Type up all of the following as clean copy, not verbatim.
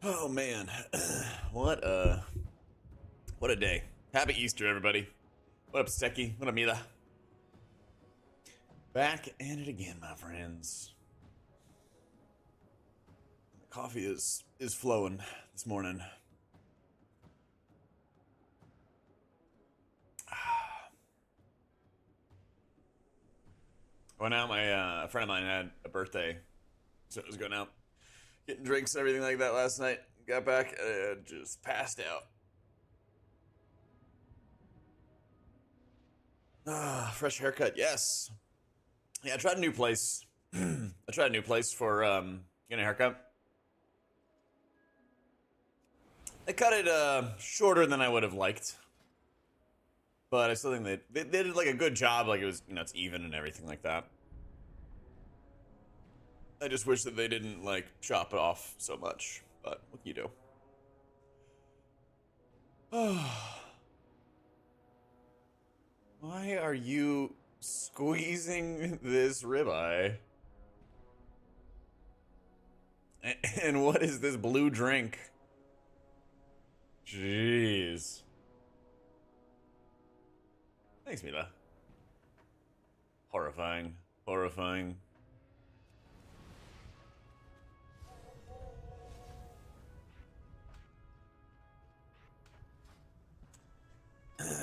Oh man, what a what a day! Happy Easter, everybody. What up, Steki? What up, Mila? Back at it again, my friends. The coffee is flowing this morning. Went out. My a friend of mine had a birthday, so I was going out, getting drinks, and everything like that last night. Got back, just passed out. Fresh haircut, yes. Yeah, I tried a new place. I tried a new place for getting a haircut. They cut it shorter than I would have liked, but I still think they did like a good job. Like it was, it's even and everything like that. I just wish that they didn't like chop it off so much. But what can you do? Why are you squeezing this ribeye? And what is this blue drink? Jeez. Thanks, Mila. Horrifying. Horrifying.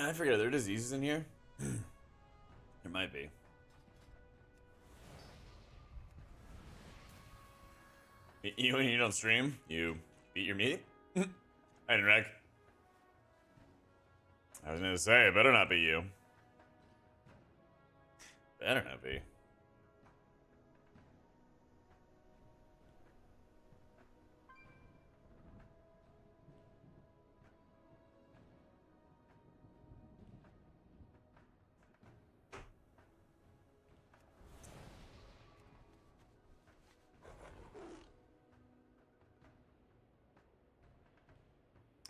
I forget, are there diseases in here? There might be. You when you don't stream, you beat your meat? I didn't wreck. I was gonna say, it better not be you. Better not be.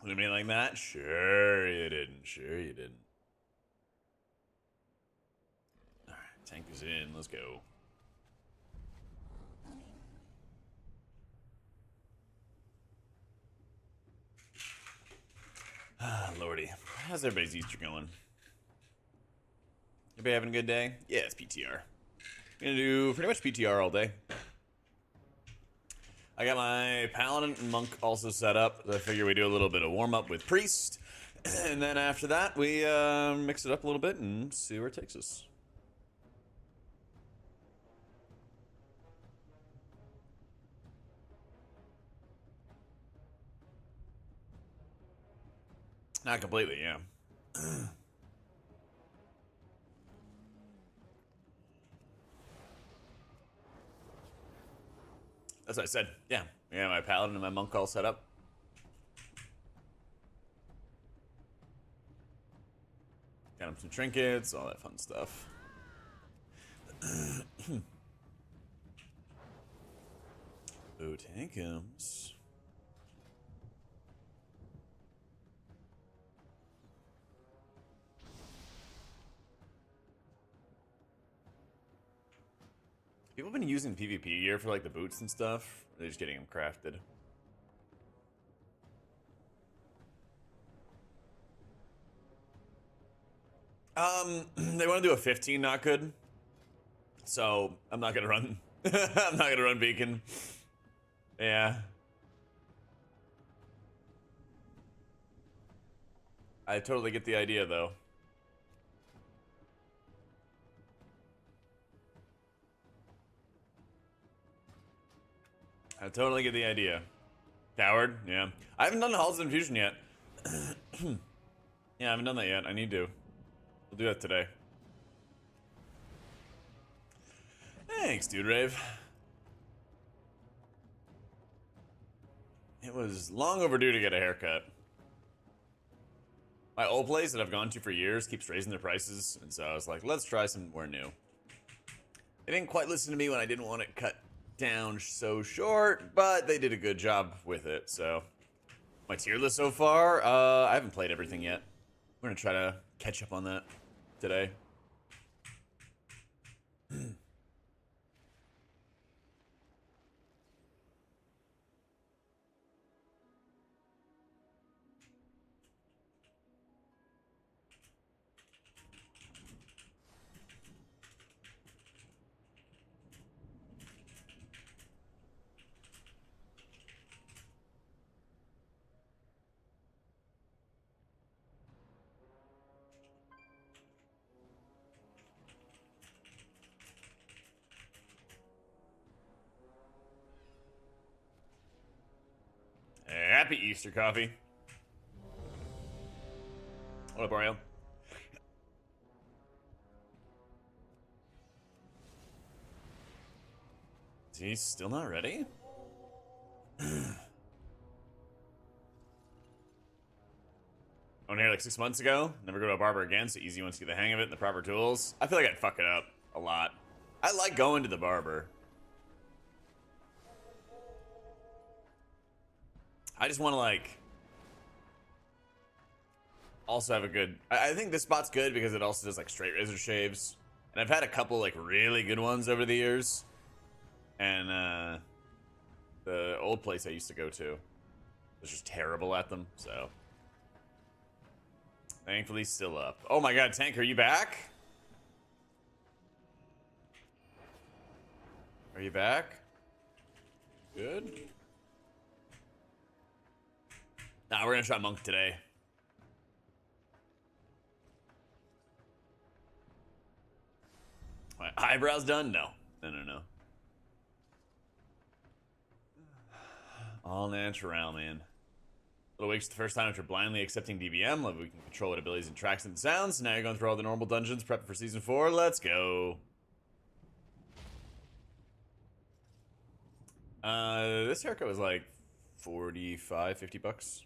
You mean like that? Sure you didn't. Sure you didn't. Alright, tank is in. Let's go. Ah, lordy. How's everybody's Easter going? Everybody having a good day? Yeah, it's PTR. I'm gonna do pretty much PTR all day. I got my Paladin and Monk also set up. I figure we do a little bit of warm-up with Priest. And then after that, we mix it up a little bit and see where it takes us. Not completely, yeah. That's what I said. Yeah. Yeah, my Paladin and my Monk all set up. Got him some trinkets, all that fun stuff. Oh, tankums. People have been using PvP gear for like the boots and stuff. They're just getting them crafted. They want to do a 15 not good. So I'm not gonna run. I'm not gonna run beacon. Yeah. I totally get the idea though. I totally get the idea. Coward, yeah. I haven't done the Halls of Infusion yet. Yeah, I haven't done that yet. I need to. We'll do that today. Thanks, Dude Rave. It was long overdue to get a haircut. My old place that I've gone to for years keeps raising their prices, and so I was like, let's try somewhere new. They didn't quite listen to me when I didn't want it cut down so short, but they did a good job with it, so. My tier list so far, I haven't played everything yet. We're gonna try to catch up on that today. Happy Easter, Coffee. What up, Mario? Is he still not ready? I went here like 6 months ago. Never go to a barber again, so easy once you get the hang of it and the proper tools. I feel like I'd fuck it up a lot. I like going to the barber. I just want to like also have a good... I think this spot's good because it also does like straight razor shaves. And I've had a couple like really good ones over the years. And the old place I used to go to was just terrible at them, so... Thankfully still up. Oh my god, Tank, are you back? Are you back? Good. Nah, we're gonna try Monk today. My eyebrows done? No. No. All natural, man. Little Wake's the first time after blindly accepting DBM. Love we can control what abilities and tracks and sounds. Now you're going through all the normal dungeons, prepping for season 4. Let's go. This haircut was like 45, 50 bucks.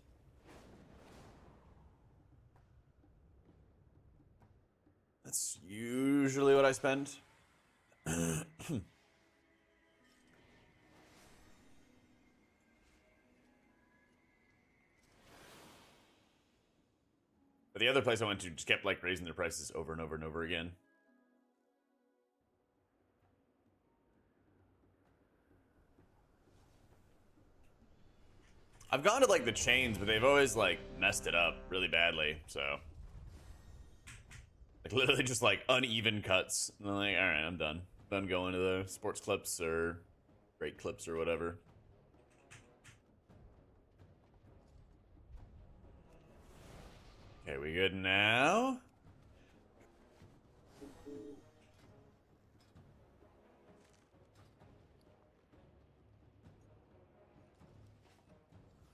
That's usually what I spend. But the other place I went to just kept like raising their prices over and over and over again. I've gone to like the chains, but they've always like messed it up really badly, so. Like literally just like uneven cuts. And I'm like, alright, I'm done. Done going to the sports clips or great clips or whatever. Okay, we good now?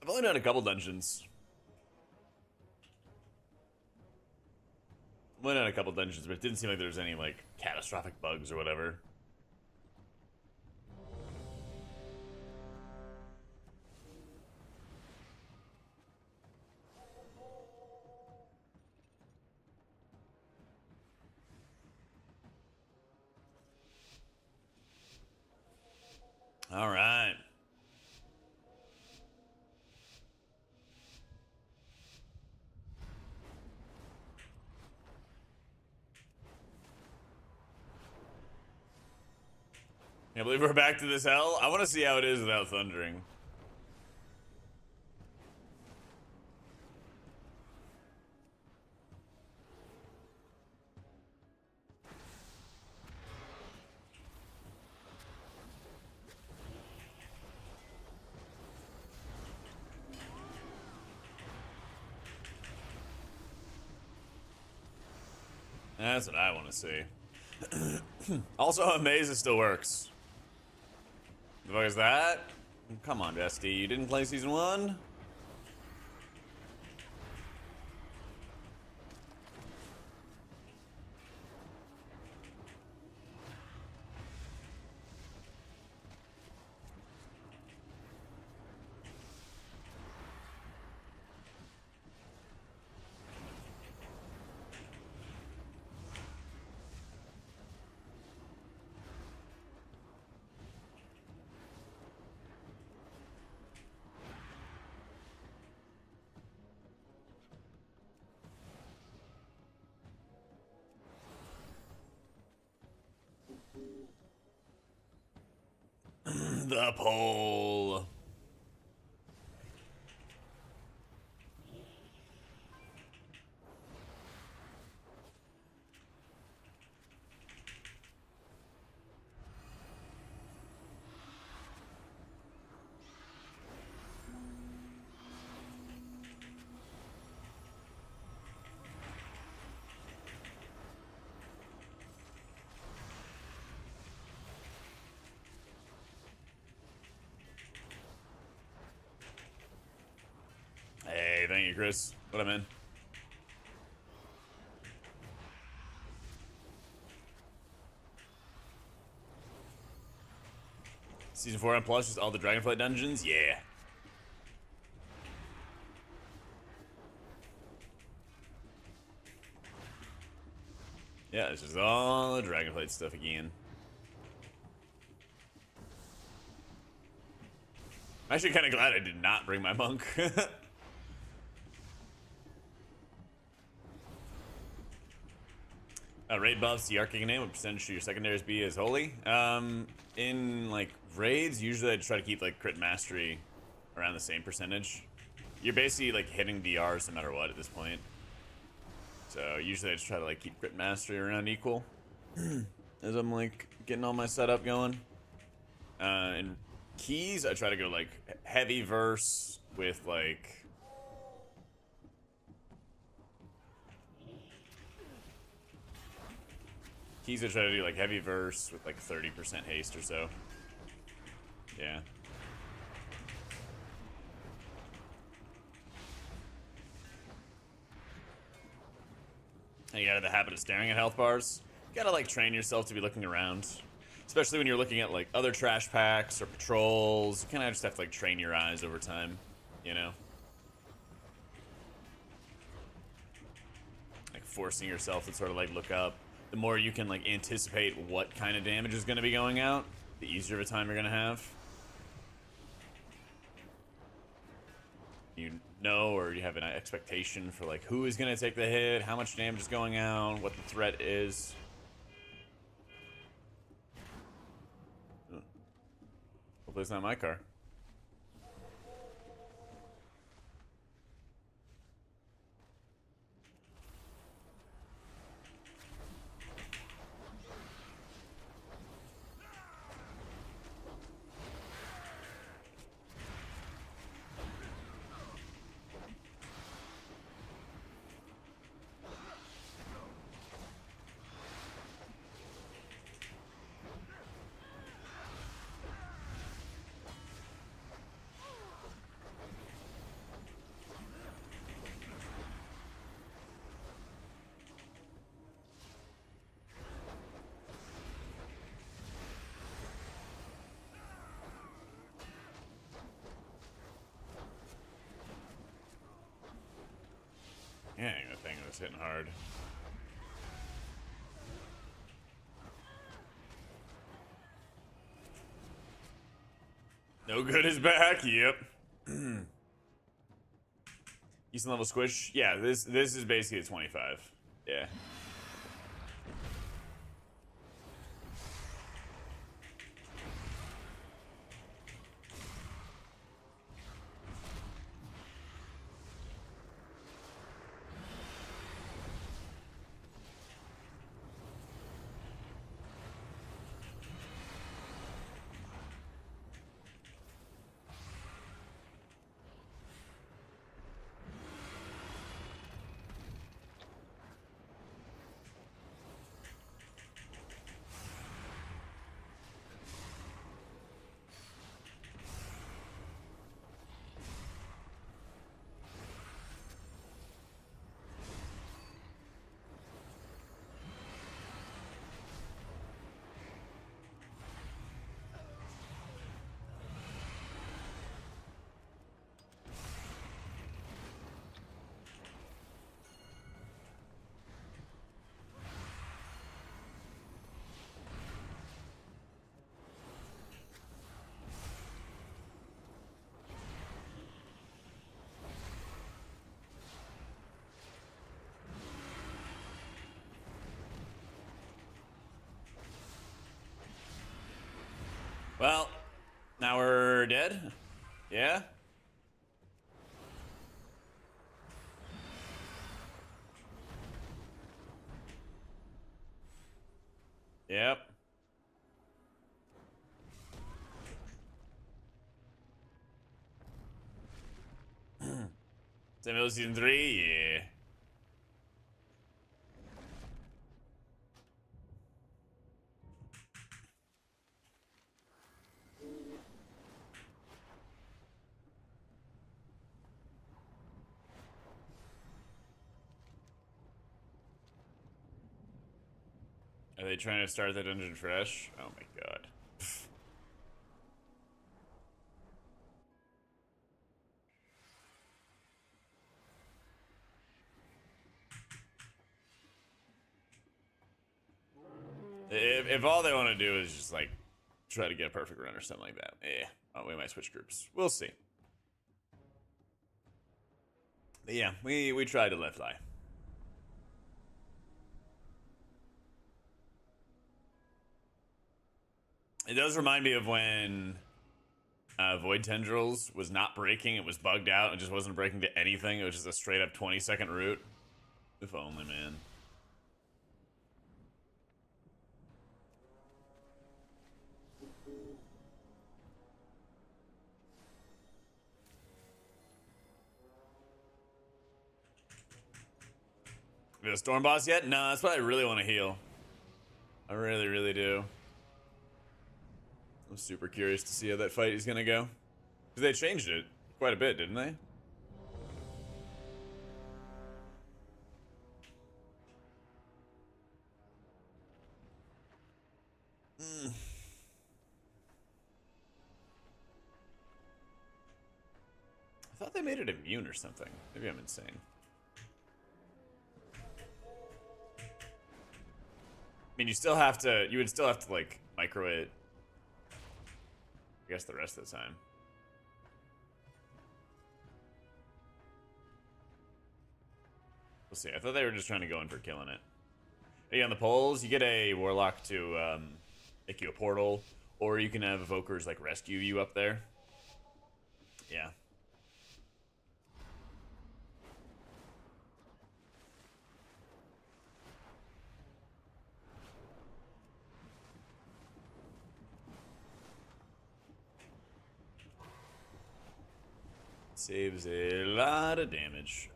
I've only done a couple dungeons. I've only done a couple dungeons, but it didn't seem like there was any, like, catastrophic bugs or whatever. All right. Can't believe we're back to this hell. I want to see how it is without thundering. That's what I want to see. Also, I'm amazed it still works. The fuck is that? Come on, Dusty. You didn't play season 1? The pole. you, Chris. What I'm in. Season 4 on Plus, just all the Dragonflight dungeons? Yeah. Yeah, it's just all the Dragonflight stuff again. I'm actually kind of glad I did not bring my monk. Raid buffs, the Arcane name, what percentage should your secondaries be as holy? In like raids, usually I just try to keep like crit mastery around the same percentage. You're basically like hitting DRs no matter what at this point. So usually I just try to like keep crit mastery around equal as I'm like getting all my setup going. And keys, I try to go like heavy verse with like keys. I try to do like heavy verse with like 30% haste or so. Yeah. And you get out of the habit of staring at health bars. You gotta like train yourself to be looking around. Especially when you're looking at like other trash packs or patrols. You kind of just have to like train your eyes over time, you know? Like forcing yourself to sort of like look up. The more you can like anticipate what kind of damage is gonna be going out, the easier of a time you're gonna have. You know, or you have an expectation for like who is gonna take the hit, how much damage is going out, what the threat is. Hopefully it's not my car. Dang, that thing was hitting hard. No good is back. Yep. Eastern level squish. Yeah, this is basically a 25. Yeah. Well, now we're dead. Yeah? Yep. Samuel season 3, yeah. Are they trying to start the dungeon fresh? Oh my god. If all they want to do is just like try to get a perfect run or something like that, we might switch groups. We'll see. But yeah, we tried to let fly. It does remind me of when Void Tendrils was not breaking, it was bugged out, and just wasn't breaking to anything. It was just a straight up 20-second route. If only, man. The Storm Boss yet? No, that's what I really want to heal. I really, really do. I'm super curious to see how that fight is gonna go. Because they changed it quite a bit, didn't they? I thought they made it immune or something. Maybe I'm insane. I mean, you would still have to like micro it, I guess, the rest of the time. We'll see. I thought they were just trying to go in for killing it. Hey, on the polls, you get a warlock to make you a portal, or you can have evokers like rescue you up there. Yeah. Saves a lot of damage.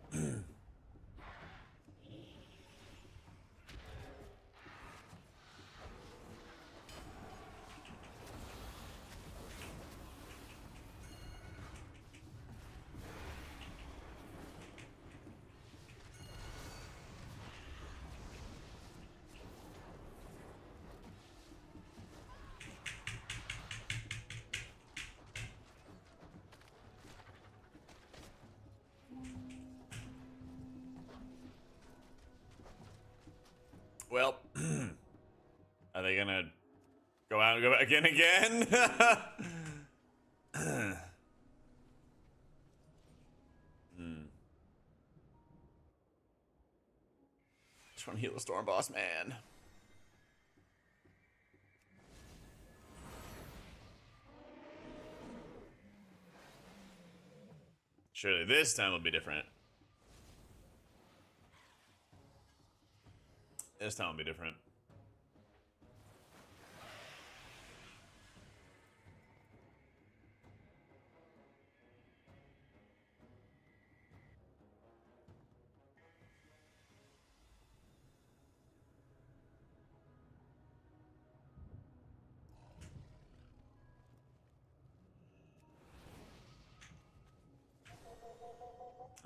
Well, are they gonna go out and go back in again? Just want to heal the Storm Boss, man. Surely this time will be different. This time will be different.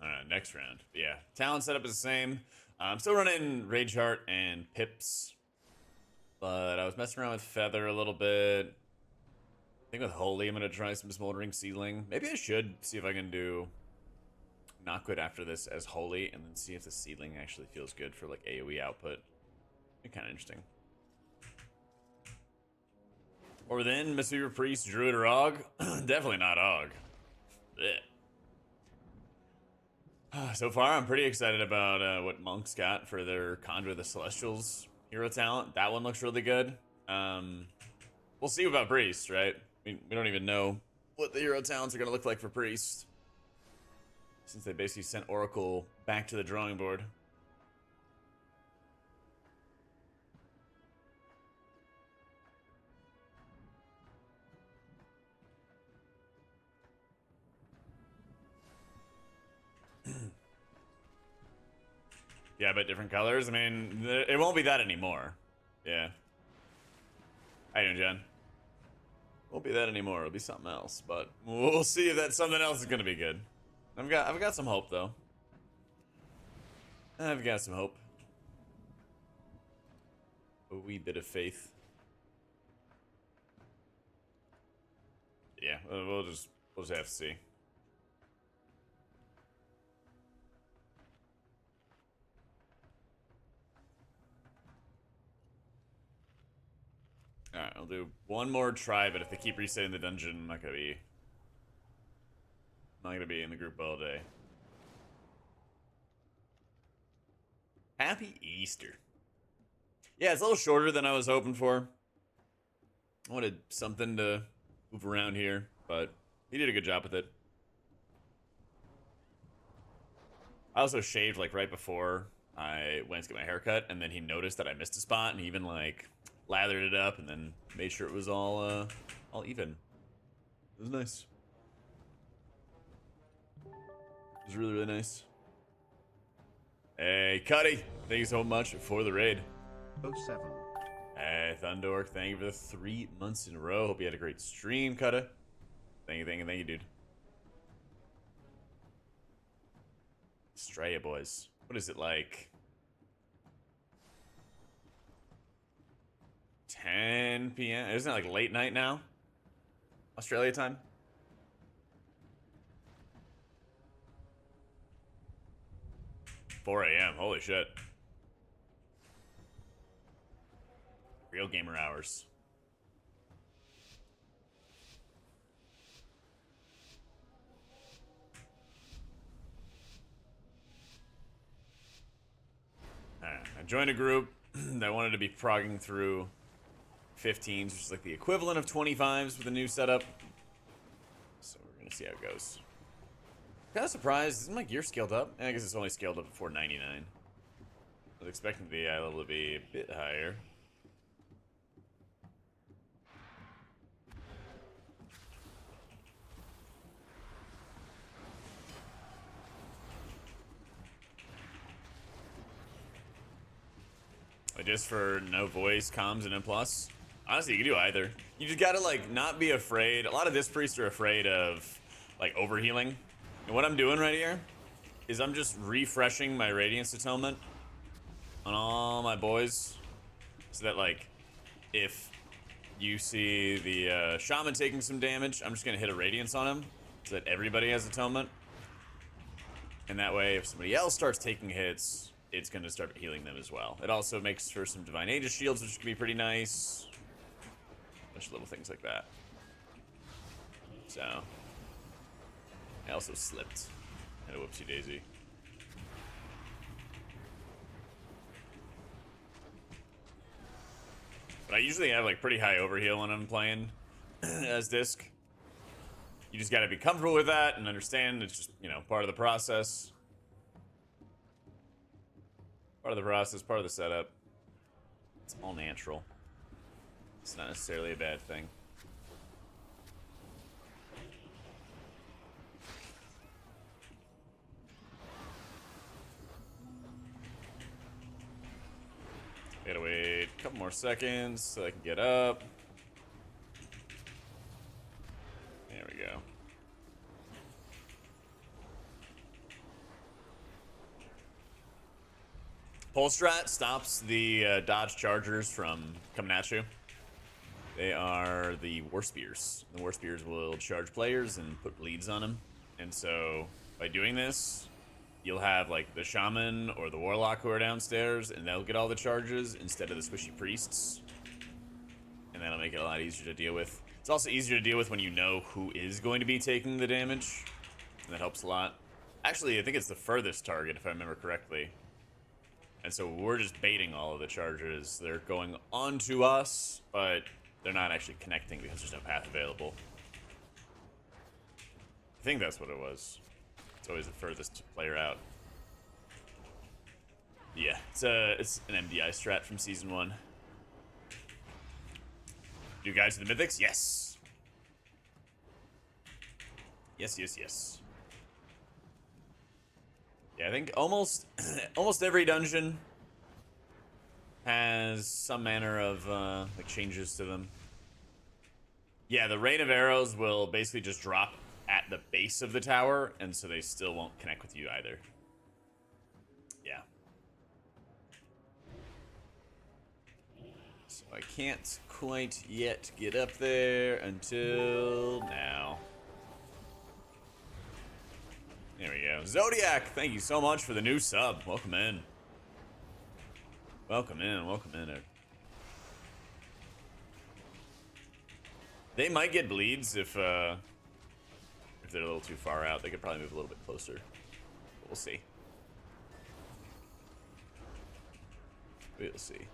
Alright, next round. Yeah, talent setup is the same. I'm still running Rage Heart and Pips, but I was messing around with Feather a little bit. I think with Holy, I'm going to try some Smoldering Seedling. Maybe I should see if I can do Not Quit after this as Holy, and then see if the Seedling actually feels good for like AoE output. Be kind of interesting. Or then Mistweaver Priest, Druid, or Og? Definitely not Og. Blech. So far, I'm pretty excited about what Monks got for their Conjure the Celestials hero talent. That one looks really good. We'll see about Priest, right? We don't even know what the hero talents are going to look like for Priest, since they basically sent Oracle back to the drawing board. Yeah, but different colors. I mean, it won't be that anymore. Yeah. How you doing, Jen? Won't be that anymore. It'll be something else. But we'll see if that something else is gonna be good. I've got some hope though. I've got some hope. A wee bit of faith. Yeah, we'll just have to see. Alright, I'll do one more try, but if they keep resetting the dungeon, I'm not gonna be in the group all day. Happy Easter. Yeah, it's a little shorter than I was hoping for. I wanted something to move around here, but he did a good job with it. I also shaved like right before I went to get my haircut, and then he noticed that I missed a spot, and he even like lathered it up and then made sure it was all even. It was nice. It was really, really nice. Hey, Cuddy, thank you so much for the raid. 07. Hey, Thundork, thank you for the 3 months in a row. Hope you had a great stream, Cuddy. Thank you, dude. Straya boys. What is it like? 10 p.m. Isn't it like late night now? Australia time? $4 a.m. Holy shit. Real gamer hours. I joined a group that wanted to be progging through 15s, which is like the equivalent of 25s with a new setup. So we're gonna see how it goes. Kind of surprised. Isn't my gear scaled up? I guess it's only scaled up to 499. I was expecting the AI level to be a bit higher. Just for no voice, comms, and M+. Honestly, you can do either. You just gotta, like, not be afraid. A lot of Disc Priests are afraid of, like, overhealing. And what I'm doing right here is I'm just refreshing my Radiance Atonement on all my boys. So that, like, if you see the Shaman taking some damage, I'm just gonna hit a Radiance on him so that everybody has Atonement. And that way, if somebody else starts taking hits, it's going to start healing them as well. It also makes for some Divine Aegis shields, which can be pretty nice. A bunch of little things like that. So, I also slipped. Had a whoopsie daisy. But I usually have like pretty high overheal when I'm playing as Disc. You just got to be comfortable with that and understand it's just, you know, part of the process. Part of the process, part of the setup. It's all natural. It's not necessarily a bad thing. Gotta wait a couple more seconds so I can get up. There we go. Pole strat stops the dodge chargers from coming at you. They are the War Spears. The War Spears will charge players and put bleeds on them. And so by doing this, you'll have like the Shaman or the Warlock who are downstairs, and they'll get all the charges instead of the squishy priests. And that'll make it a lot easier to deal with. It's also easier to deal with when you know who is going to be taking the damage. And that helps a lot. Actually, I think it's the furthest target, if I remember correctly. And so we're just baiting all of the charges. They're going onto us, but they're not actually connecting because there's no path available. I think that's what it was. It's always the furthest player out. Yeah, it's an MDI strat from Season 1. You guys to the Mythics? Yes. Yes. Yeah, I think almost every dungeon has some manner of like changes to them. Yeah, the rain of arrows will basically just drop at the base of the tower, and so they still won't connect with you either. Yeah. So I can't quite yet get up there until now. There we go. Zodiac, thank you so much for the new sub. Welcome in. Welcome in, welcome in. They might get bleeds if they're a little too far out. They could probably move a little bit closer. But we'll see. We'll see.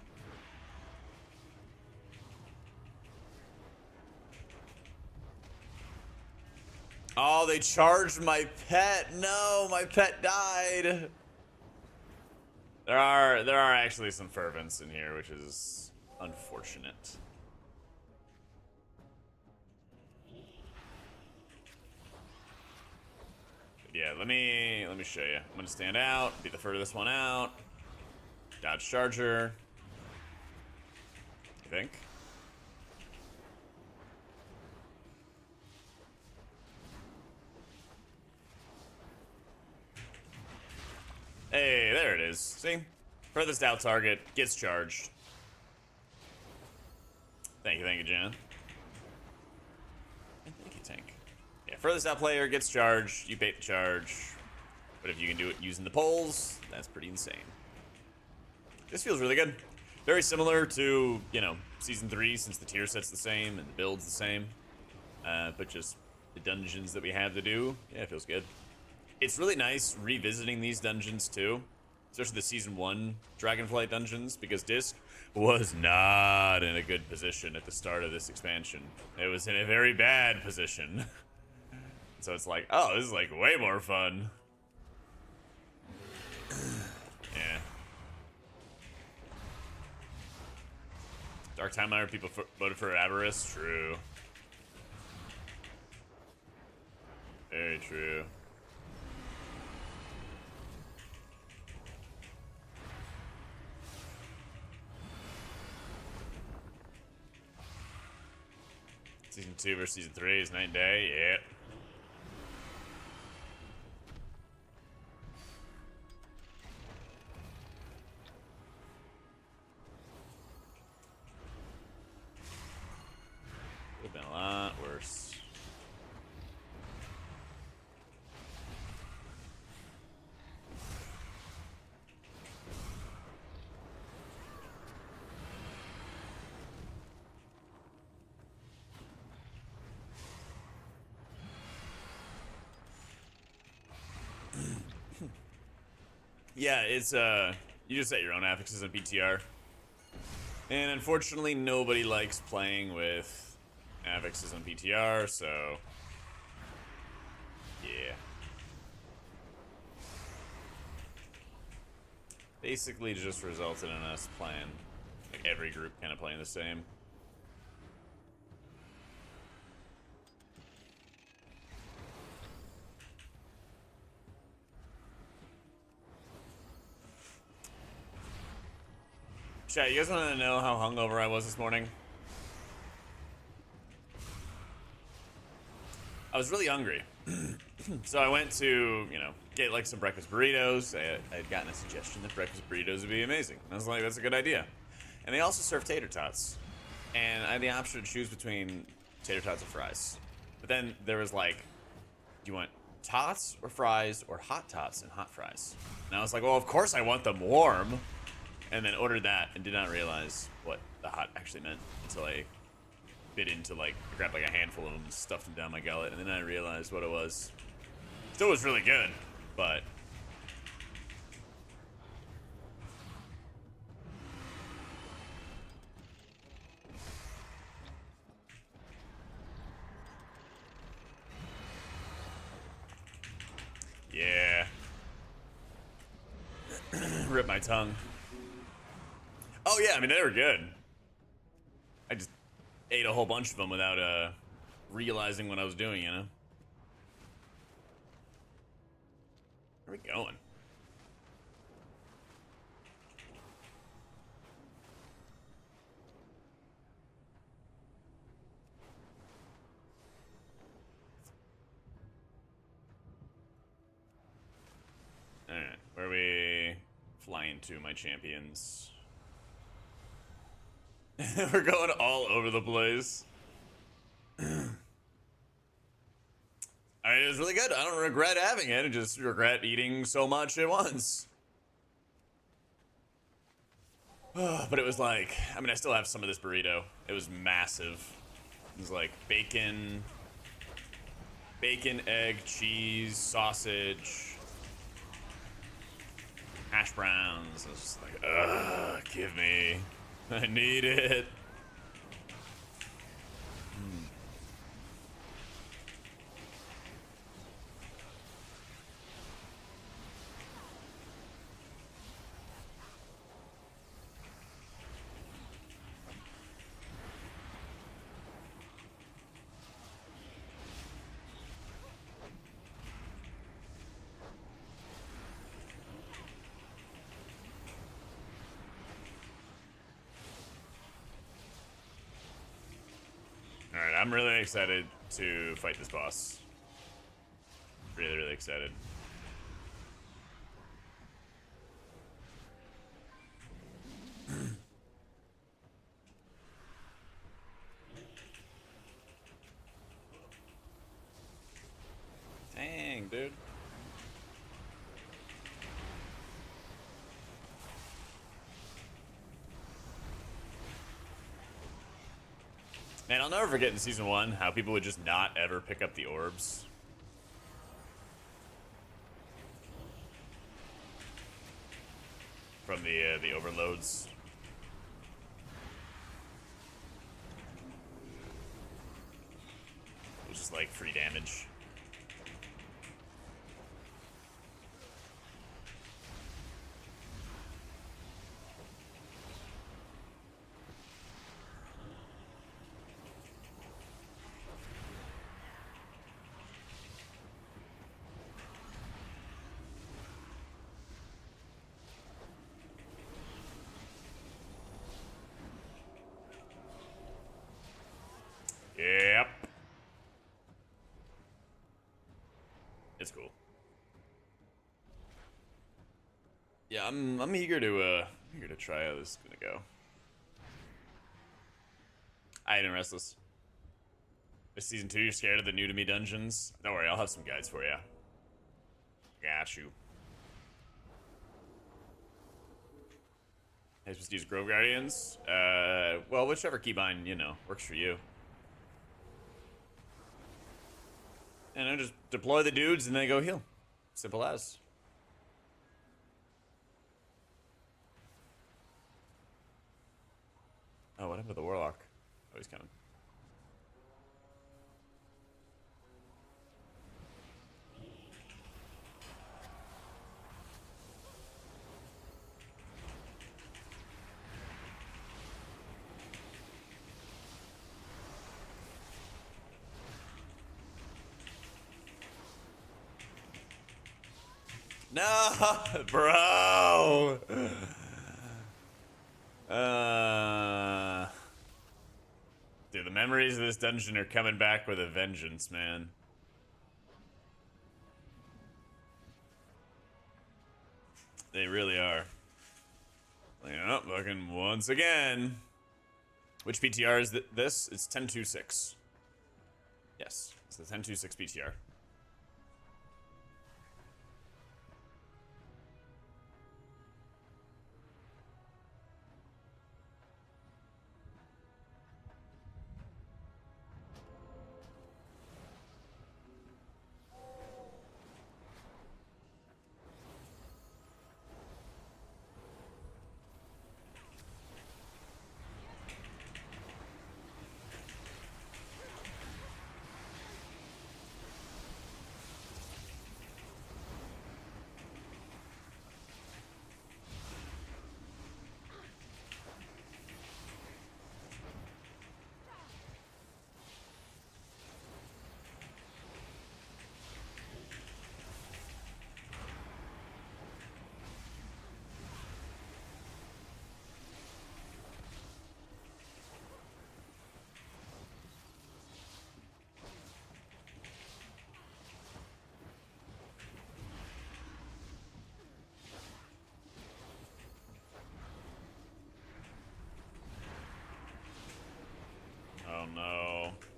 Oh, they charged my pet. No, my pet died. There are actually some fervents in here, which is unfortunate. But yeah, let me show you. I'm gonna stand out, be the furthest one out. Dodge charger. I think. Hey, there it is. See? Furthest out target gets charged. Thank you, Jan. Thank you, Tank. Yeah, furthest out player gets charged. You bait the charge. But if you can do it using the poles, that's pretty insane. This feels really good. Very similar to, you know, Season 3, since the tier set's the same and the build's the same. But just the dungeons that we have to do, yeah, it feels good. It's really nice revisiting these dungeons too, especially the Season 1 Dragonflight dungeons, because Disc was not in a good position at the start of this expansion. It was in a very bad position. So it's like, oh, this is like way more fun. Yeah. Dark Time Hour people voted for Avarice. True. Very true. Season 2 versus Season 3 is night and day. Yeah. Would have been a lot worse. Yeah, it's you just set your own affixes on PTR. And unfortunately nobody likes playing with affixes on PTR, so yeah. Basically just resulted in us playing, like every group kind of playing the same. Chat, you guys want to know how hungover I was this morning? I was really hungry. So I went to, you know, get like some breakfast burritos. I had gotten a suggestion that breakfast burritos would be amazing. I was like, that's a good idea. And they also serve tater tots. And I had the option to choose between tater tots and fries. But then there was like, do you want tots or fries or hot tots and hot fries? And I was like, well, of course I want them warm. And then ordered that and did not realize what the hot actually meant until I bit into like, I grabbed like a handful of them, stuffed them down my gullet, and then I realized what it was. Still was really good, but yeah. Rip my tongue. Oh yeah, I mean, they were good. I just ate a whole bunch of them without realizing what I was doing, you know? Where are we going? Alright, where are we flying to, my champions? We're going all over the place. I mean, it was really good. I don't regret having it. I just regret eating so much at once. But it was like, I mean, I still have some of this burrito. It was massive. It was like bacon, egg, cheese, sausage, hash browns. I was just like, ugh, give me. I need it. Alright, I'm really excited to fight this boss. Really, really excited. Dang, dude. Man, I'll never forget in Season 1 how people would just not ever pick up the orbs. From the overloads. It was just like free damage. Yep. It's cool. Yeah, I'm eager to try how this is gonna go. I ain't restless. This season 2, you're scared of the new to me dungeons? Don't worry, I'll have some guides for you. Got you. Hey, supposed to use Grove Guardians? Well, whichever keybind, you know, works for you. And I just deploy the dudes and they go heal. Simple as. Oh, what happened to the Warlock? Oh, he's coming. No, bro. Dude, the memories of this dungeon are coming back with a vengeance, man. They really are. Oh, looking once again. Which PTR is this? It's 1026. Yes, it's the 1026 PTR.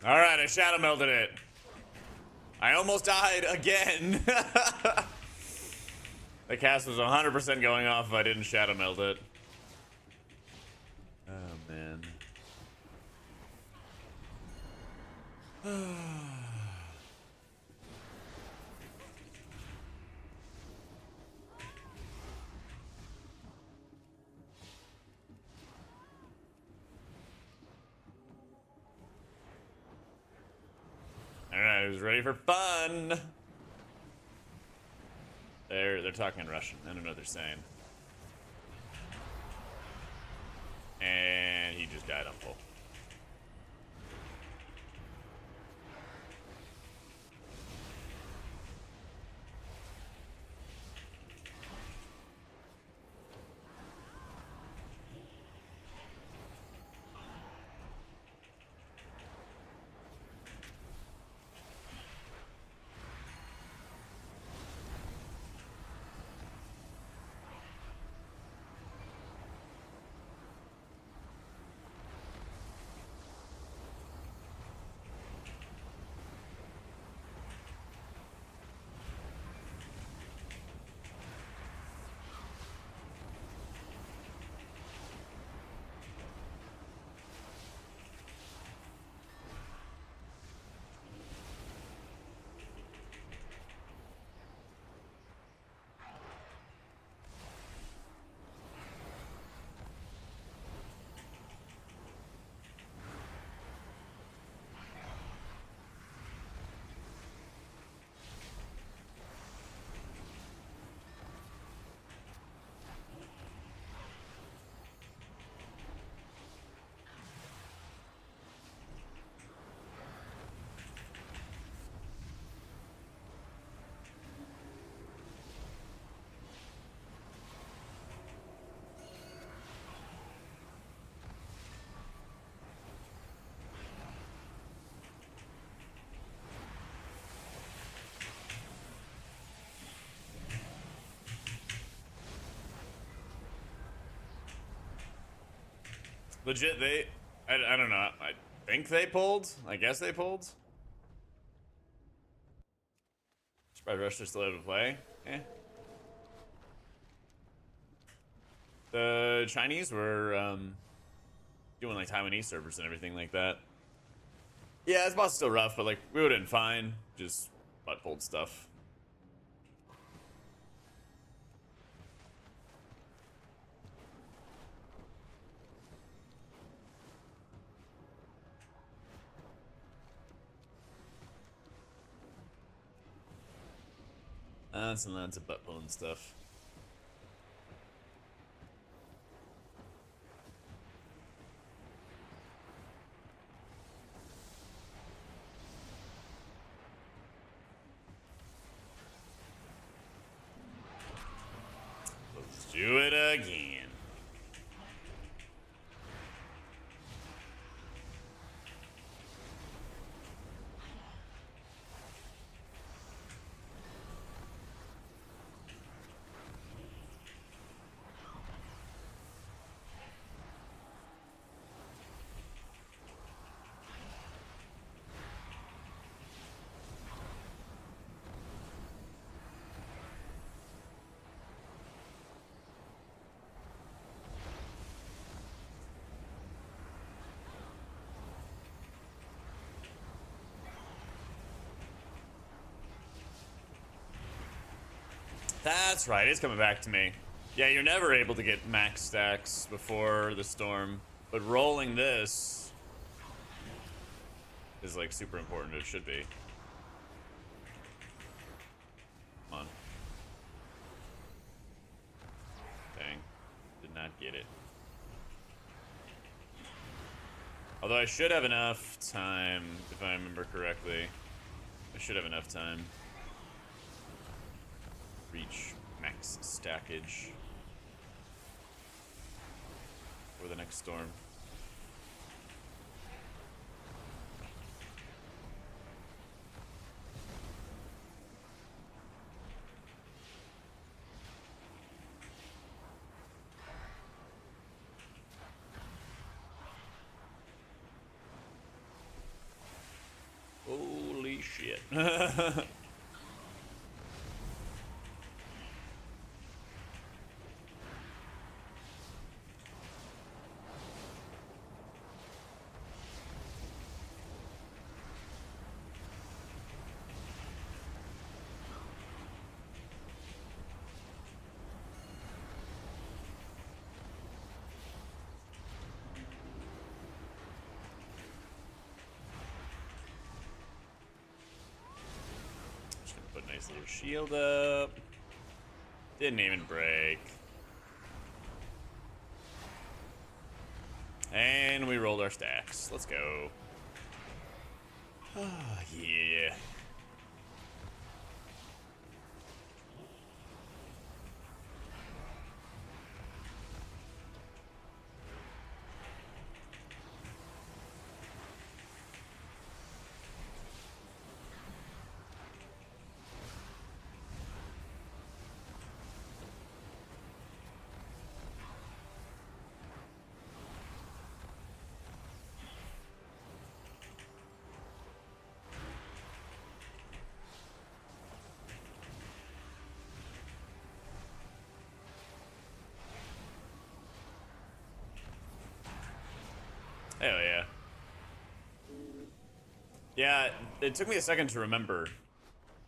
Alright, I shadow melded it. I almost died again. The cast was 100% going off if I didn't shadow meld it. Oh, man. Alright, I was ready for fun. They're talking in Russian. I don't know what they're saying. And he just died on full. Legit, I don't know. I think they pulled. I guess they pulled. Surprised Russia still able to play. Eh. The Chinese were doing like Taiwanese servers and everything like that. Yeah, this boss is still rough, but like we would have been fine. Just butt pulled stuff. Lots and lots of butt pulling stuff. Let's do it again. That's right, it's coming back to me. Yeah, you're never able to get max stacks before the storm, but rolling this is like super important. It should be. Come on. Dang. Did not get it. Although I should have enough time, if I remember correctly. I should have enough time. Reach max stackage for the next storm. Nice little shield up. Didn't even break. And we rolled our stacks. Let's go. Yeah. Hell yeah. Yeah, it took me a second to remember,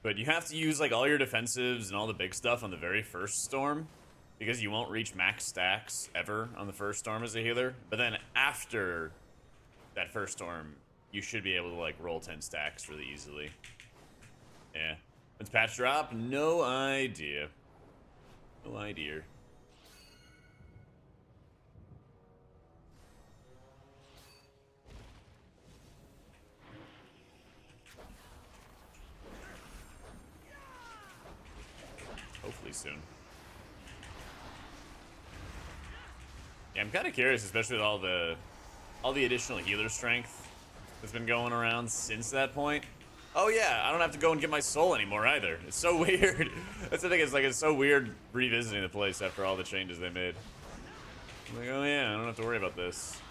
but you have to use like all your defensives and all the big stuff on the very first storm, because you won't reach max stacks ever on the first storm as a healer. But then after that first storm, you should be able to like roll 10 stacks really easily. Yeah. When's patch drop? No idea. No idea. Hopefully soon. Yeah, I'm kind of curious, especially with all the additional healer strength that's been going around since that point. Oh yeah, I don't have to go and get my soul anymore either. It's so weird. That's the thing. It's so weird revisiting the place after all the changes they made. I'm like, oh yeah, I don't have to worry about this.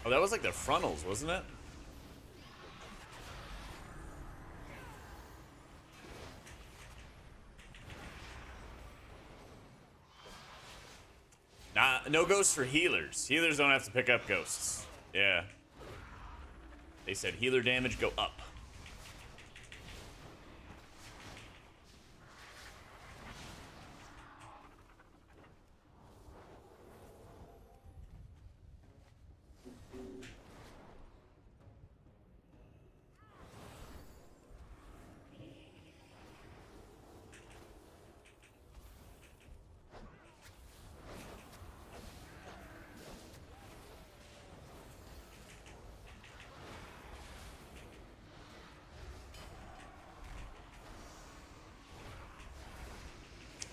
Oh, that was like their frontals, wasn't it? Nah, no ghosts for healers. Healers don't have to pick up ghosts. Yeah. They said healer damage go up.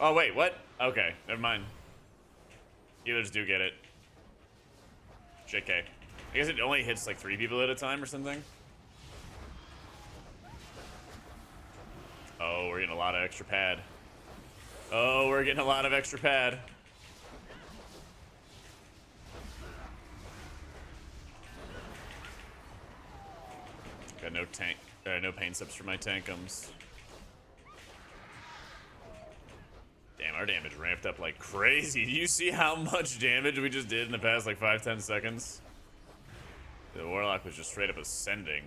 Oh, wait, what? Okay, never mind. Healers do get it. JK. I guess it only hits like 3 people at a time or something. Oh, we're getting a lot of extra pad. Oh, we're getting a lot of extra pad. Got no tank, no pain subs for my tankums. Damn, our damage ramped up like crazy. Do you see how much damage we just did in the past like 5-10 seconds? The Warlock was just straight up ascending.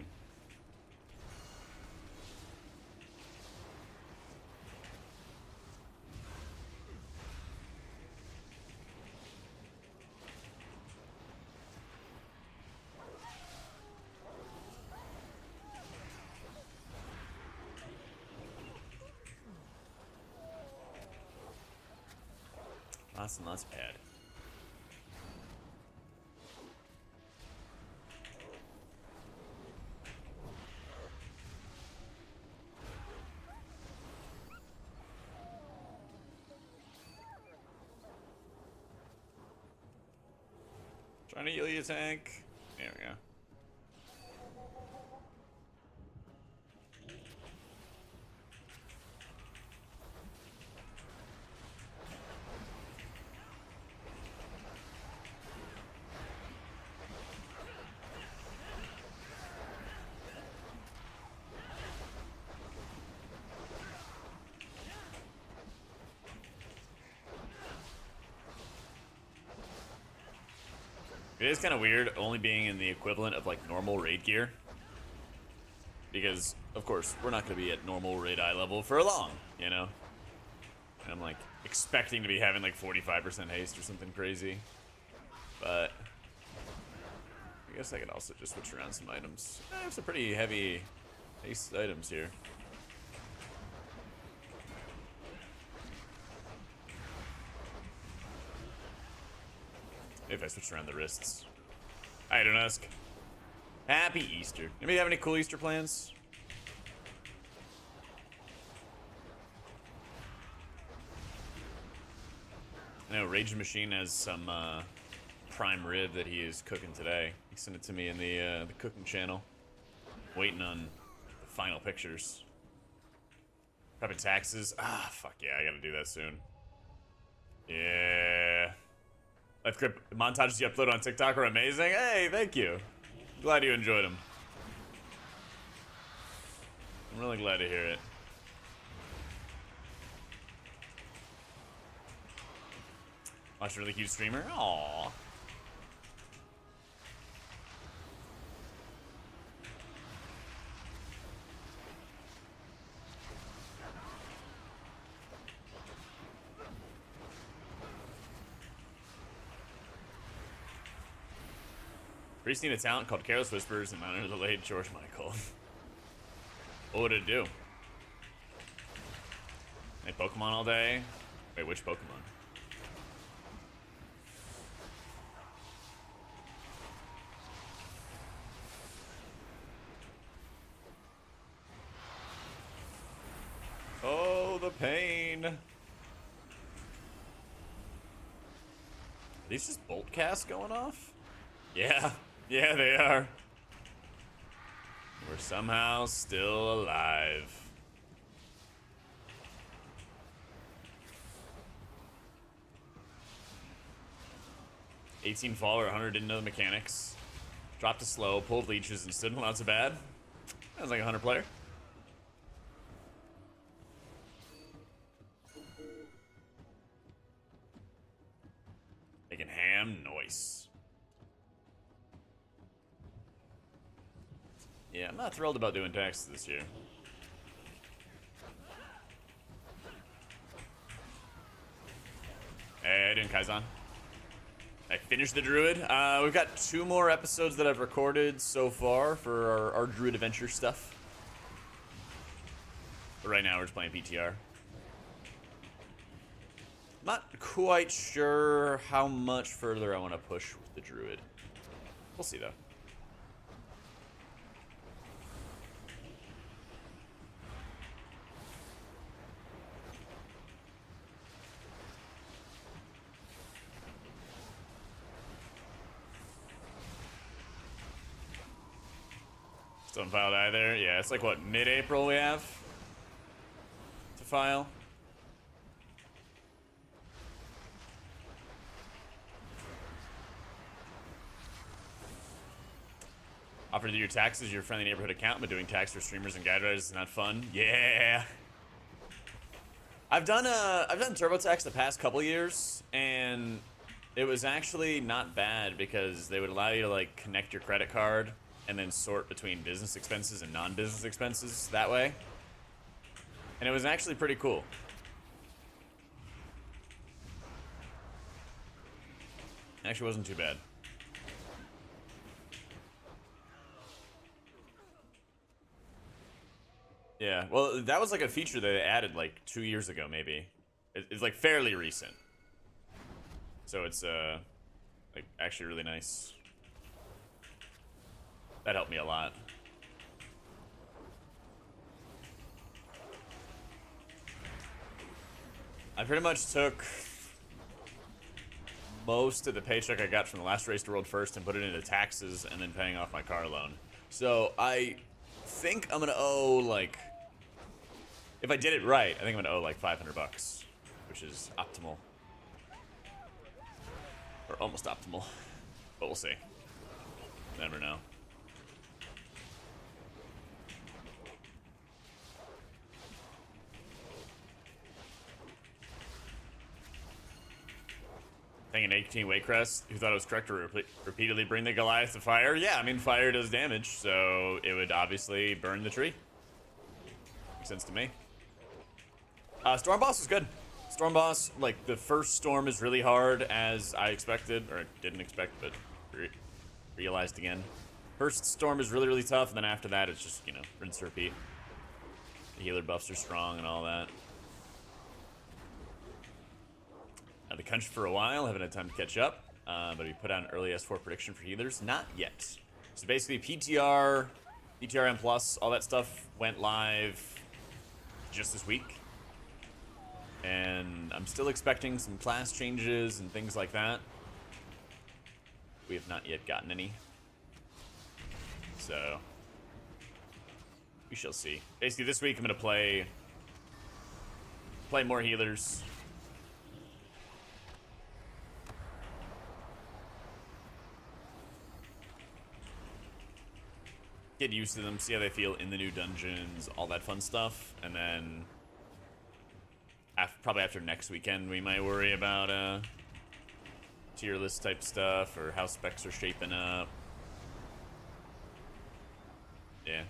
Lots and lots of pad. Trying to heal you, tank. There we go. It is kind of weird only being in the equivalent of like normal raid gear. Because, of course, we're not going to be at normal raid eye level for long, you know? And I'm like expecting to be having like 45% haste or something crazy. But I guess I could also just switch around some items. I have some pretty heavy haste items here. If I switch around the wrists. I don't ask. Happy Easter. Anybody have any cool Easter plans? I know Raging Machine has some prime rib that he is cooking today. He sent it to me in the cooking channel. Waiting on the final pictures. Prepping taxes. Ah, fuck yeah, I gotta do that soon. Yeah. Life clip montages you upload on TikTok are amazing. Hey, thank you. Glad you enjoyed them. I'm really glad to hear it. Watch a really cute streamer. Aww. Recently seen a talent called Careless Whispers and mine is the late George Michael. What would it do? Play Pokemon all day? Wait, which Pokemon? Oh, the pain. Are these just bolt casts going off? Yeah. Yeah, they are. We're somehow still alive. $18 fall or 100 didn't know the mechanics. Dropped to slow, pulled leeches, and stood not so bad. Sounds like a 100 player. Making ham noise. Yeah, I'm not thrilled about doing taxes this year. Hey, I doing Kaizen? I finished the Druid. We've got 2 more episodes that I've recorded so far for our Druid adventure stuff. But right now we're just playing PTR. Not quite sure how much further I want to push with the Druid. We'll see though. Still haven't filed either. Yeah, it's like what, mid-April we have to file. Offer to do your taxes, your friendly neighborhood account, but doing tax for streamers and guide writers is not fun. Yeah. I've done TurboTax the past couple years, and it was actually not bad because they would allow you to like connect your credit card and then sort between business expenses and non-business expenses that way. And it was actually pretty cool. Actually wasn't too bad. Yeah, well, that was like a feature that they added like 2 years ago, maybe. It's like fairly recent. So it's like actually really nice. That helped me a lot. I pretty much took most of the paycheck I got from the last race to World First and put it into taxes and then paying off my car loan. So I think I'm gonna owe like, if I did it right, I think I'm gonna owe like 500 bucks, which is optimal. Or almost optimal, but we'll see. Never know. I think an 18 weight crest who thought it was correct to repeatedly bring the Goliath to fire. Yeah, I mean, fire does damage, so it would obviously burn the tree. Makes sense to me. Storm boss is good. Storm boss, like, the first storm is really hard, as I expected, or didn't expect, but realized again. First storm is really, really tough, and then after that, it's just, you know, rinse and repeat. The healer buffs are strong and all that. The country for a while, haven't had time to catch up, but we put out an early S4 prediction for healers. Not yet. So basically PTR, PTRM Plus, all that stuff went live just this week. And I'm still expecting some class changes and things like that. We have not yet gotten any. So we shall see. Basically this week I'm going to play more healers. Get used to them, see how they feel in the new dungeons, all that fun stuff, and then probably after next weekend we might worry about tier list type stuff or how specs are shaping up. Yeah.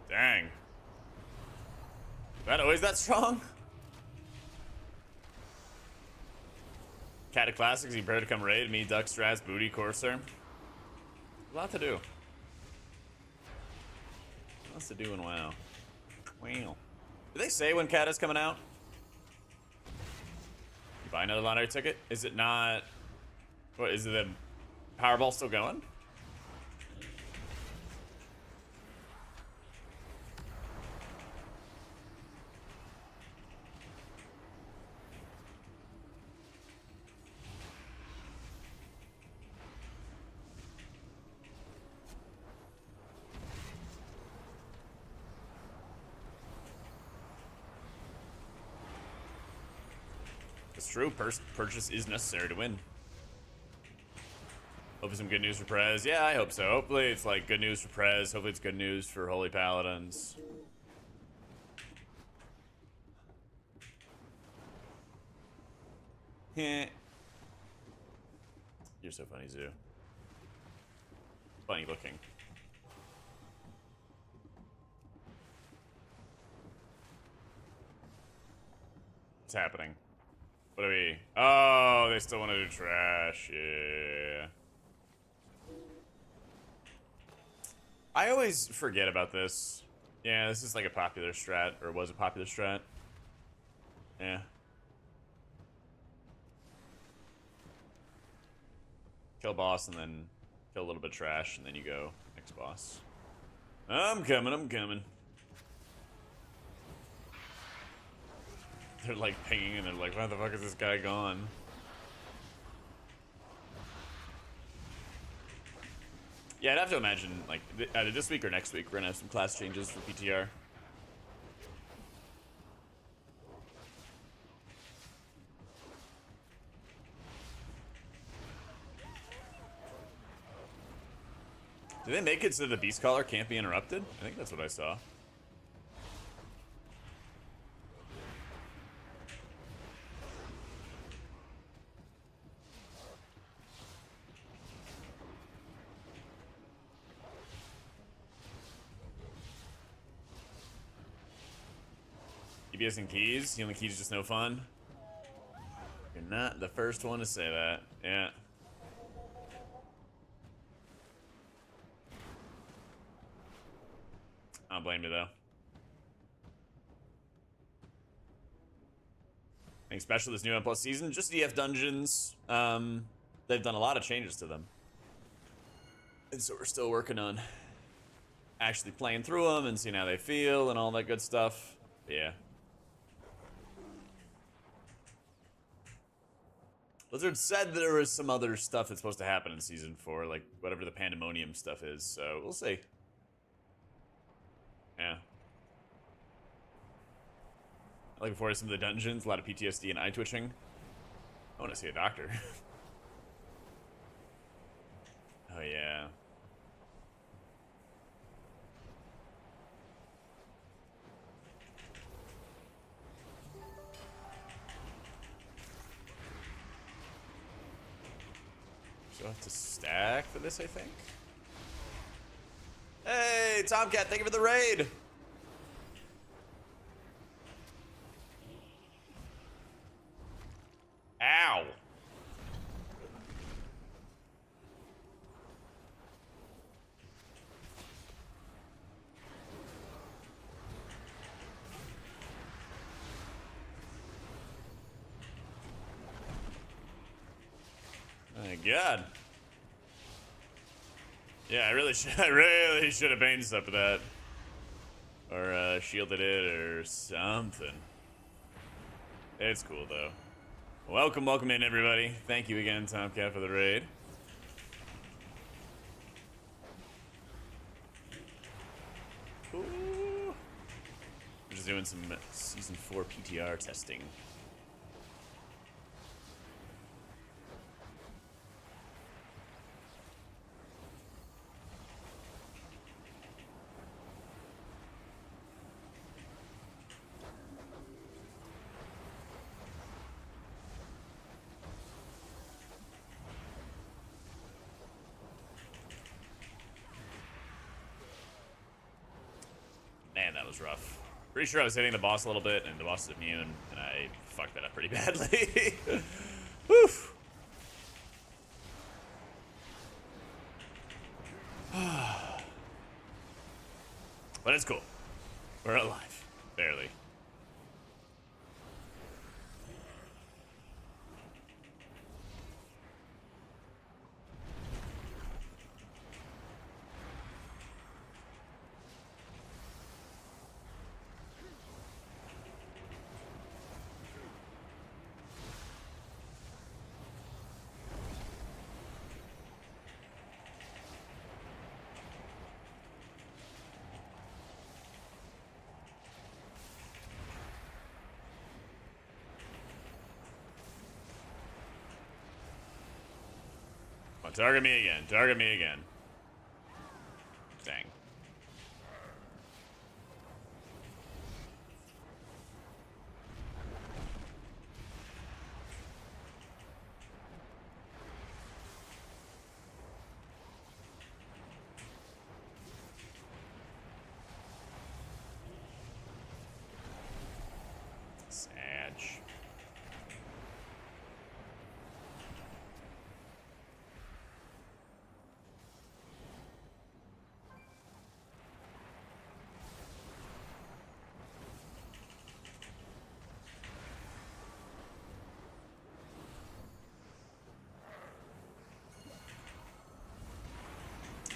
Dang. That always that strong? Cat of Classics, you better to come raid me, Duck Strats, Booty, Corsair. A lot to do. Lots to do in WoW. Wow. Did they say when Cat is coming out? You buy another lottery ticket? Is it not... What, is the Powerball still going? It's true, purchase is necessary to win. Hopefully some good news for Prez. Yeah, I hope so. Hopefully it's like good news for Prez. Hopefully it's good news for Holy Paladins. Heh. You're so funny, Zoo. Funny looking. What's happening? What do we... Oh, they still want to do trash. Yeah. I always forget about this. Yeah, this is like a popular strat, or was a popular strat. Yeah. Kill boss and then kill a little bit of trash, and then you go next boss. I'm coming, I'm coming. They're like pinging and they're like, why the fuck is this guy gone? Yeah, I'd have to imagine, like, either this week or next week, we're gonna have some class changes for PTR. Did they make it so the Beast Caller can't be interrupted? I think that's what I saw. EBS and keys? The only keys just no fun? You're not the first one to say that. Yeah. I don't blame you though. Anything special this new M+ season? Just EF dungeons. They've done a lot of changes to them. And so we're still working on actually playing through them and seeing how they feel and all that good stuff. But yeah. Blizzard said there was some other stuff that's supposed to happen in Season 4, like whatever the Pandemonium stuff is, so we'll see. Yeah. Looking forward to some of the dungeons, a lot of PTSD and eye twitching. I want to see a doctor. Oh yeah. So I have to stack for this, I think. Hey, Tomcat, thank you for the raid. Ow. My God. Yeah, I really should have banged up with that. Or shielded it or something. It's cool though. Welcome in everybody. Thank you again, Tomcat, for the raid. Ooh. We're just doing some Season 4 PTR testing. Man, that was rough. Pretty sure I was hitting the boss a little bit, and the boss is immune, and I fucked that up pretty badly. Woof. But it's cool. We're alive. Barely. Target me again. Target me again. Dang. Sag.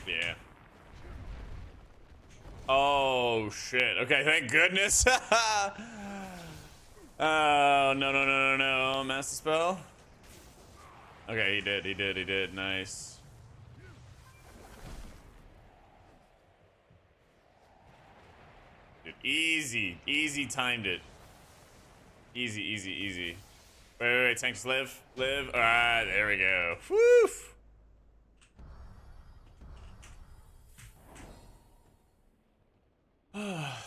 Yeah. Oh, shit. Okay, thank goodness. Oh, no, no, no, no, no. Master spell? Okay, he did. Nice. Dude, easy timed it. Easy. Wait, tanks live. Alright, there we go. Woof.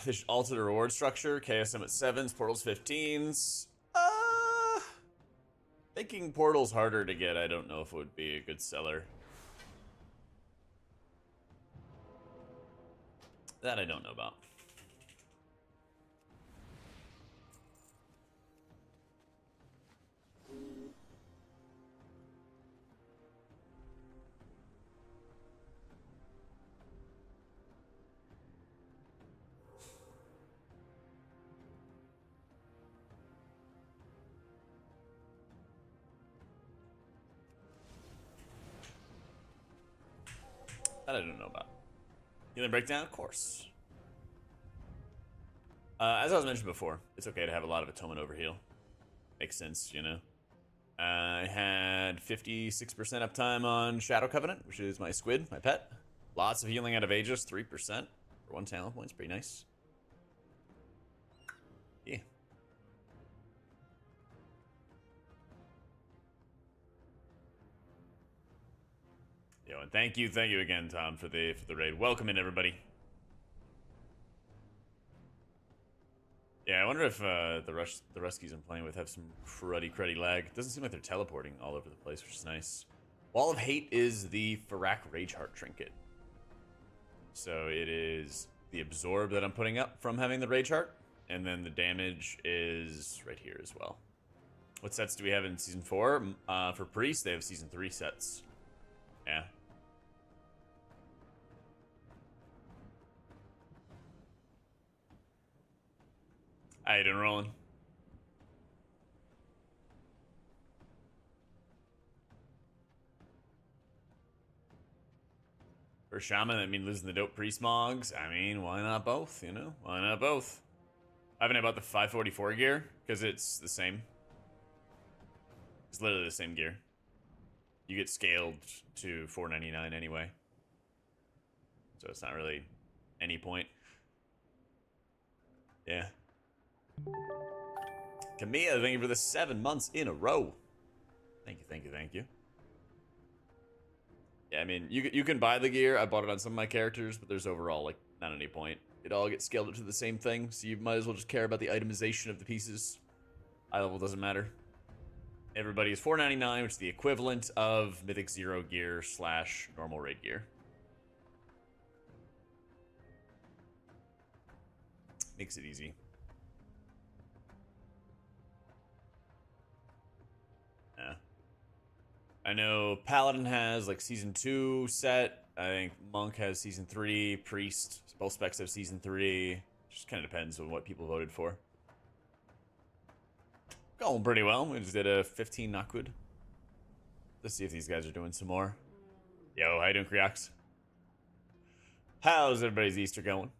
They should alter the reward structure. KSM at 7s, portals 15s. Making portals harder to get, I don't know if it would be a good seller. That I don't know about. That I don't know about. Healing breakdown, of course. As I was mentioned before, it's okay to have a lot of atonement overheal. Makes sense, you know. I had 56% uptime on Shadow Covenant, which is my squid, my pet. Lots of healing out of Aegis, 3% for 1 talent point. It's pretty nice. Yeah. Yo, and thank you again, Tom, for the raid. Welcome in, everybody. Yeah, I wonder if the Ruskies I'm playing with have some cruddy lag. It doesn't seem like they're teleporting all over the place, which is nice. Wall of Hate is the Farak Rageheart trinket. So it is the absorb that I'm putting up from having the Rageheart, and then the damage is right here as well. What sets do we have in Season 4? For Priest, they have Season 3 sets. Yeah. How you doing, Roland? For Shaman, I mean, losing the dope Priest Mogs. I mean, why not both, you know? Why not both? I haven't about the 544 gear, because it's the same. It's literally the same gear. You get scaled to 499 anyway. So it's not really any point. Yeah. Camilla, thank you for the 7 months in a row. Thank you. Yeah, I mean, you can buy the gear. I bought it on some of my characters, but there's overall, like, not any point. It all gets scaled up to the same thing, so you might as well just care about the itemization of the pieces. Eye level doesn't matter. Everybody is 499, which is the equivalent of Mythic 0 gear / normal raid gear. Makes it easy. Yeah. I know Paladin has like Season 2 set. I think Monk has Season 3. Priest, both specs have Season 3. Just kind of depends on what people voted for. Going pretty well. We just did a 15 knockwood. Let's see if these guys are doing some more. Yo, how you doing, Creox? How's everybody's Easter going?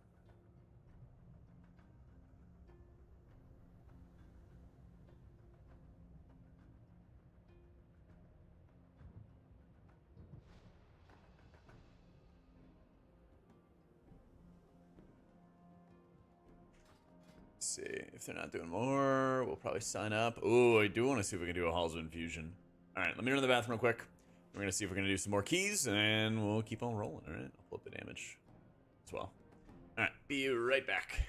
Let's see. If they're not doing more, we'll probably sign up. Oh, I do want to see if we can do a Halls of Infusion. All right, let me run to the bathroom real quick. We're going to see if we're going to do some more keys, and we'll keep on rolling, all right? I'll flip the damage as well. All right, be right back.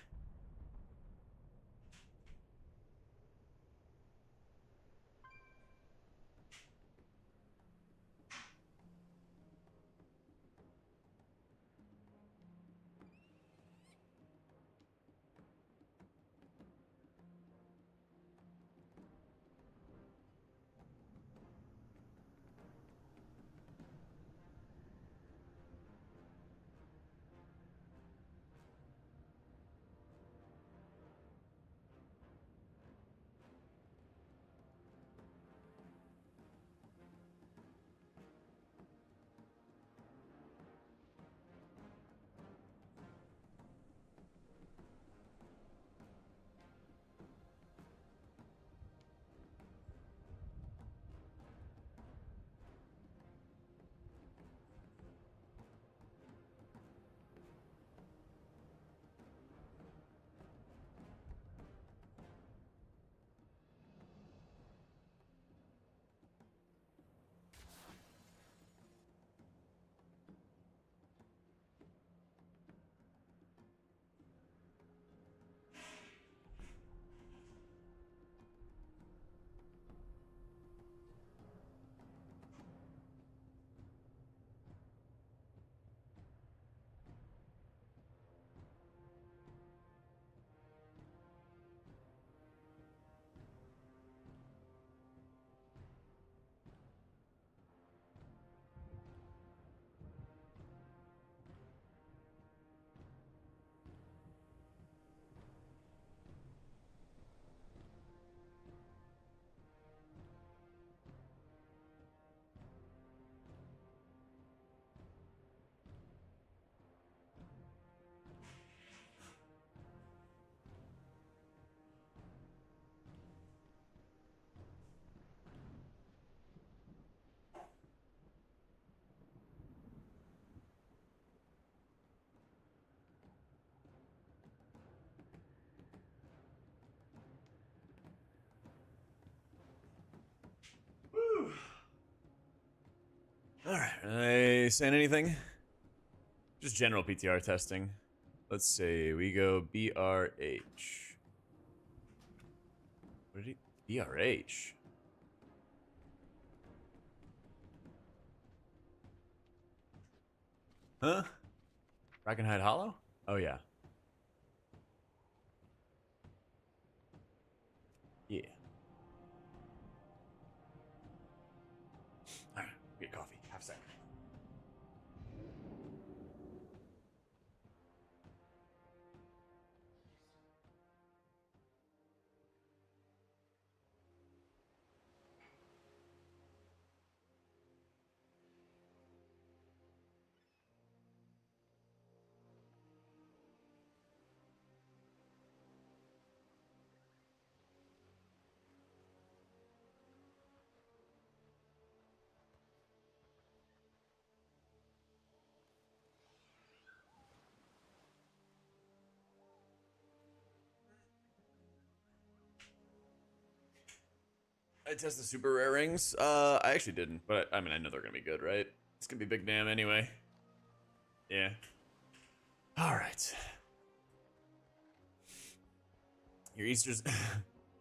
Alright, are they saying anything? Just general PTR testing. Let's see, we go BRH. What did he? BRH? Huh? Brackenhide Hollow? Oh, yeah. Yeah. Alright, get coffee. Half a second. I tested the super rare rings. I actually didn't, but I mean, I know they're gonna be good, right? It's gonna be big damn anyway. Yeah. All right. Your Easter's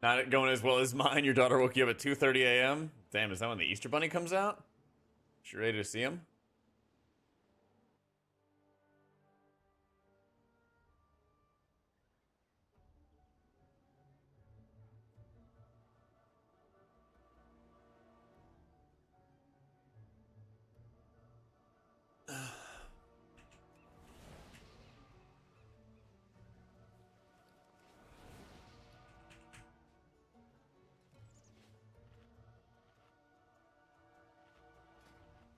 not going as well as mine. Your daughter woke you up at 2:30 a.m. Damn, is that when the Easter Bunny comes out? You ready to see him?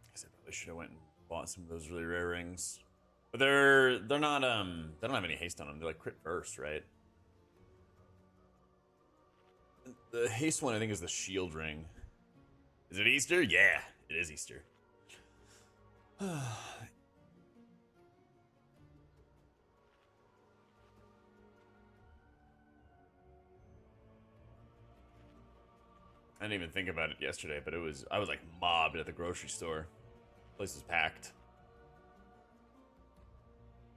I probably should have went and bought some of those really rare rings, but they're not they don't have any haste on them. They're like crit burst, right? The haste one I think is the shield ring. Is it Easter? Yeah, it is Easter. I didn't even think about it yesterday, but I was like mobbed at the grocery store. Place was packed.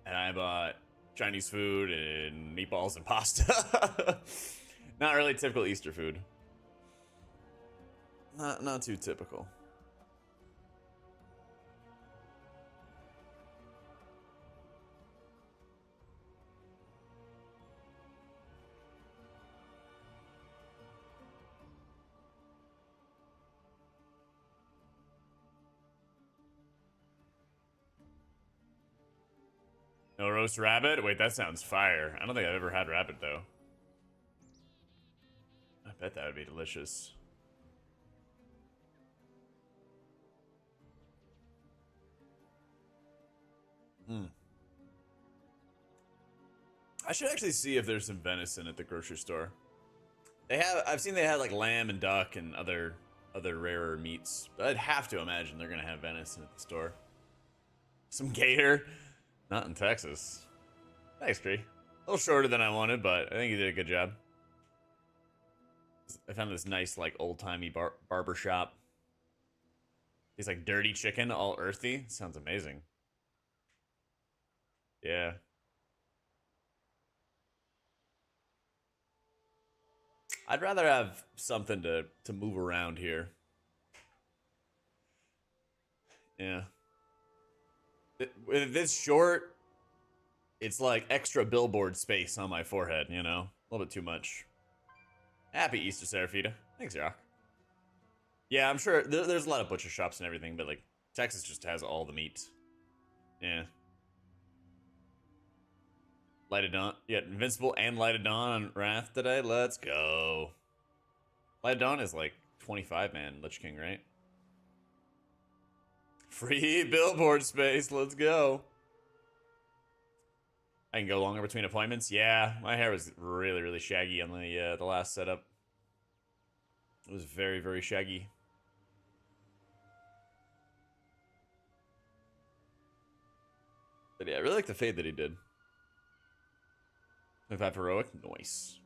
And I bought Chinese food and meatballs and pasta. Not really typical Easter food. Not too typical. No roast rabbit? Wait, that sounds fire. I don't think I've ever had rabbit, though. I bet that would be delicious. I should actually see if there's some venison at the grocery store. I've seen they have like lamb and duck and other rarer meats, but I'd have to imagine they're gonna have venison at the store. Some gator? Not in Texas. Thanks, Tree. A little shorter than I wanted, but I think you did a good job. I found this nice, like, old-timey barber shop. It's like dirty chicken, all earthy. Sounds amazing. Yeah. I'd rather have something to move around here. Yeah. With this short, it's like extra billboard space on my forehead, you know? A little bit too much. Happy Easter, Seraphita. Thanks, Rock. Yeah, I'm sure there's a lot of butcher shops and everything, but like Texas just has all the meat. Yeah. Light of Dawn. Yeah, Invincible and Light of Dawn on Wrath today. Let's go. Light of Dawn is like 25 man Lich King, right? Free billboard space. Let's go. I can go longer between appointments. Yeah, my hair was really, really shaggy on the last setup. It was very, very shaggy. But yeah, I really like the fade that he did. 25 heroic, nice.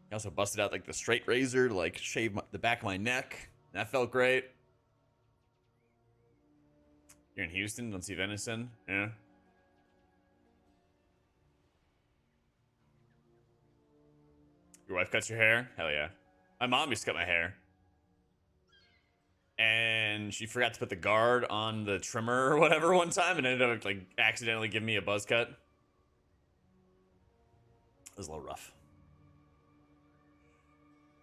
He also busted out like the straight razor to like shave the back of my neck. That felt great. You're in Houston, don't see venison? Yeah. Your wife cuts your hair? Hell yeah. My mom used to cut my hair. And she forgot to put the guard on the trimmer or whatever one time and ended up like accidentally giving me a buzz cut. It was a little rough.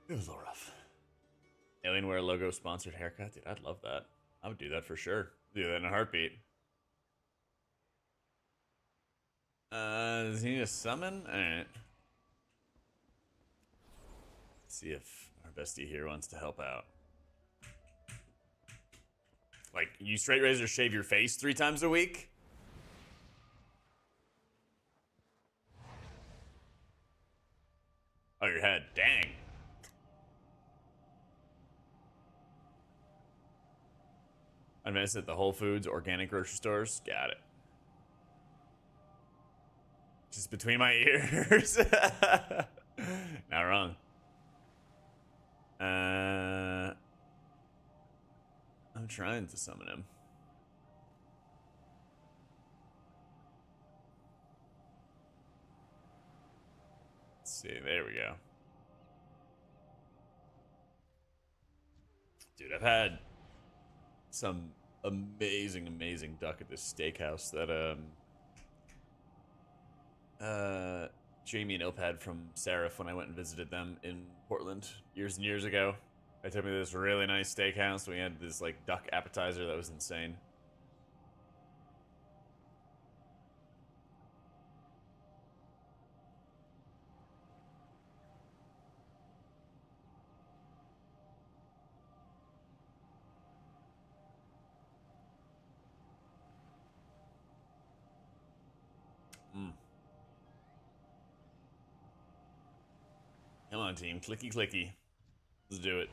It was a little rough. Alienware logo sponsored haircut? Dude, I'd love that. I would do that for sure. Do that in a heartbeat. Does he need a summon? Alright. See if our bestie here wants to help out. Like, you straight razor shave your face 3 times a week? Oh, your head. Dang. I missed at the Whole Foods organic grocery stores. Got it. Just between my ears. Not wrong. I'm trying to summon him. Let's see. There we go. Dude, I've had some amazing duck at this steakhouse that Jamie and Ilp had from Seraph when I went and visited them in Portland years and years ago. They took me to this really nice steakhouse. We had this like duck appetizer that was insane. Come on, team. Clicky, clicky. Let's do it.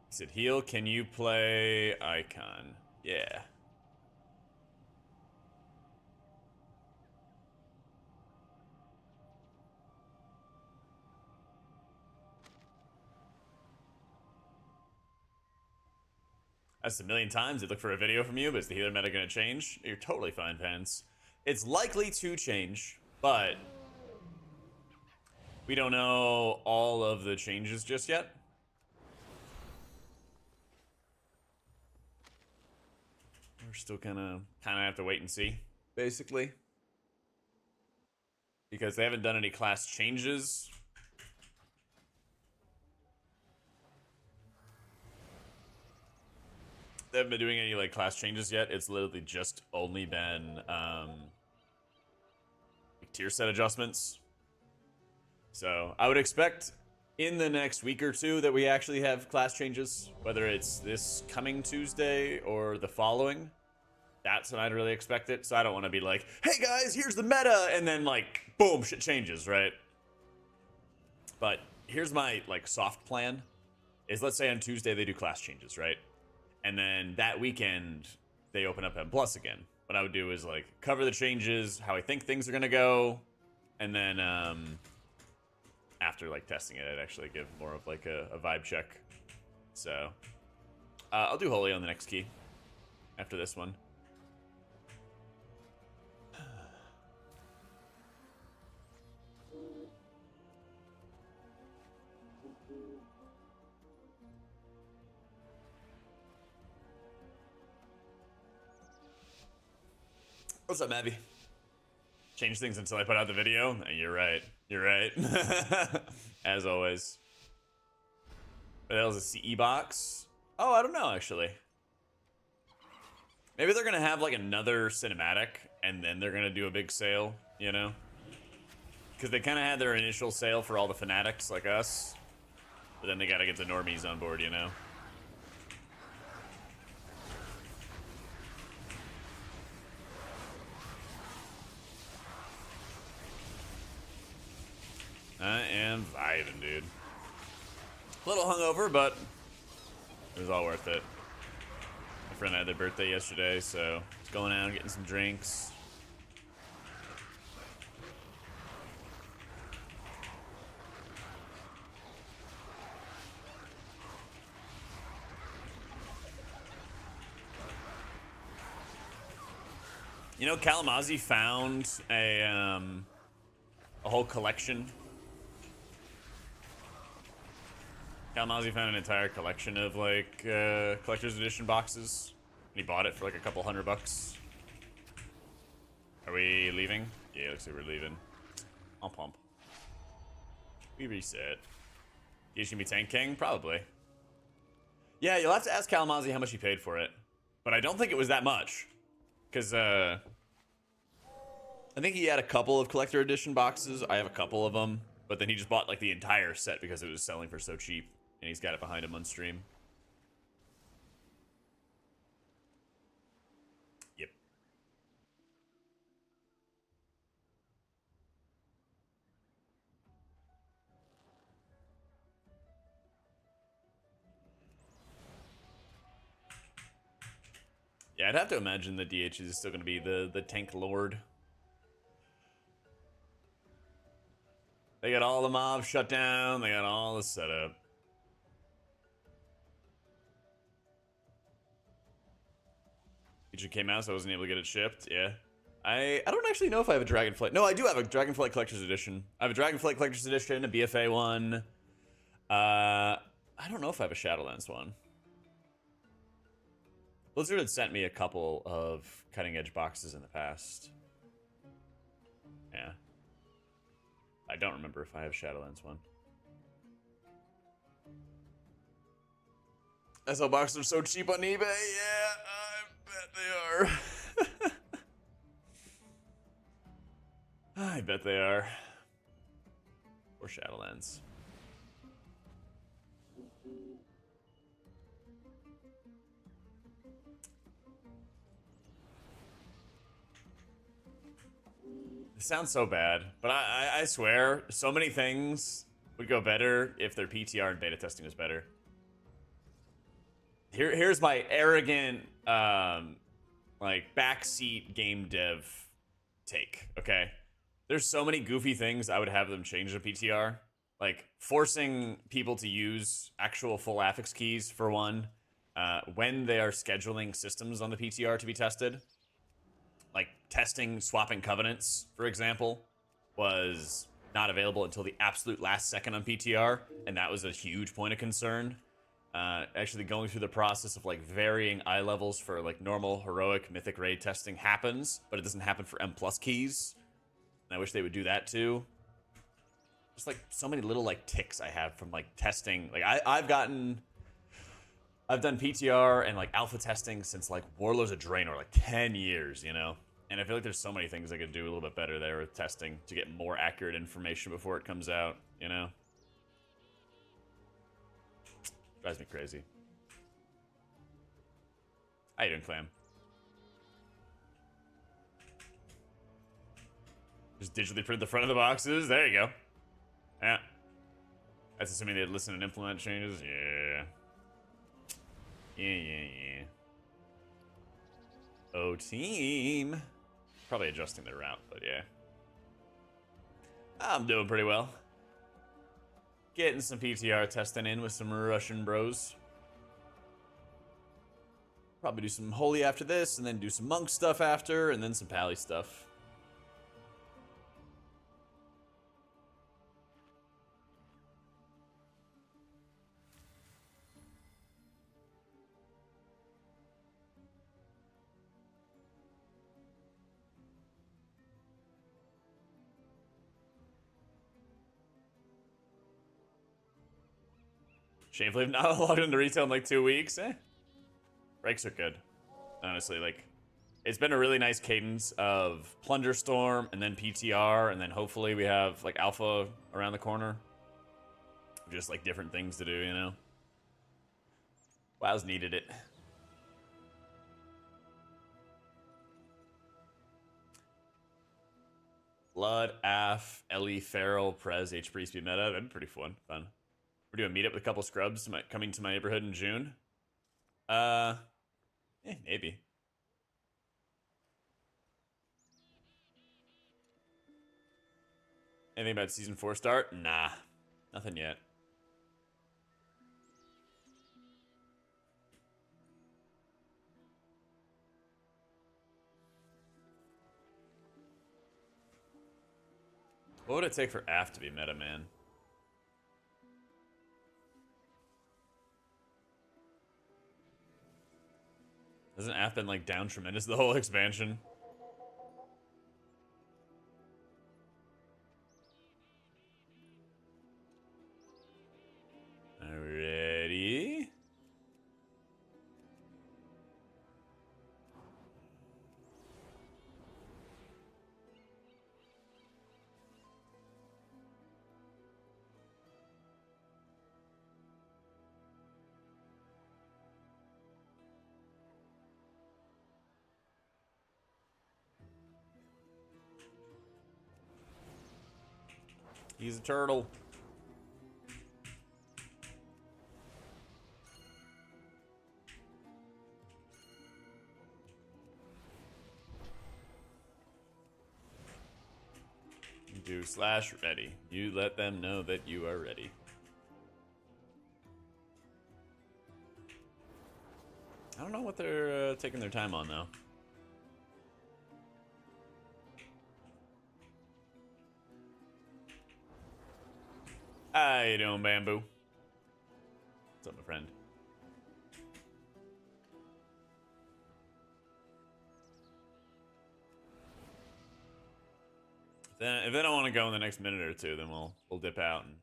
He said, heal, can you play Icon? Yeah. That's a million times. They look for a video from you, but is the healer meta going to change? You're totally fine, Pants. It's likely to change, but we don't know all of the changes just yet. We're still kind of have to wait and see, basically, because they haven't done any class changes. They haven't been doing any like class changes yet. It's literally just only been tier set adjustments. So I would expect in the next week or two that we actually have class changes, whether it's this coming Tuesday or the following. That's when I'd really expect it. So I don't want to be like, hey guys, here's the meta, and then like boom, shit changes, right? But here's my like soft plan is, let's say on Tuesday they do class changes, right? And then that weekend they open up M+ again. What I would do is like cover the changes, how I think things are gonna go, and then after like testing it, I'd actually give more of like a vibe check. So I'll do Holy on the next key after this one. What's up, Mavi? Change things until I put out the video? You're right. You're right. As always. But that was a CE box? Oh, I don't know, actually. Maybe they're going to have, like, another cinematic, and then they're going to do a big sale, you know? Because they kind of had their initial sale for all the fanatics like us. But then they got to get the normies on board, you know? I am vibing, dude. A little hungover, but it was all worth it. My friend had their birthday yesterday, so just going out, getting some drinks. You know, Kalamazoo found a whole collection. Kalamazoo found an entire collection of like collector's edition boxes, and he bought it for like a couple $100. Are we leaving? Yeah, looks like we're leaving. I'll pump. We reset. He's gonna be Tank King? Probably. Yeah, you'll have to ask Kalamazoo how much he paid for it. But I don't think it was that much. Because, I think he had a couple of collector edition boxes. I have a couple of them. But then he just bought, like, the entire set because it was selling for so cheap. And he's got it behind him on stream. Yep. Yeah, I'd have to imagine the DH is still going to be the tank lord. They got all the mobs shut down. They got all the setup. Feature came out, so I wasn't able to get it shipped. Yeah. I don't actually know if I have a Dragonflight. No, I do have a Dragonflight Collector's Edition. I have a Dragonflight Collector's Edition, a BFA one. I don't know if I have a Shadowlands one. Blizzard had sent me a couple of cutting edge boxes in the past. Yeah. I don't remember if I have Shadowlands one. SL boxes are so cheap on eBay. Yeah, I bet they are. I bet they are. Or Shadowlands. It sounds so bad, but I swear, so many things would go better if their PTR and beta testing was better. Here's my arrogant, like, backseat game dev take, okay? There's so many goofy things I would have them change the PTR. Like, forcing people to use actual full affix keys, for one, when they are scheduling systems on the PTR to be tested. Like, testing swapping covenants, for example, was not available until the absolute last second on PTR, and that was a huge point of concern. Actually going through the process of, like, varying eye levels for, like, normal, heroic, mythic raid testing happens, but it doesn't happen for M+ keys. And I wish they would do that, too. Just, like, so many little, like, ticks I have from, like, testing. Like, I've done PTR and, like, alpha testing since, like, Warlords of Draenor, like, 10 years, you know? And I feel like there's so many things I could do a little bit better there with testing to get more accurate information before it comes out, you know? Drives me crazy. How you doing, Clam? Just digitally print the front of the boxes. There you go. Yeah. That's assuming they'd listen and implement changes. Yeah. Yeah. Oh, team. Probably adjusting their route, but yeah. I'm doing pretty well. Getting some PTR testing in with some Russian bros. Probably do some Holy after this, and then do some Monk stuff after, and then some Pally stuff. Shamefully, not logged into retail in like 2 weeks. Breaks are good. Honestly, like, it's been a really nice cadence of Plunder Storm and then PTR, and then hopefully we have like Alpha around the corner. Just like different things to do, you know? WoW's needed it. Blood, Af, Ellie, Feral, Prez, H-Priest be meta. That'd be pretty fun. We're doing a meetup with a couple scrubs coming to my neighborhood in June. Maybe. Anything about season 4 start? Nah, nothing yet. What would it take for AF to be meta, man? Hasn't AF been like down tremendous the whole expansion? Alrighty. He's a turtle. Do slash ready. You let them know that you are ready. I don't know what they're taking their time on, though. How you doing, Bamboo? What's up, my friend? If they don't want to go in the next minute or two, then we'll dip out and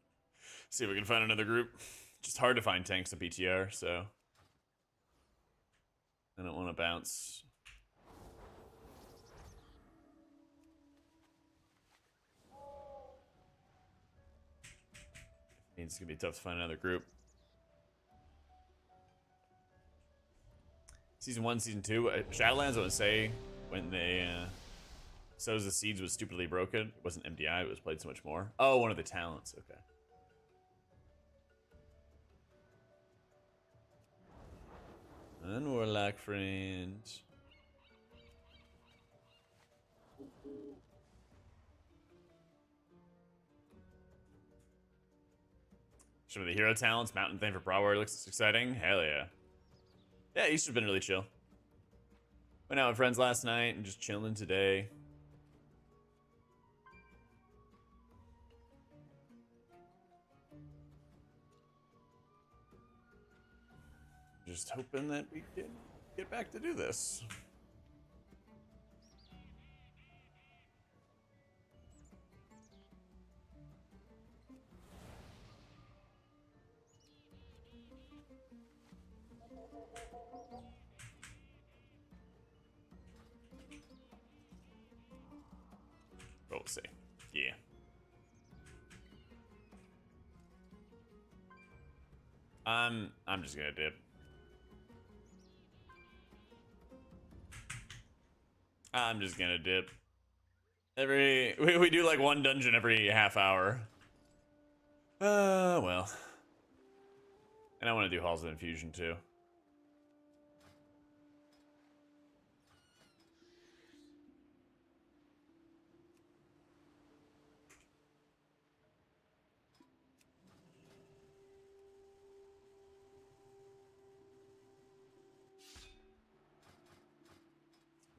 see if we can find another group. Just hard to find tanks in PTR, so I don't want to bounce. It's gonna be tough to find another group. Season 1, Season 2, Shadowlands, I would say, when they Sows the Seeds was stupidly broken. It wasn't MDI, it was played so much more. Oh, one of the talents, okay. Unwarlock friend. Some of the hero talents, Mountain Thing for Brawler looks exciting. Hell yeah. Yeah, Easter's been really chill. Went out with friends last night and just chilling today. Just hoping that we can get back to do this. But we'll see. Yeah. I'm just gonna dip. I'm just gonna dip. We do like one dungeon every half hour. Well. And I want to do Halls of Infusion too.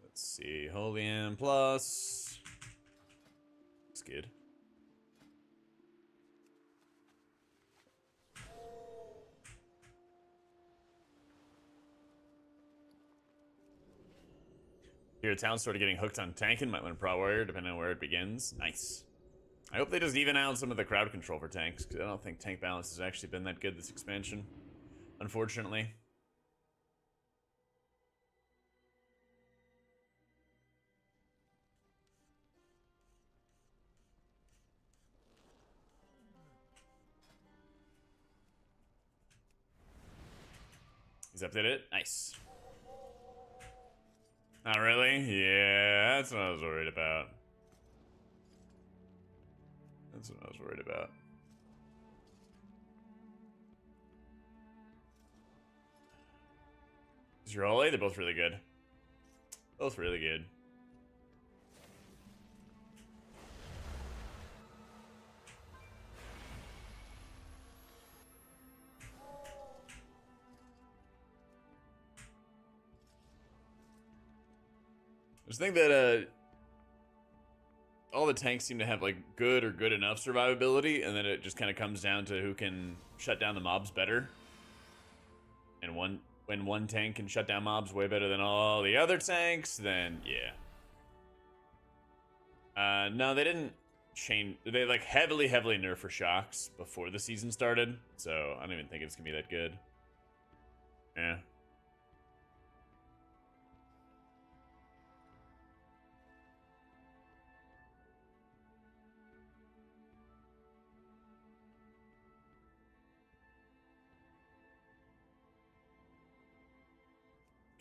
Let's see, Holy M plus. Looks good. Your town sort of getting hooked on tanking. Might learn Pro Warrior depending on where it begins. Nice. I hope they just even out some of the crowd control for tanks, because I don't think tank balance has actually been that good this expansion, unfortunately. He's updated it. Nice. Not really? Yeah, that's what I was worried about. That's what I was worried about. Is your Ole? They're both really good. Both really good. I just think that all the tanks seem to have like good or good enough survivability, and then it just kind of comes down to who can shut down the mobs better. And when one tank can shut down mobs way better than all the other tanks, then yeah. No, they didn't change. They like heavily nerf for shocks before the season started, so I don't even think it's gonna be that good. Yeah.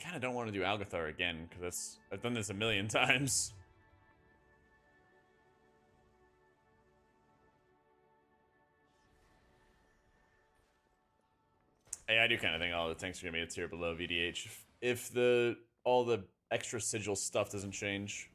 Kind of don't want to do Algathar again because I've done this a million times. Hey, I do kind of think all the tanks are gonna be a tier below VDH if all the extra sigil stuff doesn't change.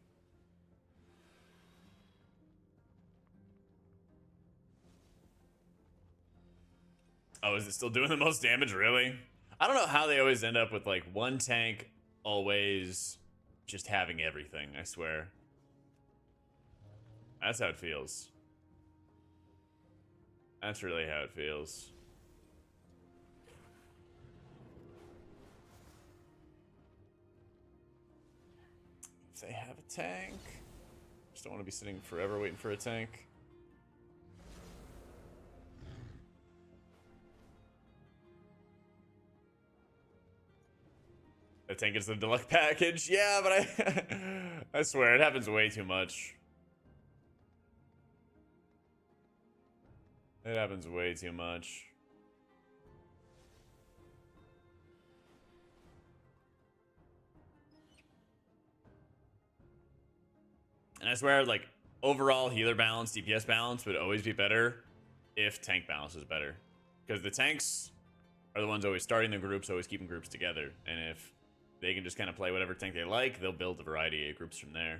Oh, is it still doing the most damage? Really? I don't know how they always end up with like one tank always just having everything. I swear. That's how it feels. That's really how it feels. If they have a tank, just don't want to be sitting forever waiting for a tank. The tank is the deluxe package. Yeah, but I swear it happens way too much. It happens way too much. And I swear, like, overall healer balance, DPS balance would always be better if tank balance is better. Because the tanks are the ones always starting the groups, always keeping groups together. And if they can just kind of play whatever tank they like, they'll build a variety of groups from there.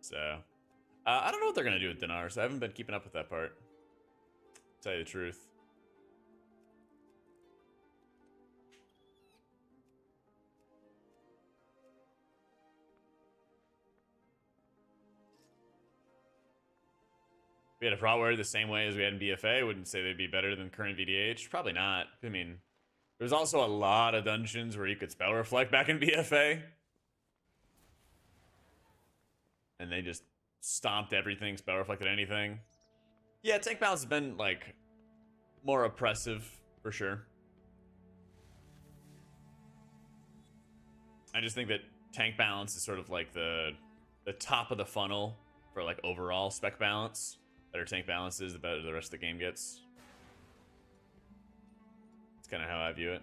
So, I don't know what they're going to do with Dinars. I haven't been keeping up with that part, to tell you the truth. We had a Prot Warrior the same way as we had in BFA. I wouldn't say they'd be better than current VDH. Probably not. I mean, there's also a lot of dungeons where you could spell reflect back in BFA. And they just stomped everything, spell reflected anything. Yeah, tank balance has been like more oppressive for sure. I just think that tank balance is sort of like the top of the funnel for like overall spec balance. Better tank balance is, the better the rest of the game gets. It's kind of how I view it.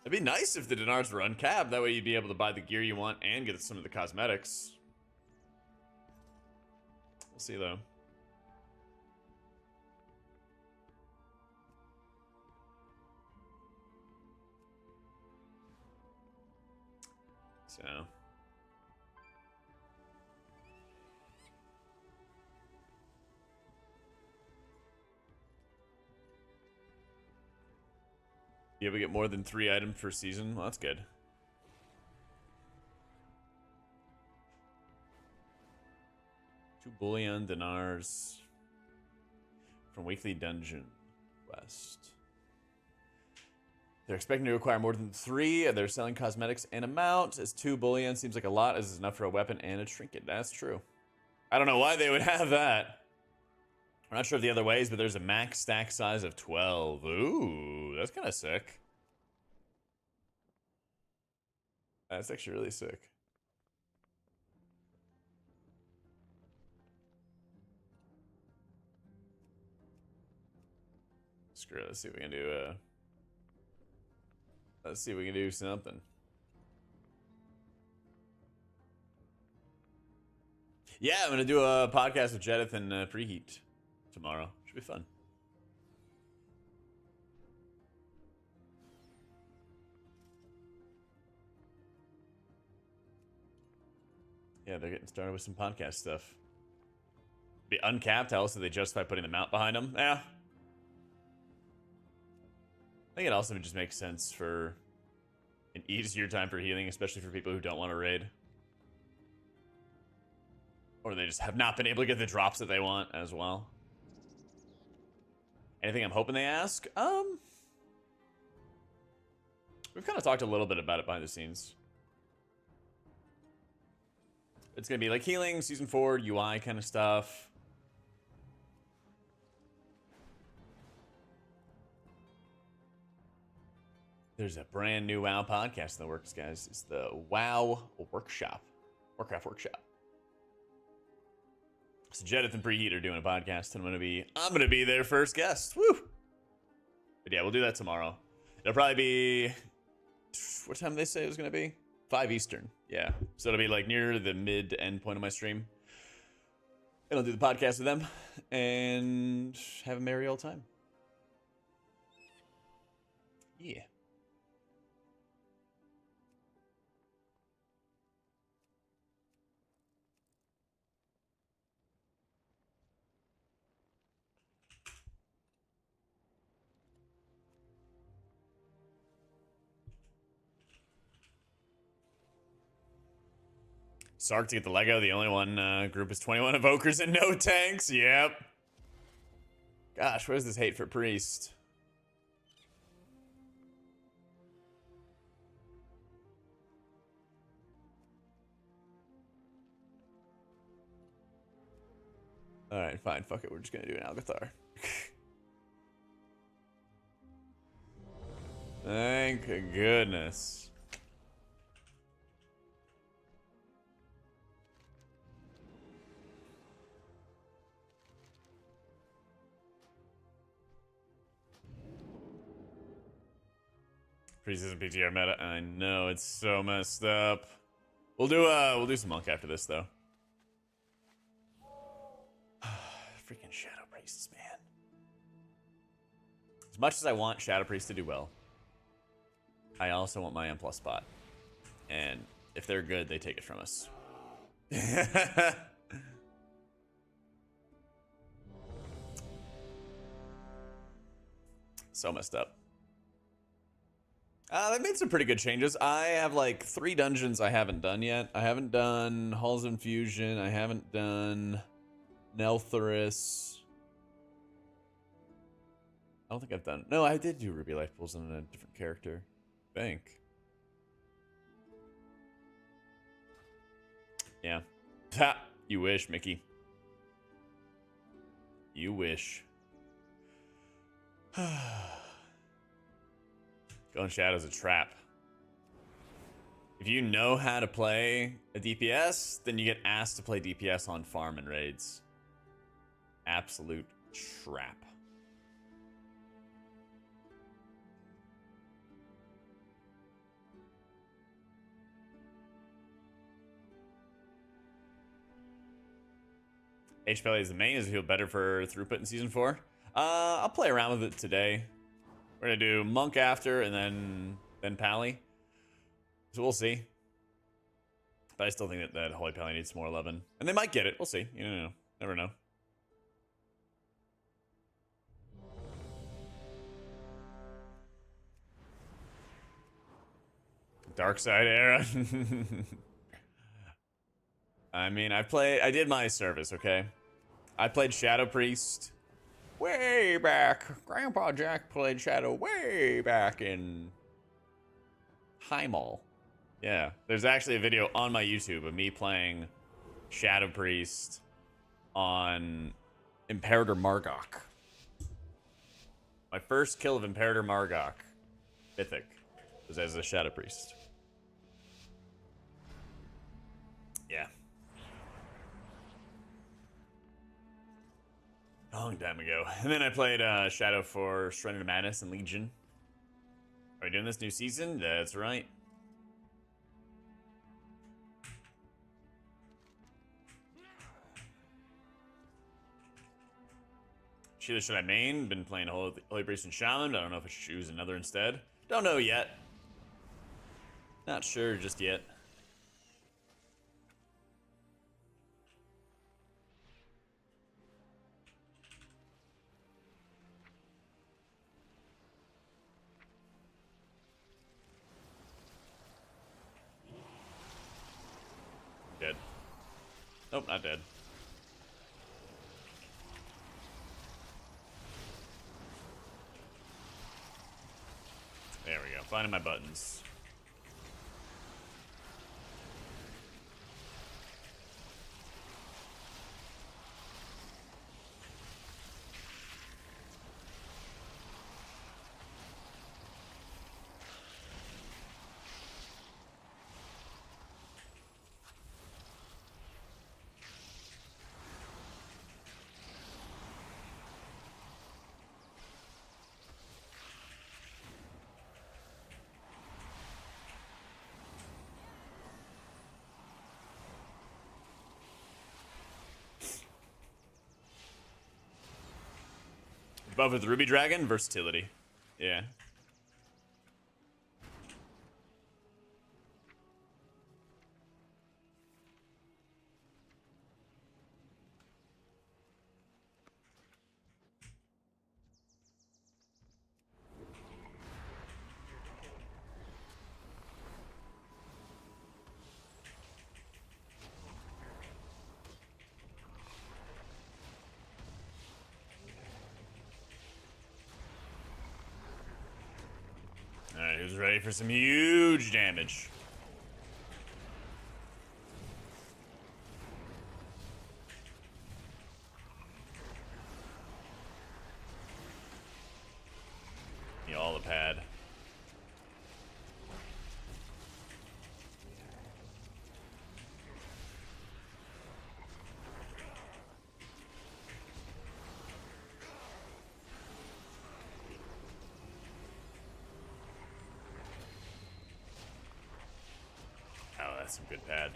It'd be nice if the dinars were uncapped. That way you'd be able to buy the gear you want and get some of the cosmetics. We'll see though. So. You ever get more than 3 items per season? Well, that's good. Two bullion dinars from weekly dungeon quest. They're expecting to require more than 3. They're selling cosmetics and amount. As 2 bullion seems like a lot, as is enough for a weapon and a trinket. That's true. I don't know why they would have that. I'm not sure of the other ways, but there's a max stack size of 12. Ooh, that's kind of sick. That's actually really sick. Screw it, let's see if we can do let's see if we can do something. Yeah, I'm gonna do a podcast with Jedith and Preheat tomorrow. Should be fun. Yeah, they're getting started with some podcast stuff. Be uncapped. How else do they justify putting the mount behind them? Yeah. I think it also just makes sense for an easier time for healing, especially for people who don't want to raid. Or they just have not been able to get the drops that they want as well. Anything I'm hoping they ask? We've kind of talked a little bit about it behind the scenes. It's going to be like healing, Season 4, UI kind of stuff. There's a brand new WoW podcast in the works, guys. It's the WoW Workshop. Warcraft Workshop. So Jedith and Preheat are doing a podcast, and I'm gonna be their first guest. Woo! But yeah, we'll do that tomorrow. It'll probably be, what time did they say it was gonna be? 5 Eastern. Yeah. So it'll be like near the mid to end point of my stream. And I'll do the podcast with them and have a merry old time. Yeah. Sark to get the Lego. The only one group is 21 Evokers and no tanks. Yep. Gosh, where's this hate for Priest? Alright, fine. Fuck it. We're just gonna do an Algathar. Thank goodness. Priest isn't PTR meta. I know, it's so messed up. We'll do some monk after this though. Freaking Shadow Priests, man. As much as I want Shadow Priest to do well, I also want my M+ spot. And if they're good, they take it from us. So messed up. They've made some pretty good changes. I have like 3 dungeons I haven't done yet. I haven't done Halls of Infusion. I haven't done Neltharis. I don't think I've done... No, I did do Ruby Life Pools on a different character. I think. Yeah. Ha! You wish, Mickey. You wish. Going Shadow's a trap. If you know how to play a DPS, then you get asked to play DPS on farm and raids. Absolute trap. HPLA is the main. Does it feel better for throughput in Season 4? I'll play around with it today. We're gonna do Monk after, and then Pally. So we'll see. But I still think that Holy Pally needs more 11. And they might get it. We'll see. You know, never know. Dark Side era. I mean, I did my service, okay? I played Shadow Priest way back. Grandpa Jack played Shadow way back in Heimall. Yeah, there's actually a video on my YouTube of me playing Shadow Priest on Imperator Margok. My first kill of Imperator Margok, Mythic, was as a Shadow Priest. Yeah. A long time ago. And then I played Shadow for Surrender to Madness and Legion. Are we doing this new season? That's right. Should I main? Been playing Holy Priest and Shaman. I don't know if I should choose another instead. Don't know yet. Not sure just yet. Nope, not dead. There we go. Finding my buttons. Buff with Ruby Dragon, versatility. Yeah. Alright, who's ready for some huge damage? Yeah, all the pad. Oh, that's some good pad.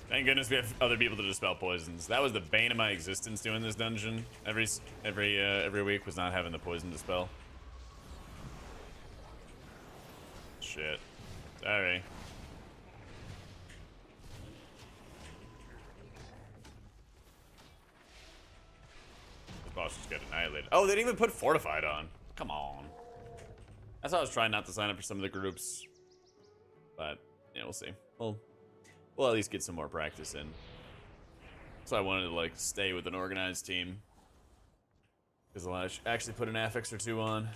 Thank goodness we have other people to dispel poisons. That was the bane of my existence doing this dungeon every week, was not having the poison dispel. Shit. Sorry. This boss just got annihilated. Oh, they didn't even put fortified on. Come on. That's why I was trying not to sign up for some of the groups. But yeah, we'll see. We'll at least get some more practice in. So I wanted to like stay with an organized team, because I'll actually put an affix or two on.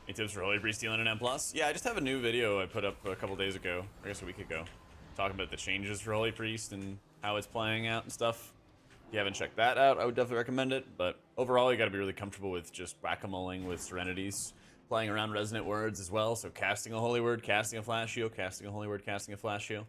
Any tips for Holy Priest stealing an M+? Yeah, I just have a new video I put up a couple days ago, I guess a week ago, talking about the changes for Holy Priest and how it's playing out and stuff. If you haven't checked that out, I would definitely recommend it. But overall, you gotta be really comfortable with just whack-a-moling with Serenities, playing around resonant words as well, so casting a Holy Word, casting a Flash Heal, casting a Holy Word, casting a Flash Heal.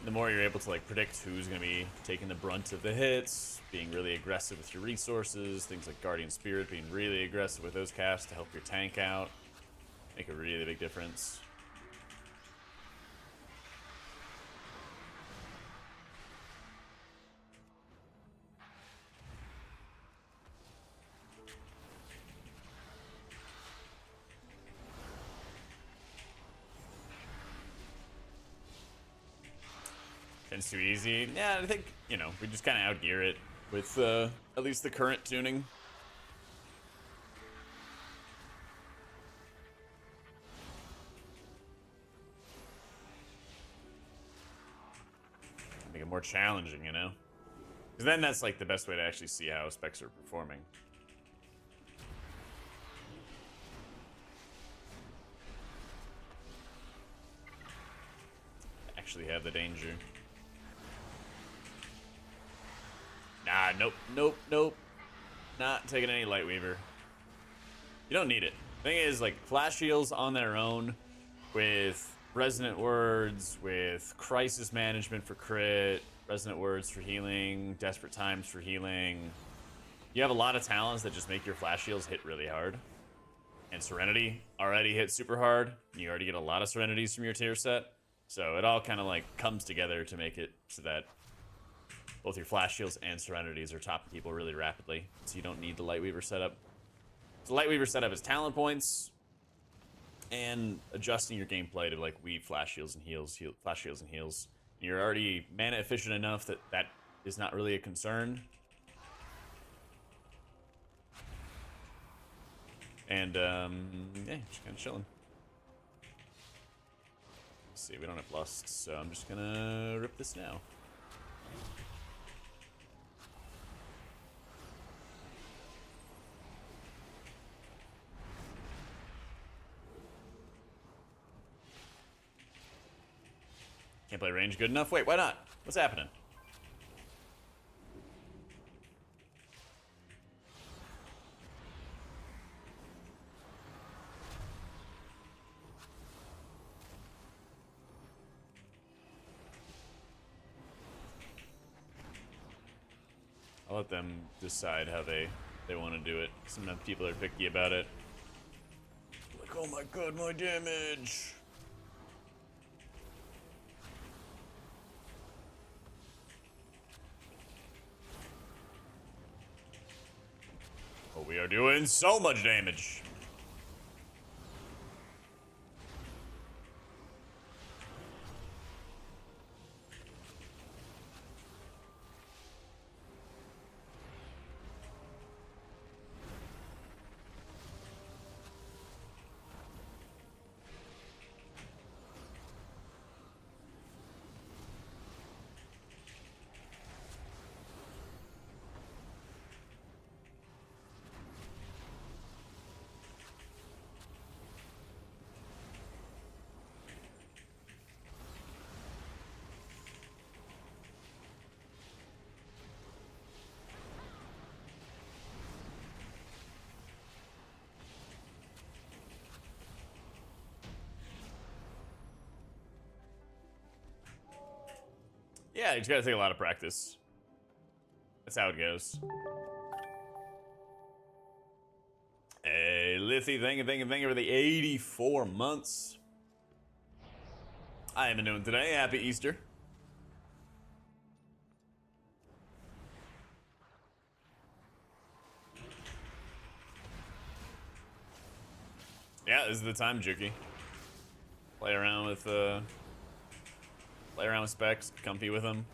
The more you're able to like predict who's going to be taking the brunt of the hits, being really aggressive with your resources, things like Guardian Spirit, being really aggressive with those casts to help your tank out, make a really big difference. It's too easy. Yeah, I think, you know, we just kind of outgear it with at least the current tuning. Make it more challenging, you know? Because then that's like the best way to actually see how specs are performing. Actually have the danger. Nah, nope. Not taking any Lightweaver. You don't need it. Thing is, like, flash heals on their own with resonant words, with crisis management for crit, resonant words for healing, desperate times for healing. You have a lot of talents that just make your flash heals hit really hard. And Serenity already hits super hard. You already get a lot of Serenities from your tier set. So it all kind of like comes together to make it so that both your flash heals and Serenities are topping people really rapidly. So you don't need the Lightweaver setup. The Lightweaver setup is talent points and adjusting your gameplay to like weave flash heals and heals, flash heals and heals. And you're already mana efficient enough that that is not really a concern. And yeah, just kind of chilling. Let's see, we don't have lust, so I'm just gonna rip this now. Can't play range good enough? Wait, why not? What's happening? I'll let them decide how they want to do it. Sometimes people are picky about it. Like, oh my god, my damage! Oh, we are doing so much damage! Yeah, you just gotta take a lot of practice. That's how it goes. Hey, Lithy, thank you for the 84 months. I am doing today. Happy Easter. Yeah, this is the time, Juki. Play around with specs, comfy with them.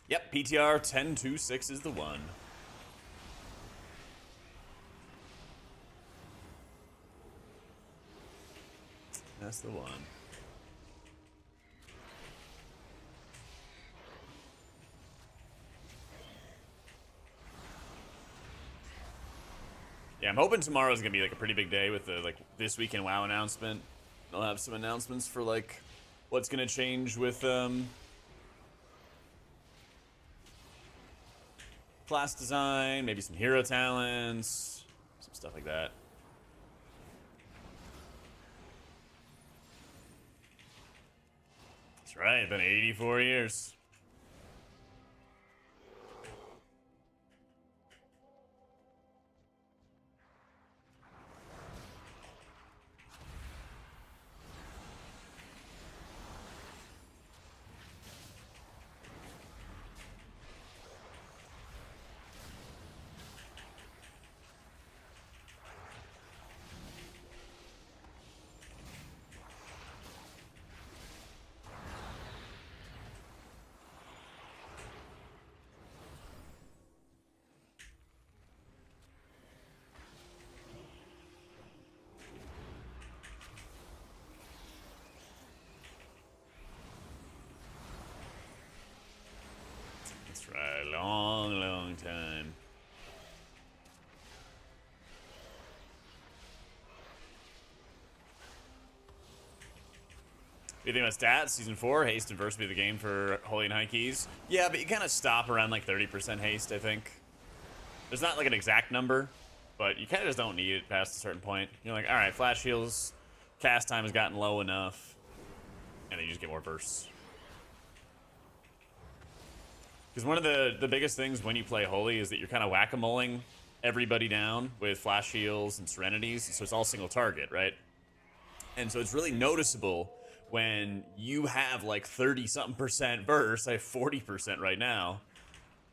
Yep, PTR 1026 is the one. That's the one. Yeah, I'm hoping tomorrow's gonna be like a pretty big day with the like this weekend WoW announcement. I'll have some announcements for like what's gonna change with class design, maybe some hero talents, some stuff like that. That's right, it's been 84 years. What do you think about stats? Season 4, haste and verse be the game for Holy and High Keys. Yeah, but you kind of stop around like 30% haste, I think. There's not like an exact number, but you kind of just don't need it past a certain point. You're like, all right, flash heals, cast time has gotten low enough, and then you just get more verse. Because one of the biggest things when you play Holy is that you're kind of whack-a-moling everybody down with flash heals and serenities, so it's all single target, right? And so it's really noticeable when you have like 30-something% verse. I have 40% right now.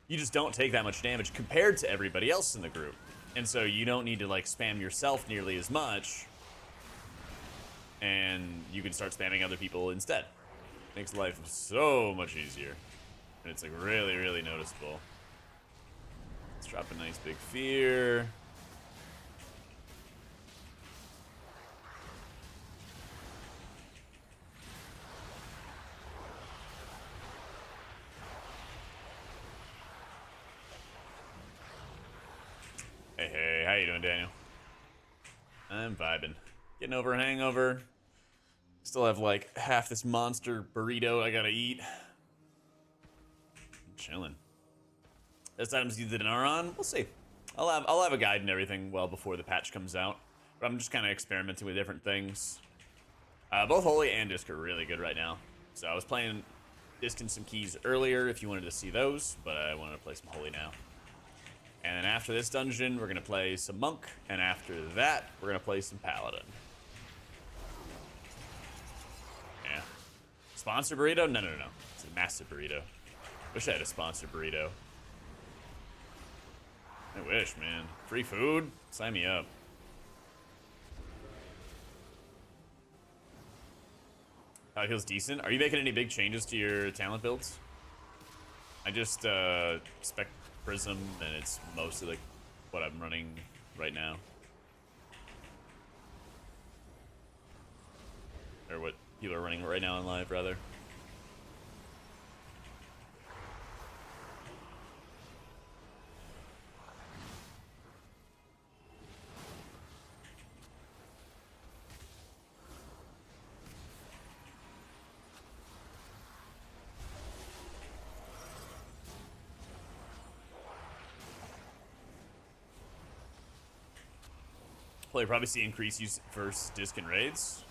You just don't take that much damage compared to everybody else in the group. And so you don't need to like spam yourself nearly as much. And you can start spamming other people instead. Makes life so much easier. And it's like really, really noticeable. Let's drop a nice big fear. Hey, how you doing, Daniel? I'm vibing. Getting over a hangover. Still have like half this monster burrito I gotta eat. I'm chilling. Best items to use the dinar on? We'll see. I'll have a guide and everything well before the patch comes out. But I'm just kind of experimenting with different things. Both Holy and Disc are really good right now. So I was playing Disc and some keys earlier if you wanted to see those, but I wanted to play some Holy now. And then after this dungeon, we're going to play some Monk. And after that, we're going to play some Paladin. Yeah. Sponsor burrito? No. It's a massive burrito. Wish I had a sponsor burrito. I wish, man. Free food? Sign me up. How it feels decent. Are you making any big changes to your talent builds? I just spec Prism, and it's mostly like what I'm running right now. Or what people are running right now on live, rather. Well, you probably see increased use versus disc and raids.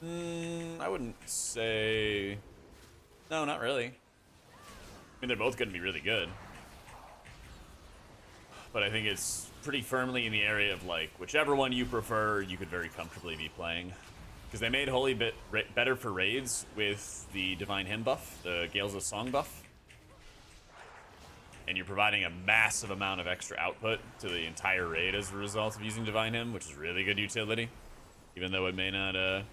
I wouldn't say. No, not really. I mean, they're both going to be really good. But I think it's pretty firmly in the area of like whichever one you prefer, you could very comfortably be playing. Because they made Holy better for raids with the Divine Hymn buff, the Gales of Song buff. And you're providing a massive amount of extra output to the entire raid as a result of using Divine Hymn, which is really good utility. Even though it may not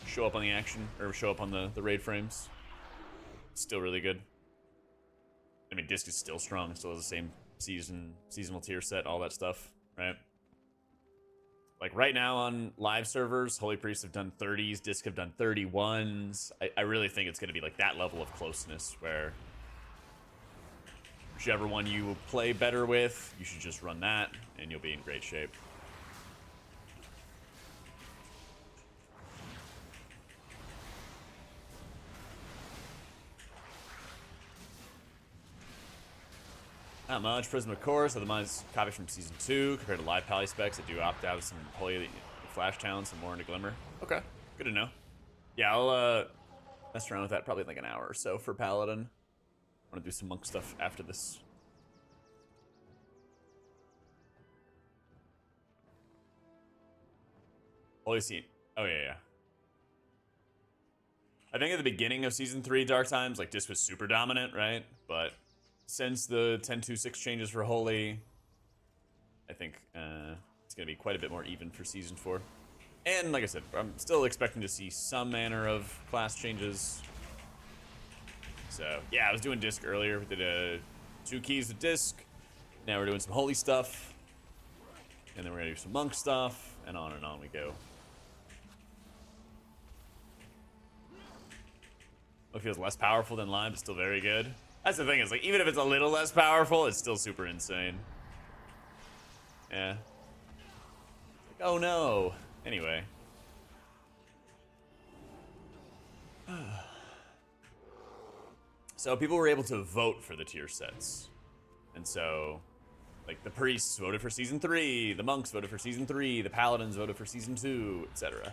show up on the action, or show up on the raid frames. It's still really good. I mean, Disc is still strong. It still has the same seasonal tier set, all that stuff, right? Like right now on live servers, Holy Priests have done 30s, Disc have done 31s. I really think it's going to be like that level of closeness where whichever one you play better with, you should just run that, and you'll be in great shape. Not much. Prism, of course. Otherwise, copy from Season 2. Compared to live pally specs, I do opt out of some Holy Flash Talents and more into Glimmer. Okay, good to know. Yeah, I'll mess around with that probably in like an hour or so for Paladin. I want to do some Monk stuff after this. Holy Scene. Oh, yeah. I think at the beginning of Season 3 Dark Times, like, Disc was super dominant, right? But since the 10-2-6 changes for Holy, I think it's going to be quite a bit more even for Season 4. And like I said, I'm still expecting to see some manner of class changes. So, yeah, I was doing Disc earlier. We did 2 keys of Disc. Now we're doing some Holy stuff. And then we're going to do some Monk stuff. And on we go. It feels less powerful than live, but still very good. That's the thing, is like even if it's a little less powerful, it's still super insane. Yeah. Like, oh no. Anyway. So people were able to vote for the tier sets. And so, like, the priests voted for season 3, the monks voted for season 3, the paladins voted for season 2, etc.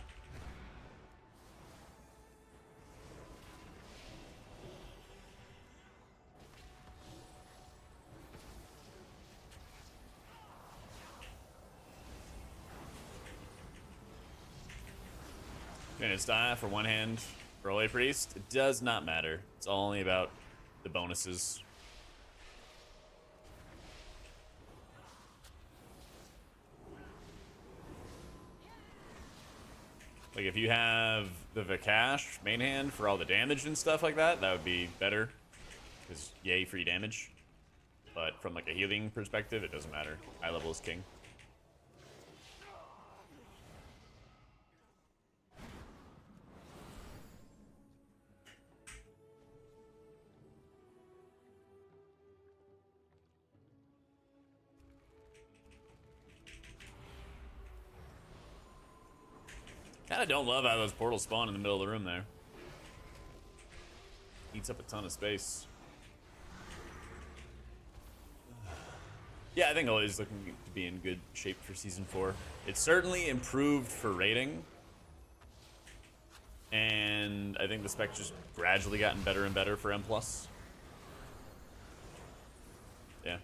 Minutes die for one hand for Holy Priest. It does not matter. It's only about the bonuses. Like, if you have the Vikash main hand for all the damage and stuff like that, that would be better. Because yay, free damage. But from like a healing perspective, it doesn't matter. High level is king. Kinda don't love how those portals spawn in the middle of the room there. Eats up a ton of space. Yeah, I think Holy is looking to be in good shape for Season 4. It's certainly improved for rating. And I think the spec's just gradually gotten better and better for M+. Yeah.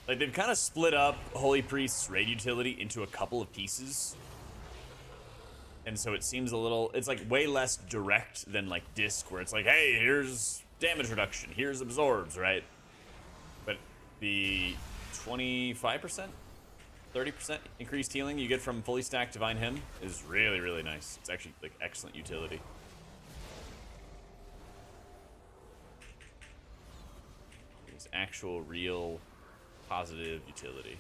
Like, they've kind of split up Holy Priest's raid utility into a couple of pieces. And so it seems a little, it's like way less direct than like Disc, where it's like, hey, here's damage reduction, here's absorbs, right? But the 25%, 30% increased healing you get from fully stacked Divine Hymn is really, really nice. It's actually like excellent utility. It's actual, real, positive utility.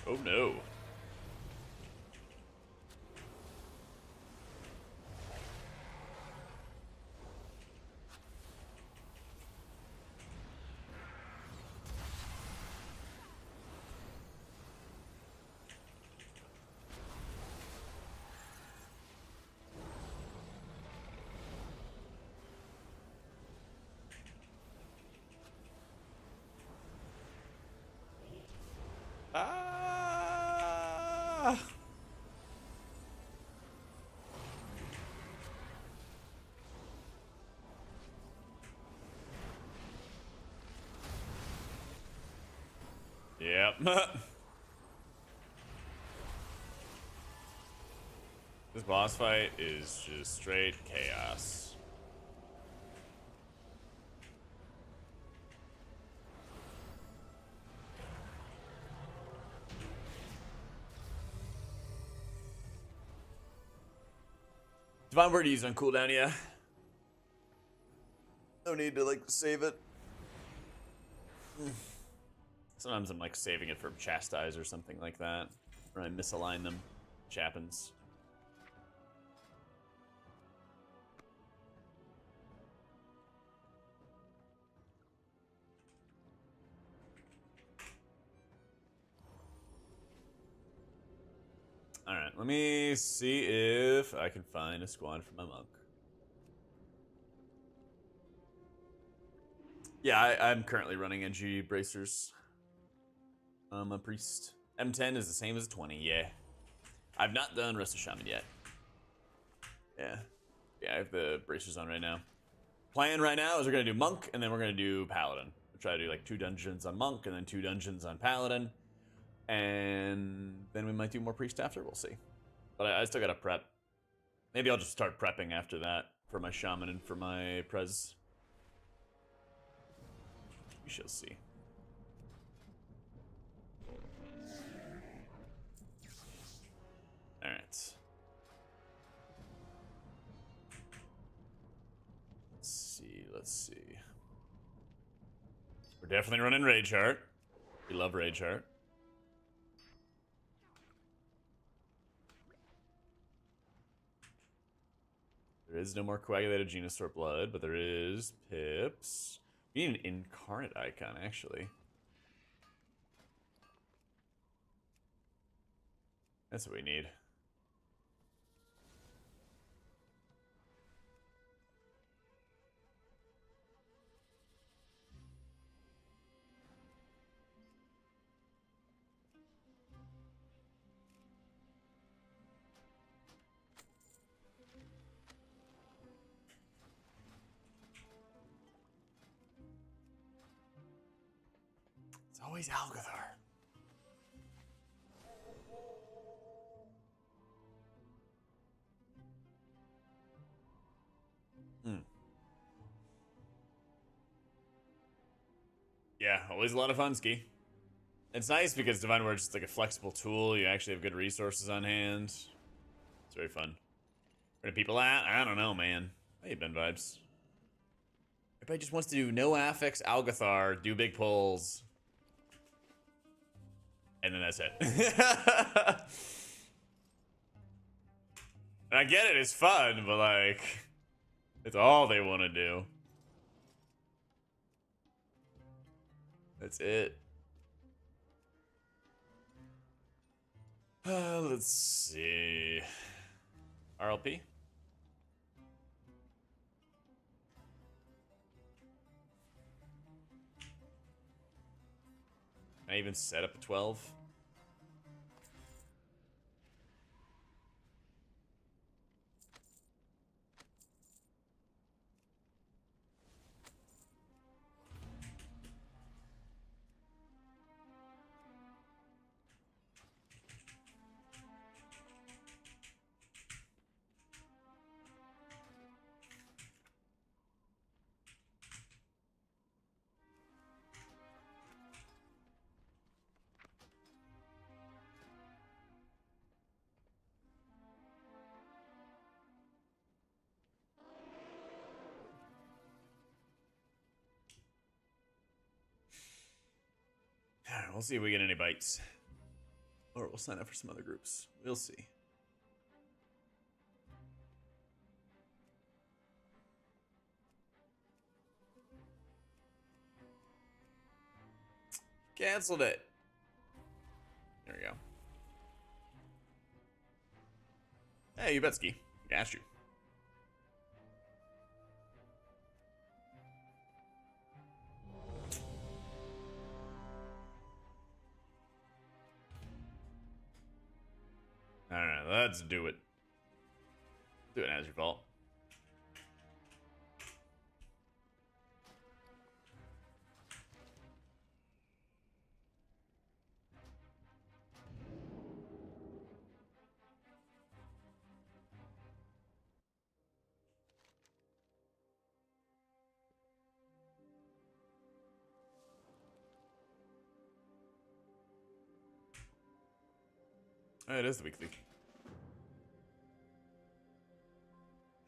Oh no. Ah! Yep. This boss fight is just straight chaos. Divine Word used on cooldown, yeah. No need to like save it. Sometimes I'm like saving it for Chastise or something like that, or I misalign them, which happens. Alright, let me see if I can find a squad for my monk. Yeah, I'm currently running NG bracers. I'm a priest. M10 is the same as a 20, yeah. I've not done Rest of Shaman yet. Yeah. Yeah, I have the bracers on right now. Plan right now is we're gonna do monk and then we're gonna do paladin. We'll try to do like 2 dungeons on monk and then 2 dungeons on paladin. And then we might do more priest after, we'll see. But I still gotta prep. Maybe I'll just start prepping after that for my shaman and for my prez. We shall see. Alright. let's see. We're definitely running Rage Heart. We love Rage Heart. There is no more coagulated Venusaur blood, but there is pips. We need an incarnate icon, actually. That's what we need. It's always Algothar. Yeah, always a lot of fun, Ski. It's nice because Divine Word's just like a flexible tool. You actually have good resources on hand. It's very fun. Where do people at? I don't know, man. Hey, Ben vibes. Everybody just wants to do no affix, Algothar, do big pulls. And then that's it. And I get it, it's fun, but like, it's all they want to do. That's it. Let's see. RLP? Can I even set up a 12? We'll see if we get any bites. Or we'll sign up for some other groups. We'll see. Canceled it. There we go. Hey, Ubetsky. Gas you. Alright, let's do it. Do it as your fault. Oh, it is the weekly.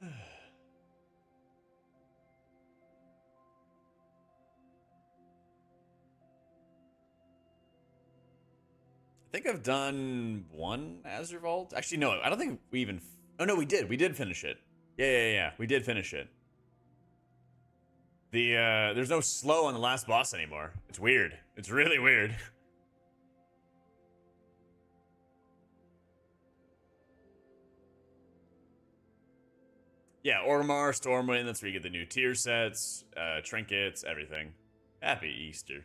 I think I've done one Azure Vault. Actually, no, I don't think we even... Oh, no, we did. We did finish it. Yeah. We did finish it. There's no slow on the last boss anymore. It's weird. It's really weird. Yeah, Ormar, Stormwind, that's where you get the new tier sets, trinkets, everything. Happy Easter.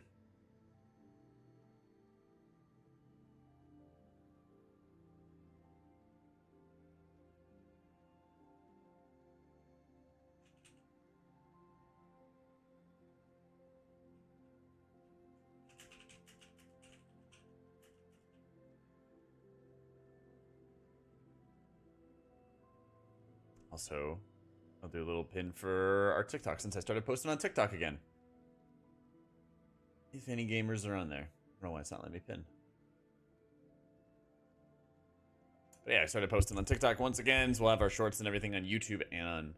Also, I'll do a little pin for our TikTok since I started posting on TikTok again. If any gamers are on there. I don't know why it's not letting me pin. But yeah, I started posting on TikTok once again, so we'll have our shorts and everything on YouTube and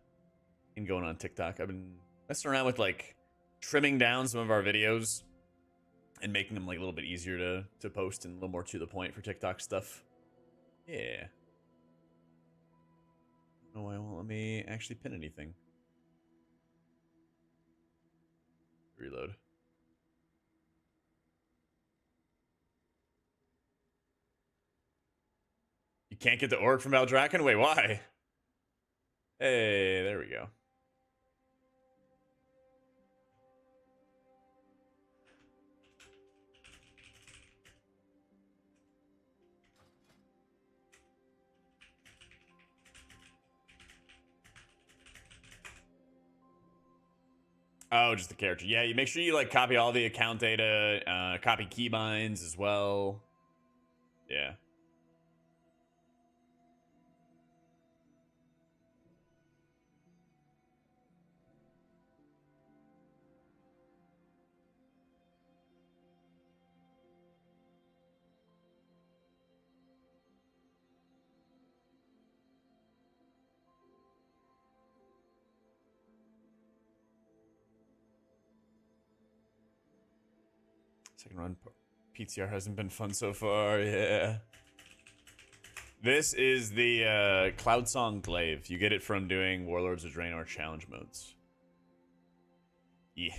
going on TikTok. I've been messing around with like trimming down some of our videos and making them like a little bit easier to post and a little more to the point for TikTok stuff. Yeah. No, why won't let me actually pin anything. Reload. You can't get the orc from Valdraken? Wait, why? Hey, there we go. Oh, just the character. Yeah, you make sure you like copy all the account data, copy keybinds as well. Yeah. Second run PTR hasn't been fun so far. Yeah. This is the Cloud Song Glaive. You get it from doing Warlords of Draenor challenge modes. Yeah.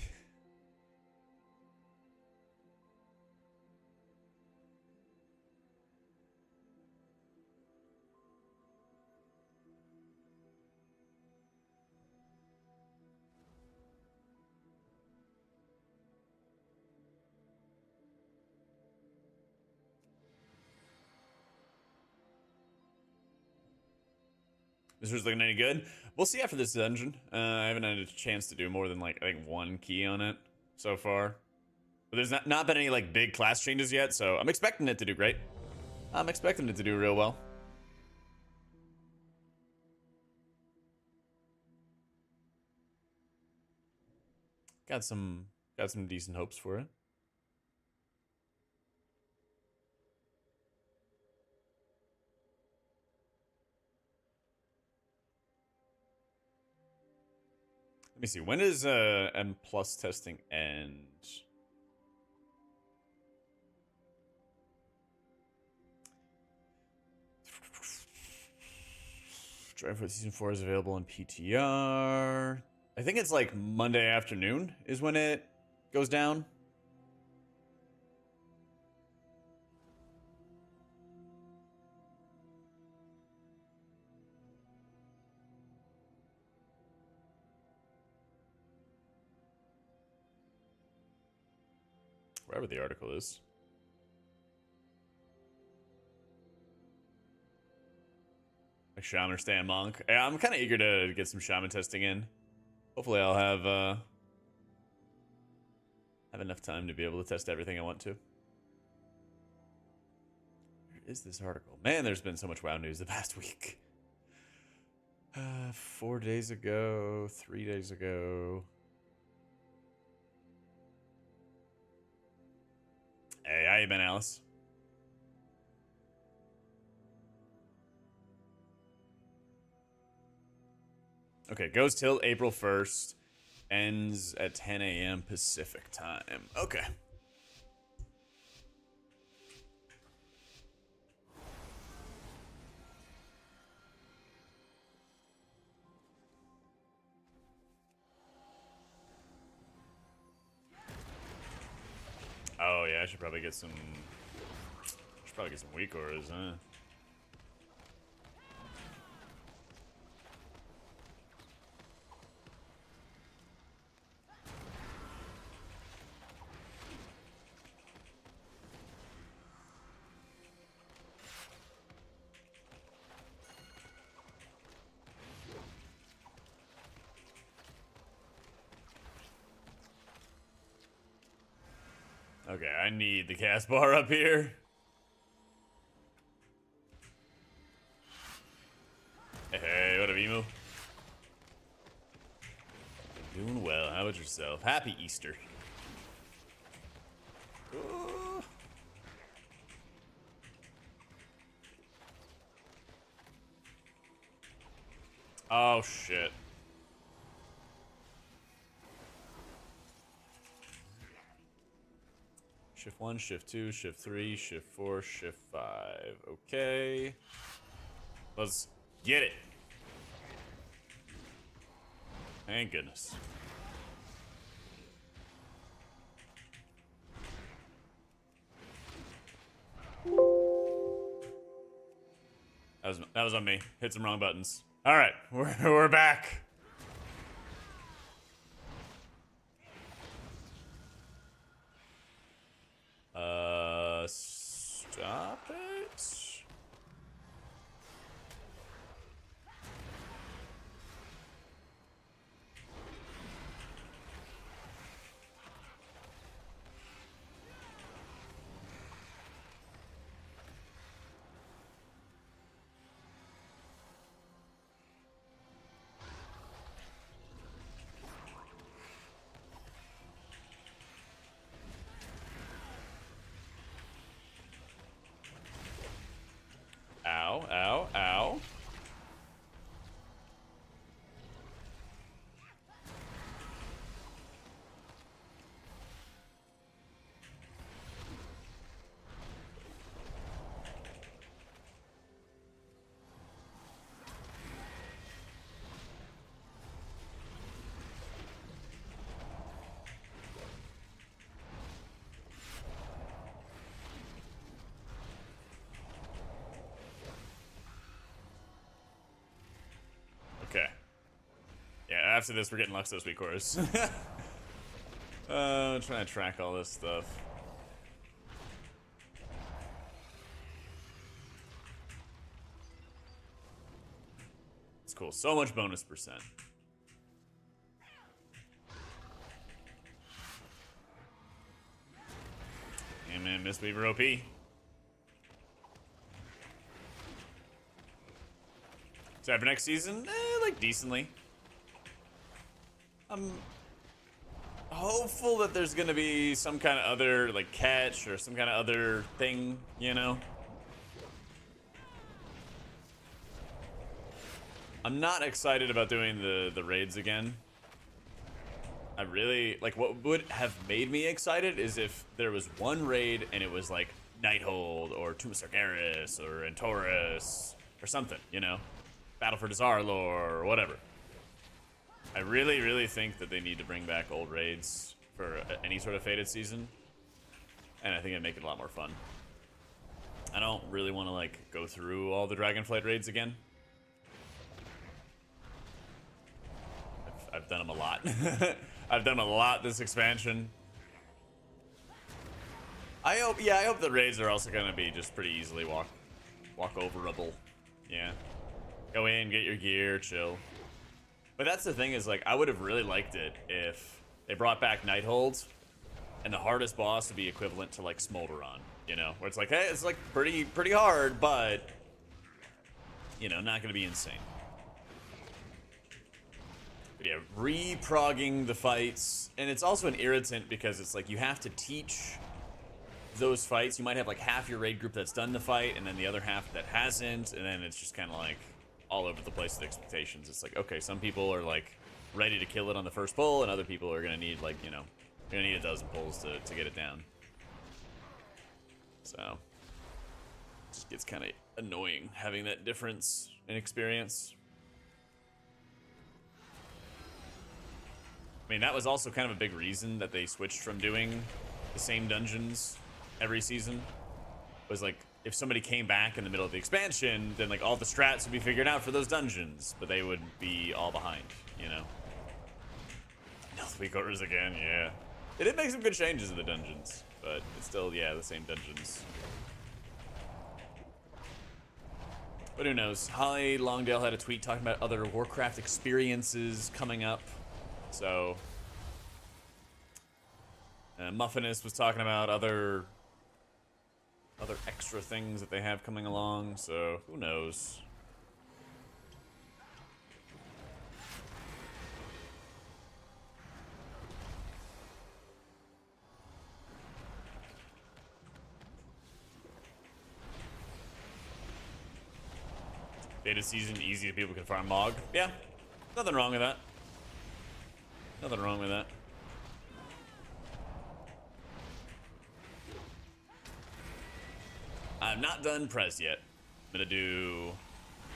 This was looking any good. We'll see after this dungeon. I haven't had a chance to do more than like I think one key on it so far. But there's not been any like big class changes yet, so I'm expecting it to do great. I'm expecting it to do real well. Got some decent hopes for it. Let me see. When does M plus testing end? Drive for season 4 is available on PTR. I think it's like Monday afternoon is when it goes down. Wherever the article is. Like Shaman or Stand Monk. Yeah, I'm kind of eager to get some Shaman testing in. Hopefully I'll have enough time to be able to test everything I want to. Where is this article? Man, there's been so much WoW news the past week. 4 days ago, 3 days ago. Hey, how you been, Alice? Okay, goes till April 1st. Ends at 10 a.m. Pacific time. Okay. Oh yeah, I should probably get some. Should probably get some weak auras, huh? Okay, I need the cast bar up here. Hey, what up, Emo? Doing well. How about yourself? Happy Easter. Ooh. Oh, shit. Shift 1, Shift 2, Shift 3, Shift 4, Shift 5. Okay. Let's get it. Thank goodness. That was on me. Hit some wrong buttons. All right, we're back. Stop it. Ow, ow, ow. Okay. Yeah, after this, we're getting Luxos recourse. Trying to track all this stuff. It's cool. So much bonus percent. Hey man, Mistweaver OP. So for next season, like decently. I'm hopeful that there's gonna be some kind of other like catch or some kind of other thing, you know. I'm not excited about doing the raids again. I really like what would have made me excited is if there was one raid and it was like Nighthold or Tomb of Sargeras or Antorus or something, you know. Battle for Dazar'alor or whatever. I really, really think that they need to bring back old raids for any sort of Fated season. And I think it'd make it a lot more fun. I don't really want to, like, go through all the Dragonflight raids again. I've done them a lot. I've done a lot this expansion. I hope the raids are also going to be just pretty easily walk overable. Yeah. Go in, get your gear, chill. But that's the thing is, like, I would have really liked it if they brought back Nighthold and the hardest boss would be equivalent to, like, Smolderon, you know? Where it's like, hey, it's, like, pretty hard, but, you know, not gonna be insane. But yeah, re-progging the fights. And it's also an irritant because it's like you have to teach those fights. You might have, like, half your raid group that's done the fight and then the other half that hasn't, and then it's just kind of like all over the place with expectations. It's like, okay, some people are like ready to kill it on the first pull, and other people are gonna need, like, you know, you're gonna need a dozen pulls to get it down. So it just gets kind of annoying having that difference in experience. I mean, that was also kind of a big reason that they switched from doing the same dungeons every season. Was like, if somebody came back in the middle of the expansion, then like all the strats would be figured out for those dungeons, but they would be all behind, you know. No 3/4 again, yeah. They did make some good changes in the dungeons, but it's still, yeah, the same dungeons. But who knows? Holly Longdale had a tweet talking about other Warcraft experiences coming up. So Muffinus was talking about other extra things that they have coming along, so who knows? Beta season, easy to people can farm Mog. Yeah, nothing wrong with that. Nothing wrong with that. Not done Prez yet. I'm gonna do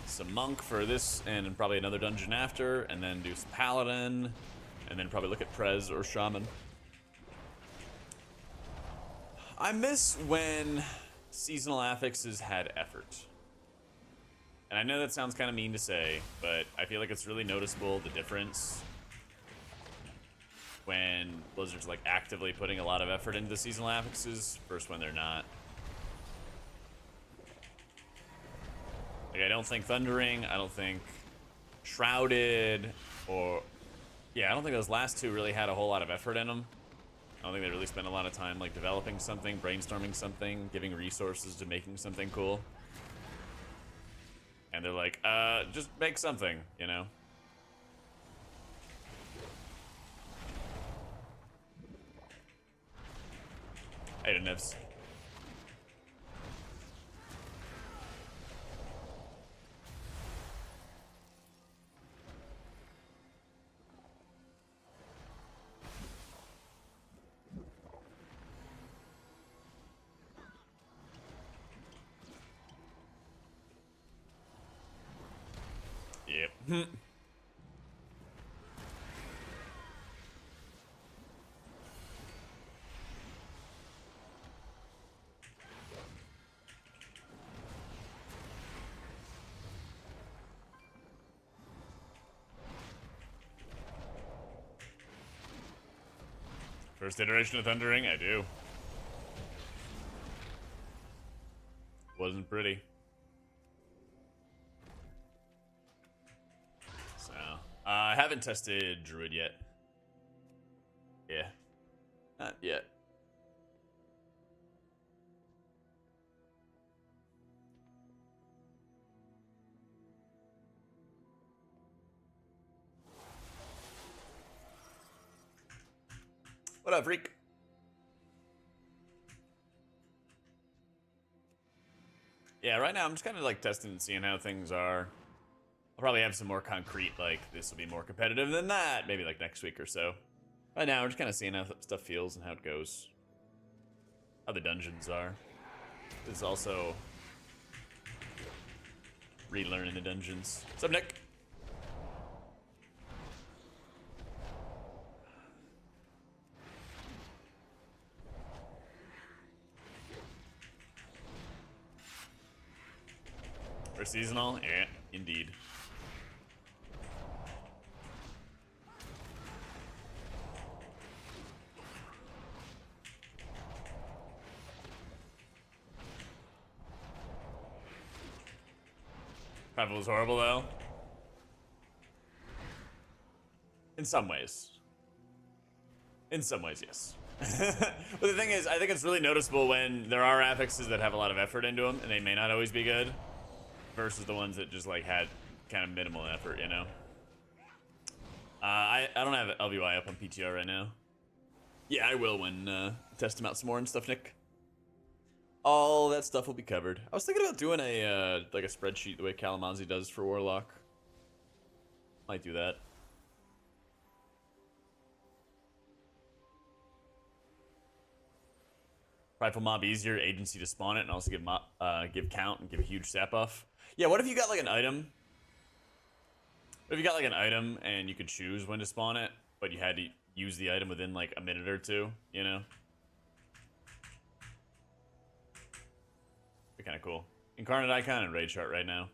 some Monk for this and probably another dungeon after, and then do some Paladin, and then probably look at Prez or Shaman. I miss when seasonal affixes had effort. And I know that sounds kind of mean to say, but I feel like it's really noticeable, the difference when Blizzard's like actively putting a lot of effort into the seasonal affixes versus when they're not. Like, I don't think Thundering, I don't think Shrouded, or yeah, I don't think those last two really had a whole lot of effort in them. I don't think they really spent a lot of time like developing something, brainstorming something, giving resources to making something cool. And they're like, just make something, you know? Hey, the nibs. Yep. First iteration of Thundering, I do. Wasn't pretty. So, I haven't tested Druid yet. Yeah. Not yet. What up, freak? Yeah, right now I'm just kind of like testing and seeing how things are. I'll probably have some more concrete, like, this will be more competitive than that, maybe like next week or so. Right now, we're just kind of seeing how stuff feels and how it goes. How the dungeons are. This is also relearning the dungeons. What's up, Nick? For seasonal? Yeah, indeed. Primal was horrible, though. In some ways. In some ways, yes. But the thing is, I think it's really noticeable when there are affixes that have a lot of effort into them, and they may not always be good, versus the ones that just like had kind of minimal effort, you know? I don't have LVY up on PTR right now. Yeah, I will when test them out some more and stuff, Nick. All that stuff will be covered. I was thinking about doing a like a spreadsheet the way Kalamazoo does for Warlock. Might do that. Prideful Mob easier, agency to spawn it, and also give count and give a huge stat buff. Yeah, what if you got like an item? What if you got like an item and you could choose when to spawn it, but you had to use the item within like a minute or two, you know? Be kind of cool. Incarnate Icon and Raid Chart right now.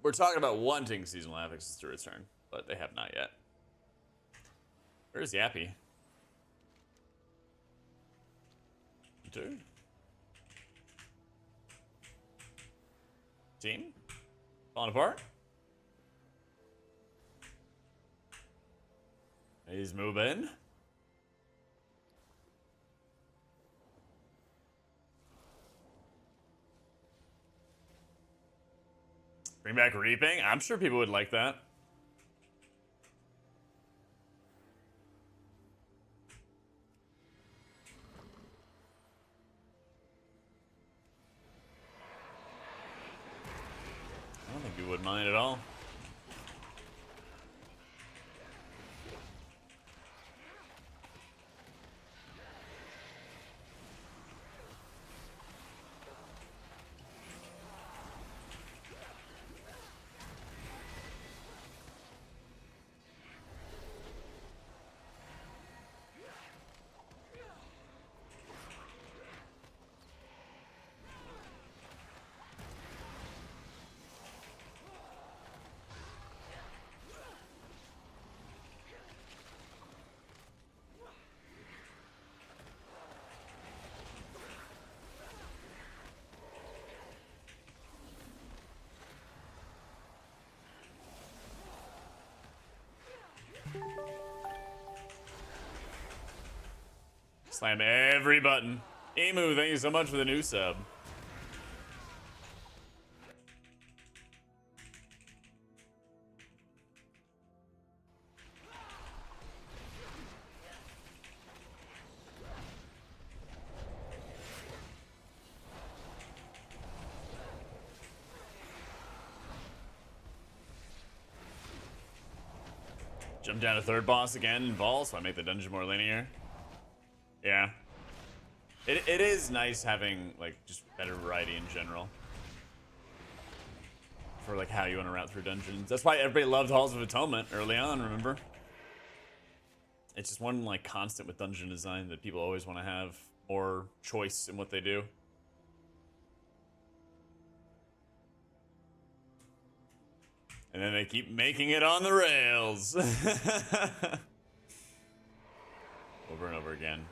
We're talking about wanting seasonal affixes to return, but they have not yet. Where's Yappy? Dude. Team? Falling apart? He's moving. Bring back Reaping? I'm sure people would like that. I don't think you would mind at all. Slam every button. Emu, thank you so much for the new sub. Jump down to third boss again in Vol, so I make the dungeon more linear. Yeah. It is nice having, like, just better variety in general. For, like, how you want to route through dungeons. That's why everybody loved Halls of Atonement early on, remember? It's just one, like, constant with dungeon design that people always want to have more choice in what they do. And then they keep making it on the rails. Over and over again.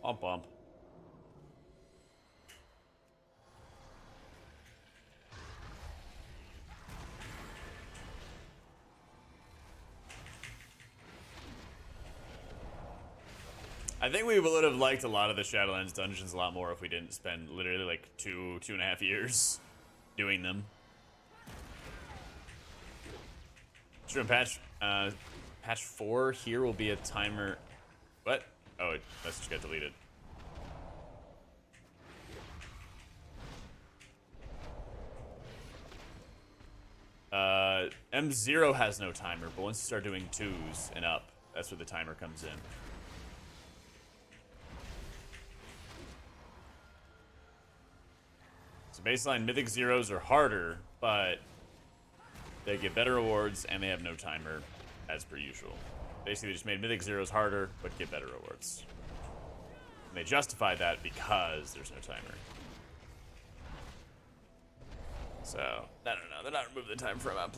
Bump, bump. I think we would have liked a lot of the Shadowlands dungeons a lot more if we didn't spend literally like 2.5 years doing them. True, patch 4 here will be a timer. What? Oh, it message got deleted. M0 has no timer, but once you start doing 2s and up, that's where the timer comes in. So baseline Mythic Zeros are harder, but they get better rewards and they have no timer, as per usual. Basically, they just made Mythic Zeros harder, but get better rewards. And they justify that because there's no timer. So, I don't know. They're not removing the time from M+.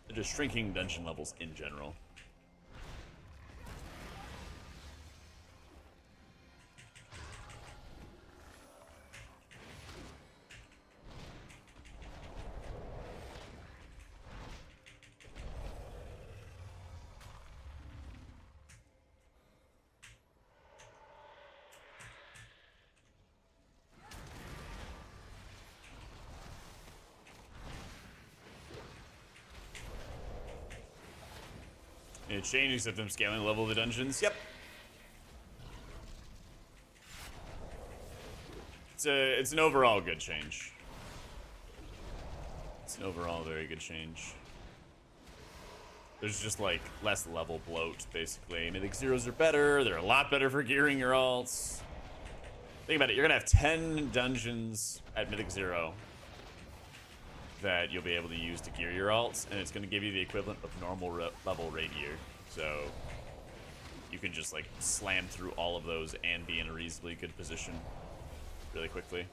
They're just shrinking dungeon levels in general. It changed except I'm scaling the level of the dungeons. Yep. It's an overall good change. It's an overall very good change. There's just like less level bloat, basically. Mythic Zeros are better. They're a lot better for gearing your alts. Think about it. You're gonna have 10 dungeons at Mythic Zero that you'll be able to use to gear your alts, and it's going to give you the equivalent of normal level raid gear. So you can just like slam through all of those and be in a reasonably good position really quickly.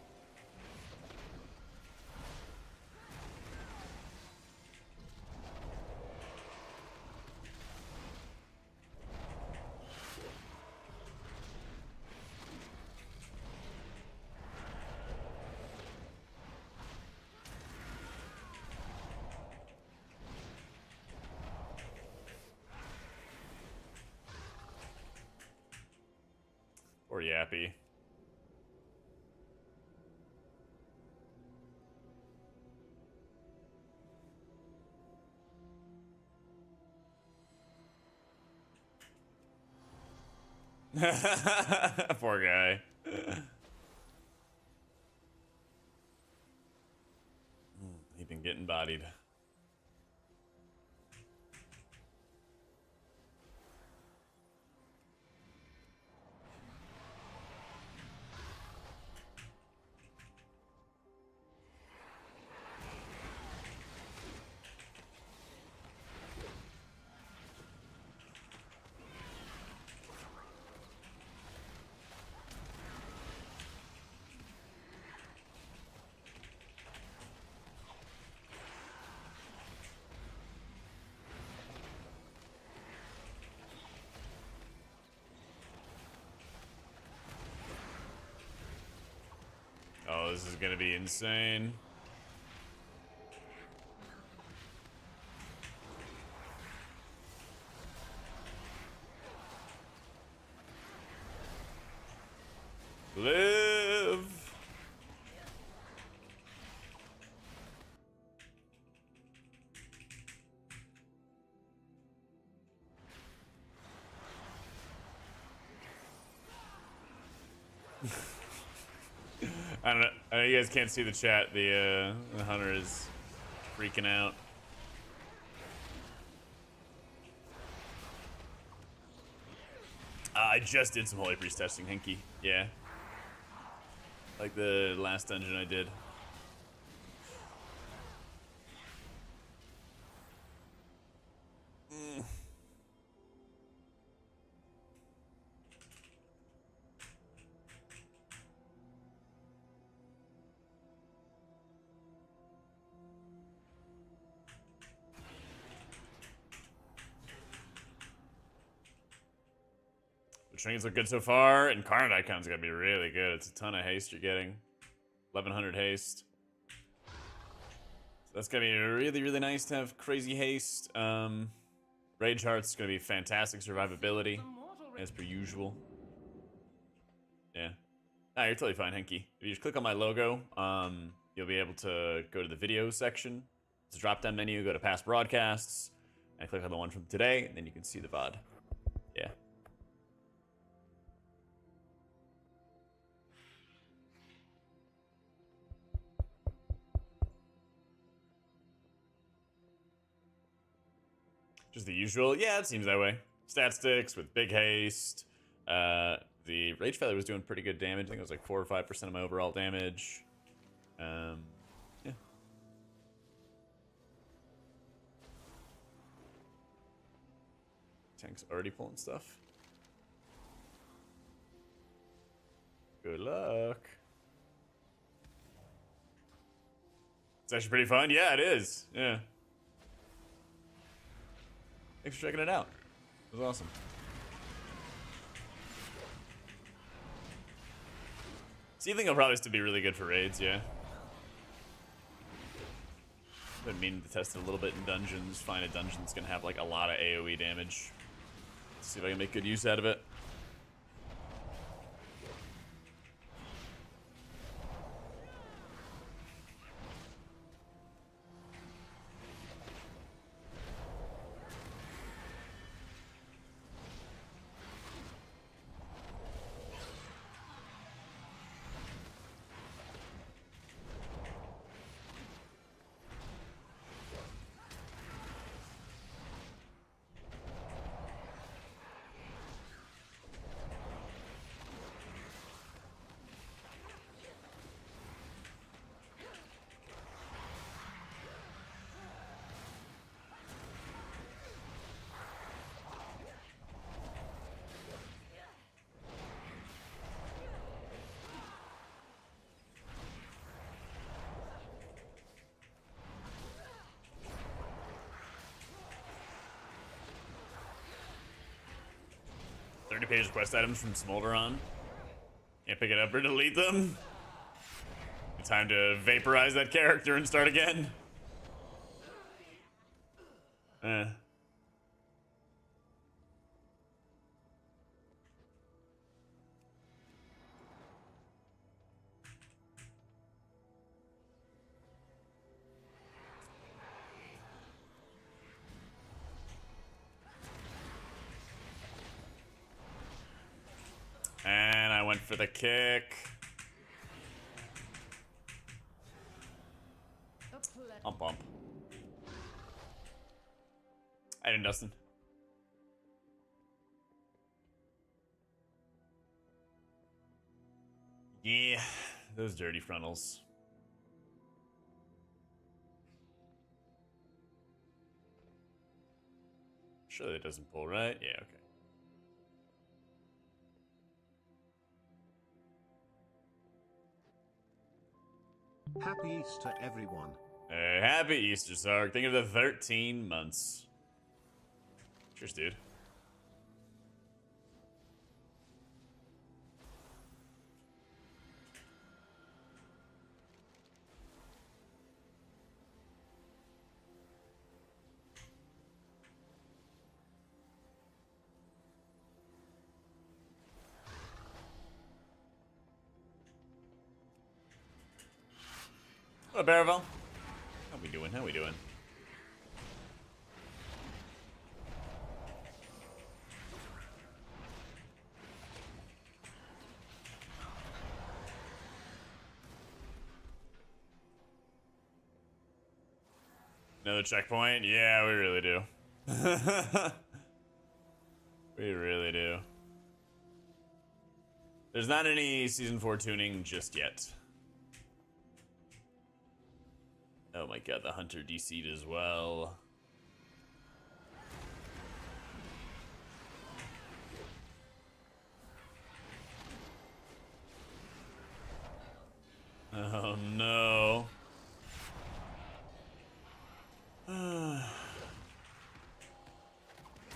happy. Poor guy. He's been getting bodied. Oh, this is gonna be insane. Live. I don't know. I know you guys can't see the chat. The hunter is freaking out. I just did some Holy Priest testing, Hinky. Yeah. Like the last dungeon I did. The trains look good so far, and Carnot Icon's gonna be really good. It's a ton of haste you're getting. 1100 haste. So that's gonna be really, really nice to have crazy haste. Rage Heart's gonna be fantastic survivability, as per usual. Yeah. Nah, you're totally fine, Henky. If you just click on my logo, you'll be able to go to the video section. It's a drop-down menu, go to past broadcasts, and click on the one from today, and then you can see the VOD. Yeah. Just the usual. Yeah, it seems that way. Stat sticks with big haste. The Rage Feather was doing pretty good damage. I think it was like 4 or 5% of my overall damage. Yeah. Tank's already pulling stuff. Good luck. It's actually pretty fun. Yeah, it is. Yeah. Thanks for checking it out. It was awesome. Seething will probably still be really good for raids, yeah. Been meaning to test it a little bit in dungeons. Find a dungeon that's gonna have like a lot of AoE damage. See if I can make good use out of it. Page quest items from Smolderon. Can't pick it up or delete them. Time to vaporize that character and start again. for the kick. Bump bump. I didn't, Dustin. Yeah, those dirty frontals. Surely it doesn't pull, right? Yeah, okay. Happy Easter, everyone. Happy Easter, Sark. Think of the 13 months. Cheers, dude. What up, Baravel? How we doing? How we doing? Another checkpoint? Yeah, we really do. We really do. There's not any Season 4 tuning just yet. Oh my god, the Hunter DC'd as well. Oh no.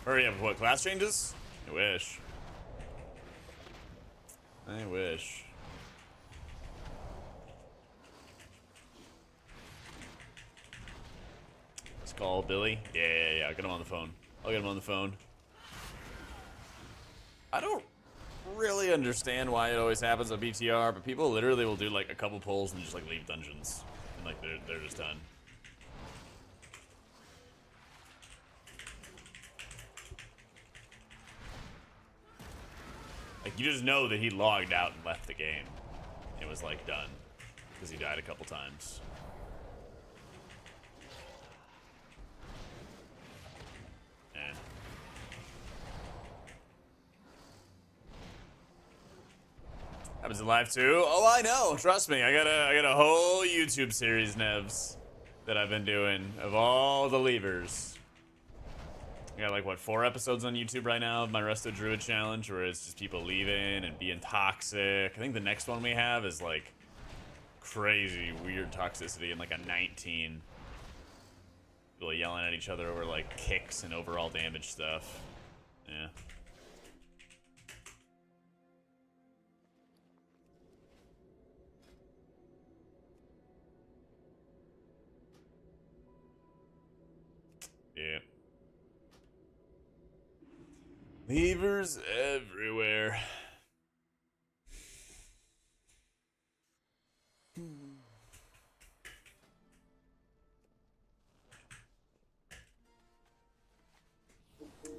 Hurry up, what, class changes? I wish. I wish. Let's call Billy. Yeah, I'll get him on the phone. I'll get him on the phone. I don't really understand why it always happens on PTR, but people literally will do like a couple pulls and just like leave dungeons. And like they're just done. Like, you just know that he logged out and left the game. It was, like, done. Because he died a couple times. Eh. Happens in live, too. Oh, I know. Trust me. I got a whole YouTube series, Nevs, that I've been doing of all the levers. I got like, what, 4 episodes on YouTube right now of my Resto Druid challenge, where it's just people leaving and being toxic. I think the next one we have is like crazy weird toxicity in like a 19. People yelling at each other over like kicks and overall damage stuff. Yeah. Yeah. Levers everywhere.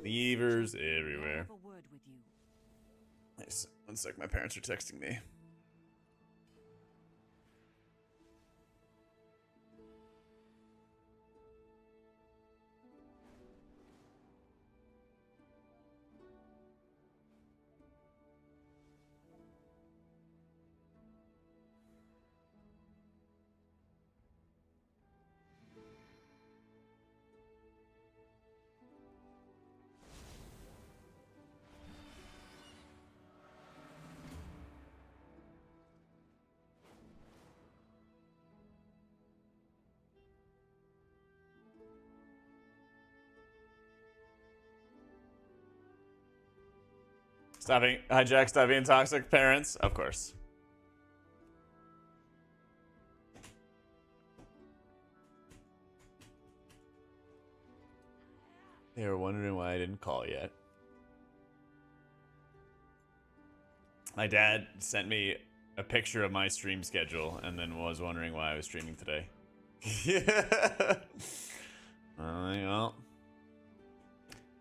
Levers everywhere. Nice. One sec, my parents are texting me. Hi, Jack. Stop being toxic. Parents, of course. They were wondering why I didn't call yet. My dad sent me a picture of my stream schedule and then was wondering why I was streaming today. Yeah. Well.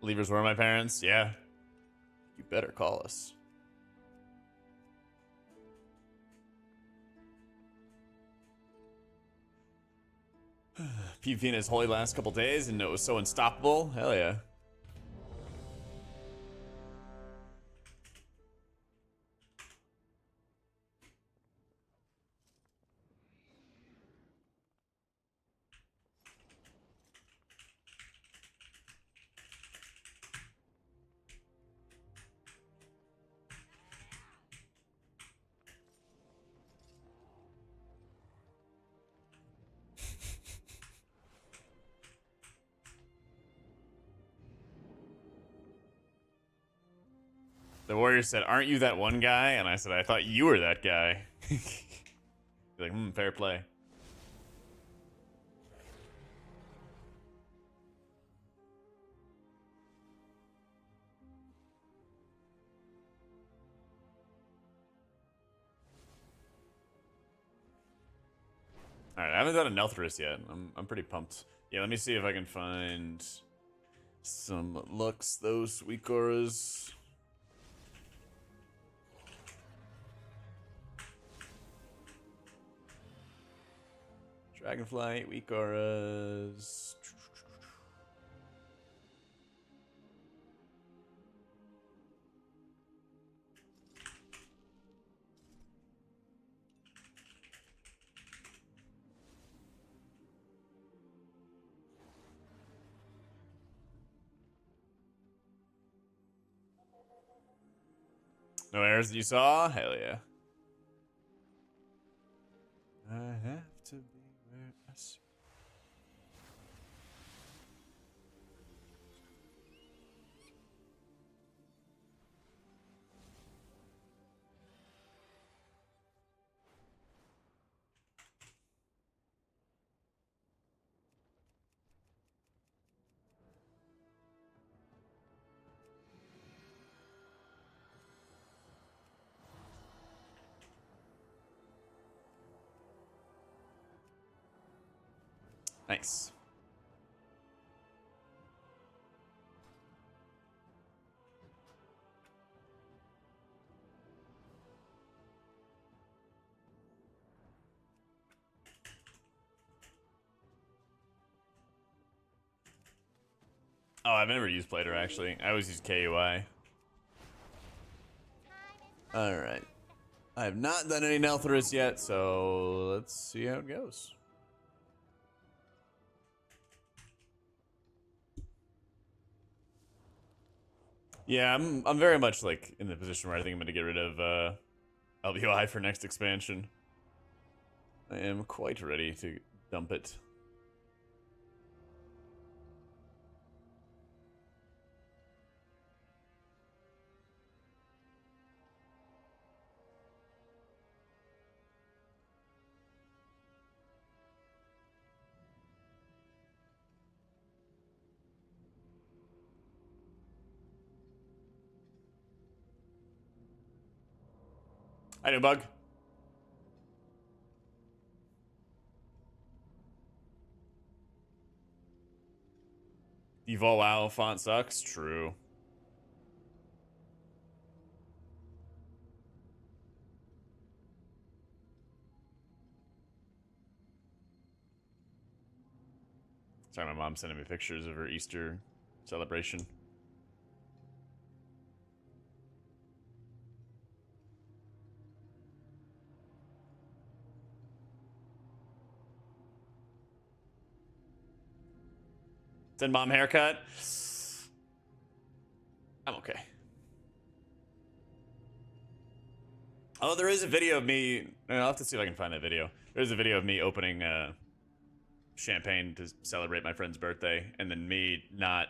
Levers were my parents. Yeah. You better call us. PvP in his holy last couple days and it was so unstoppable. Hell yeah. The warrior said, "Aren't you that one guy?" And I said, "I thought you were that guy." Like, fair play. All right, I haven't done a Nelthris yet. I'm pretty pumped. Yeah, let me see if I can find some looks. Those sweet Goras. Dragonflight, weak auras. No errors that you saw? Hell yeah. I have to be where I see. Nice. Oh, I've never used Plater actually. I always use KUI. Alright. I have not done any Nelthris yet, so let's see how it goes. Yeah, I'm very much like in the position where I think I'm gonna get rid of LBOI for next expansion. I am quite ready to dump it. I know, Bug. Evolve WoW font sucks. True. Sorry, my mom's sending me pictures of her Easter celebration. Send mom haircut. I'm okay. Oh, there is a video of me. I'll have to see if I can find that video. There's a video of me opening champagne to celebrate my friend's birthday, and then me not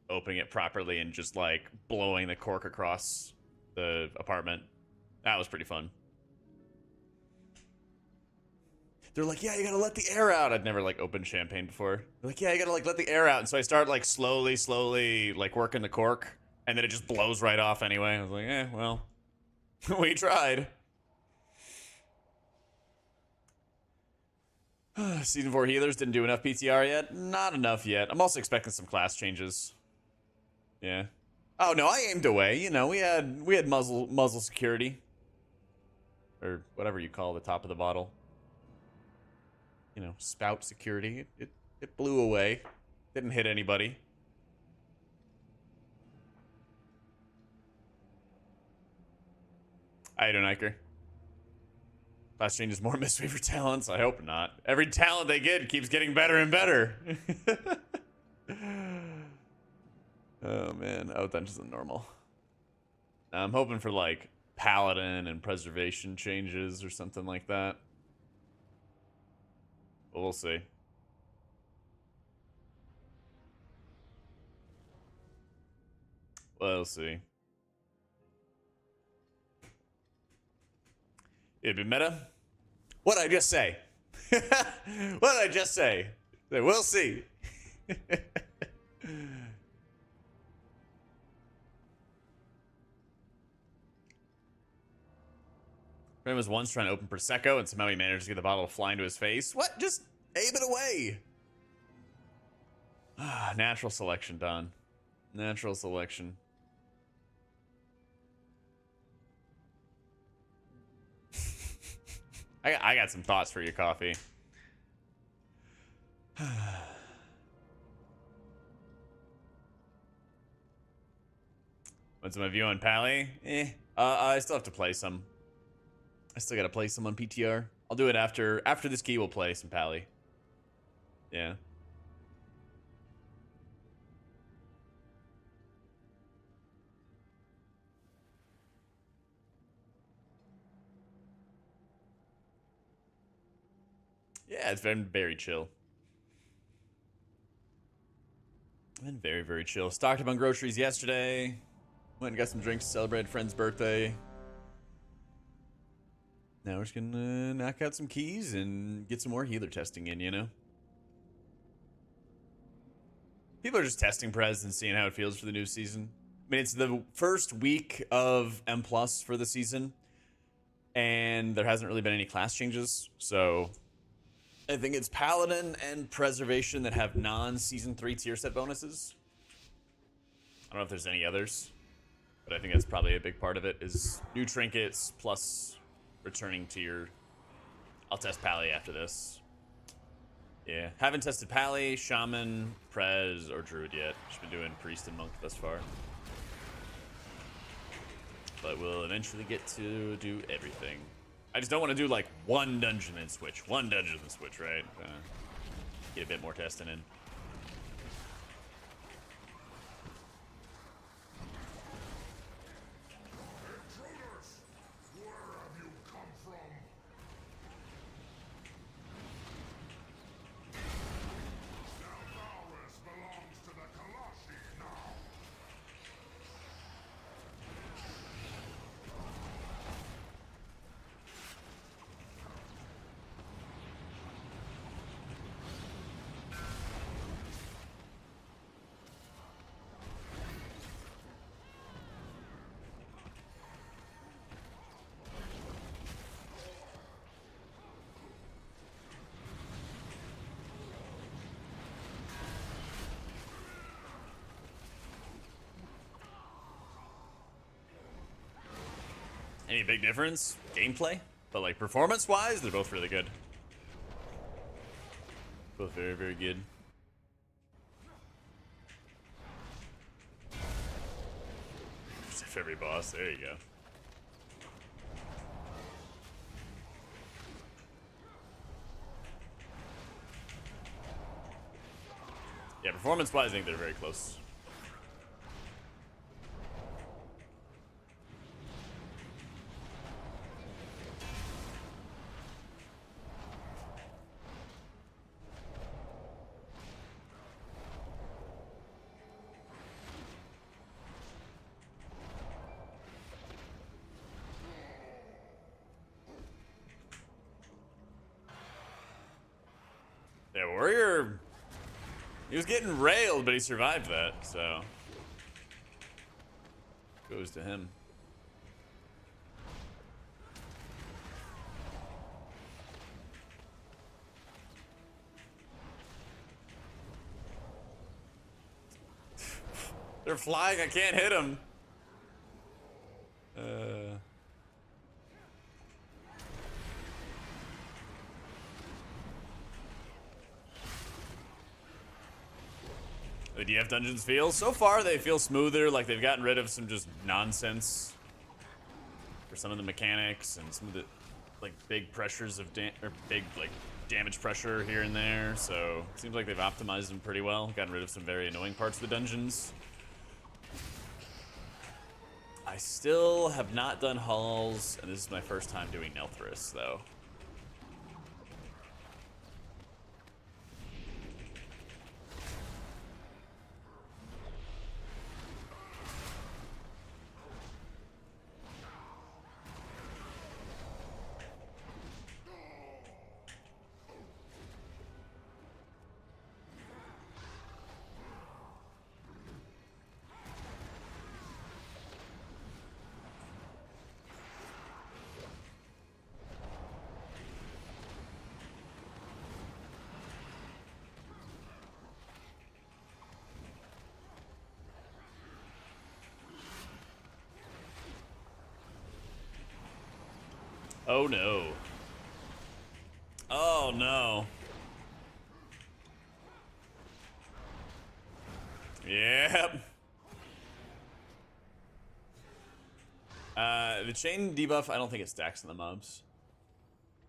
opening it properly and just like blowing the cork across the apartment. That was pretty fun. They're like, yeah, you gotta let the air out. I'd never like opened champagne before. They're like, yeah, you gotta like let the air out. And so I start like slowly like working the cork, and then it just blows right off anyway. I was like, well, we tried. Season 4 healers didn't do enough PTR yet. Not enough yet. I'm also expecting some class changes. Yeah. Oh no, I aimed away. You know, we had muzzle security, or whatever you call the top of the bottle. You know, spout security. It It blew away. Didn't hit anybody. How you doing, Iker? Class changes more mystery for talents? I hope not. Every talent they get keeps getting better and better. Oh, man. Oh, that isn't normal. I'm hoping for, like, Paladin and Preservation changes or something like that. But we'll see. We'll see. It'd be meta. What'd I just say? What did I just say? We'll see. Ren was once trying to open Prosecco and somehow he managed to get the bottle to fly into his face. What? Just aim it away. Natural selection, Don. Natural selection. I got some thoughts for you, Coffee. What's my view on Pally? I still have to play some. I still gotta play some on PTR. I'll do it after this key. We'll play some Pally. Yeah. Yeah, it's been very chill. Been very, very chill. Stocked up on groceries yesterday. Went and got some drinks to celebrate a friend's birthday. Now we're just gonna knock out some keys and get some more healer testing in, you know? People are just testing Prez and seeing how it feels for the new season. I mean, it's the first week of M+ for the season, and there hasn't really been any class changes, so I think it's Paladin and Preservation that have non-Season 3 tier set bonuses. I don't know if there's any others, but I think that's probably a big part of it, is new trinkets plus returning tier. I'll test Pally after this. Yeah, haven't tested Pally, Shaman, Prez, or Druid yet. Just been doing Priest and Monk thus far. But we'll eventually get to do everything. I just don't want to do like one dungeon then switch. One dungeon then switch, right? Get a bit more testing in. Any big difference? Gameplay? But like performance-wise, they're both really good. Both very, very good. Except for every boss. There you go. Yeah, performance-wise, I think they're very close. Yeah, Warrior, he was getting railed, but he survived that, so goes to him. They're flying, I can't hit them. DF dungeons feel. So far, they feel smoother, like they've gotten rid of some just nonsense for some of the mechanics and some of the like big pressures of big like damage pressure here and there. So it seems like they've optimized them pretty well, gotten rid of some very annoying parts of the dungeons. I still have not done halls, and this is my first time doing Nelthris, though. Oh no. Oh no. Yep. The chain debuff, I don't think it stacks on the mobs.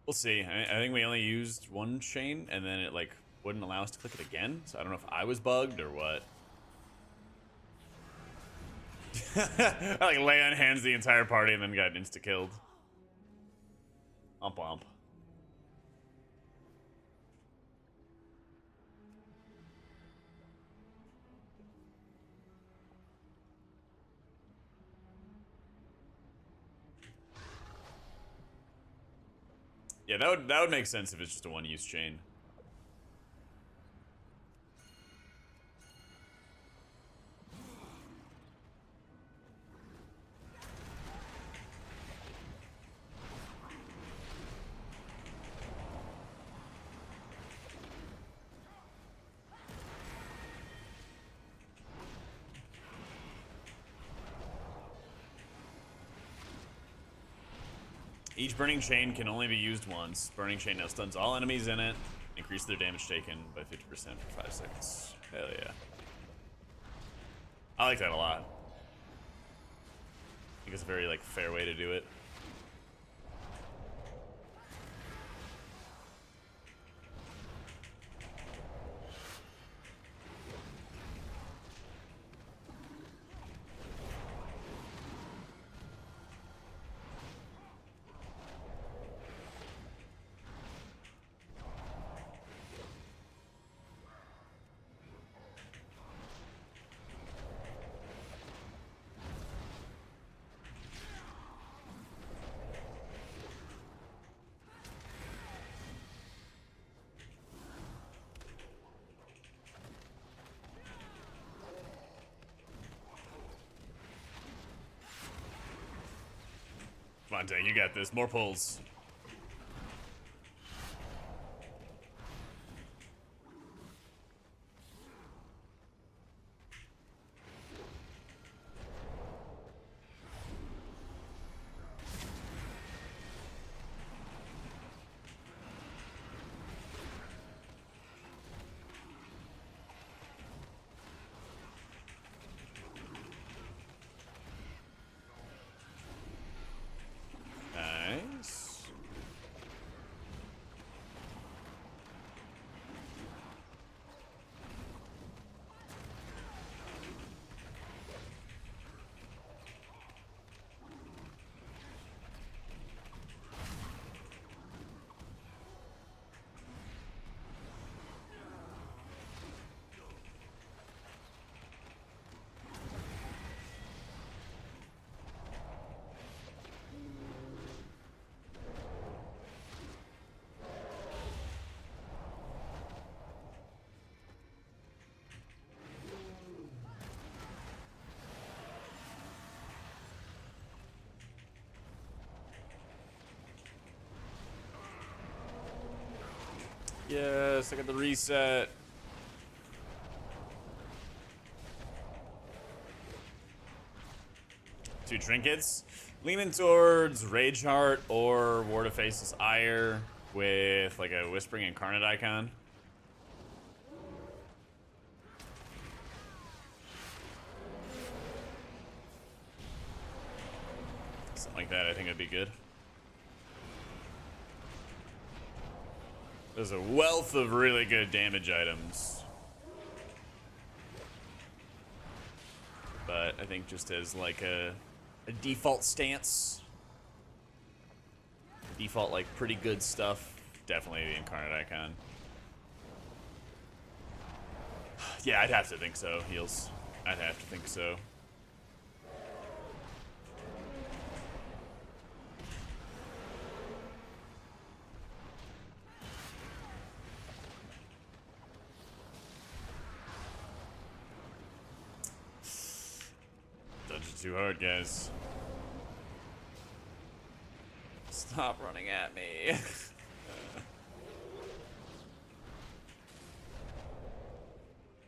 We'll see. I think we only used one chain, and then it like wouldn't allow us to click it again. So I don't know if I was bugged or what. I like lay on hands the entire party and then got insta killed. Ump womp. Yeah, that would make sense if it's just a one-use chain. Each burning chain can only be used once. Burning chain now stuns all enemies in it. Increase their damage taken by 50% for 5 seconds. Hell yeah. I like that a lot. I think it's a very like fair way to do it. Come on, Tay, you got this. More pulls. Nice. Yes, I got the reset. Two trinkets. Leaning towards Rage Heart or Ward of Faceless Ire with like a Whispering Incarnate icon. Something like that, I think would be good. There's a wealth of really good damage items. But I think just as like a default stance, default like pretty good stuff, definitely the Incarnate Icon. Yeah, I'd have to think so, Heels. I'd have to think so. Dungeon too hard, guys. Stop running at me.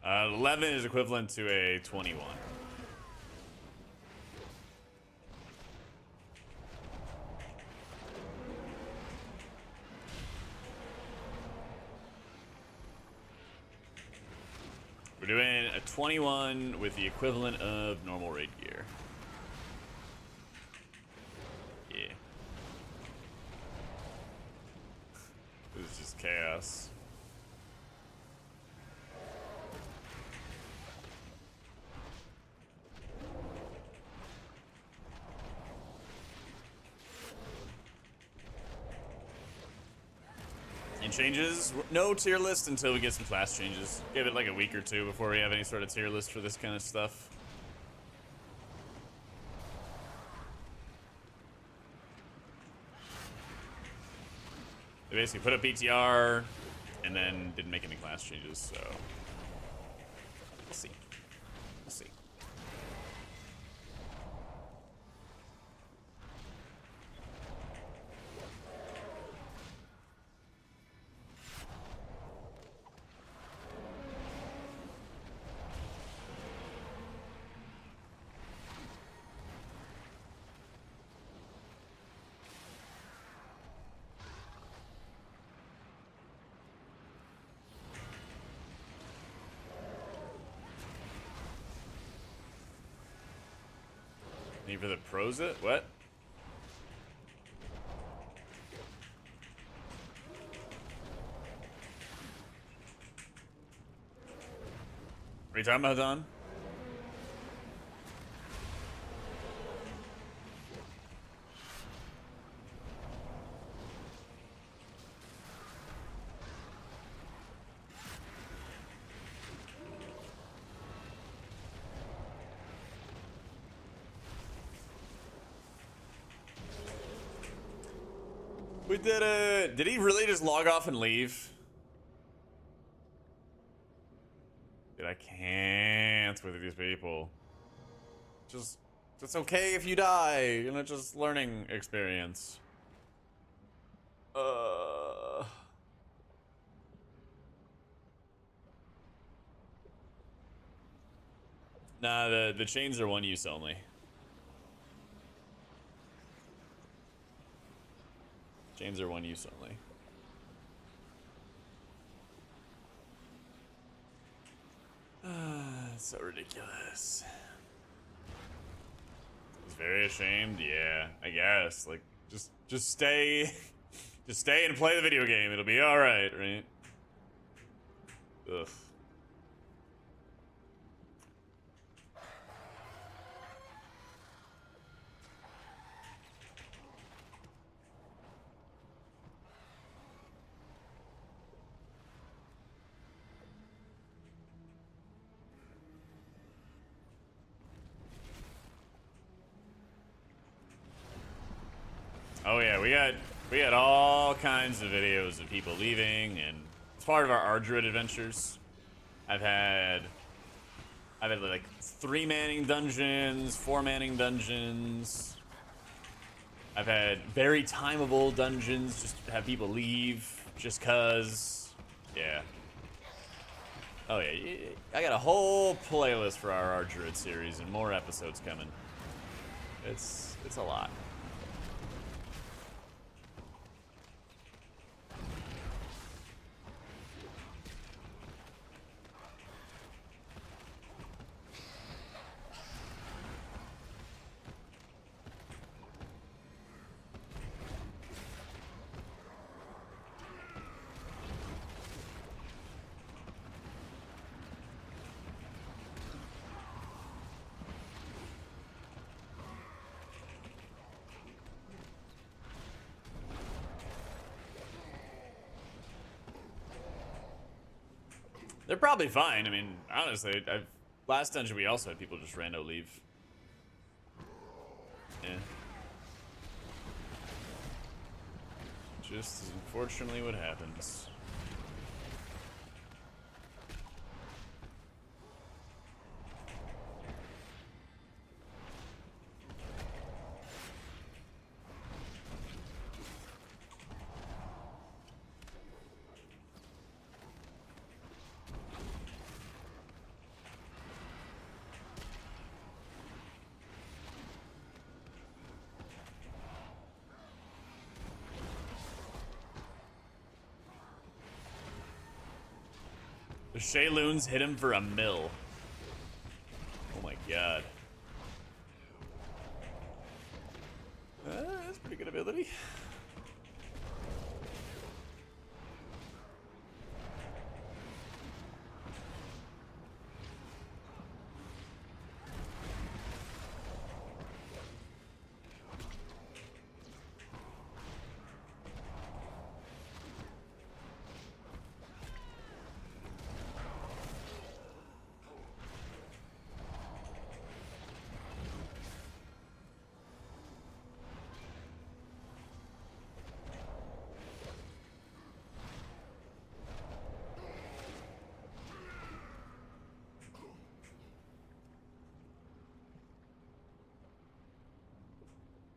11 is equivalent to a 21. We're doing a 21 with the equivalent of normal raid gear. Yeah. This is just chaos. And changes, no tier list until we get some class changes. Give it like a week or two before we have any sort of tier list for this kind of stuff. They basically put up PTR and then didn't make any class changes, so we'll see. We'll see. Need for the pros it? What? What are you talking about, Don? We did it. Did he really just log off and leave? Dude, I can't with these people. Just, it's okay if you die. You know, just learning experience. Nah, the chains are one use only. Chains are one use only. It's so ridiculous. He's very ashamed. Yeah, I guess. Like, just stay, just stay and play the video game. It'll be all right, right? Ugh. Oh yeah, we got all kinds of videos of people leaving, and it's part of our Ardruid adventures. I've had like 3-manning dungeons, 4-manning dungeons. I've had very timeable dungeons, just have people leave just cause. Yeah. Oh yeah, I got a whole playlist for our Ardruid series and more episodes coming. It's a lot. They're probably fine. I mean, honestly, last dungeon we also had people just rando leave. Yeah. Just is unfortunately what happens. The Shayloons hit him for a mill. Oh my god. That's pretty good ability.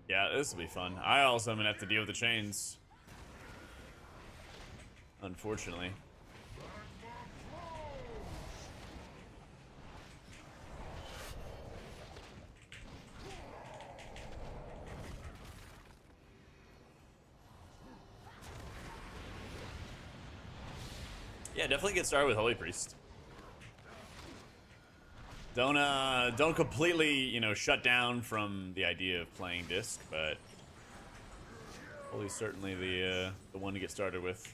Yeah, this will be fun. I also am gonna have to deal with the chains. Unfortunately. Yeah, definitely get started with Holy Priest. Don't completely, you know, shut down from the idea of playing Disc, but Holy's certainly the one to get started with.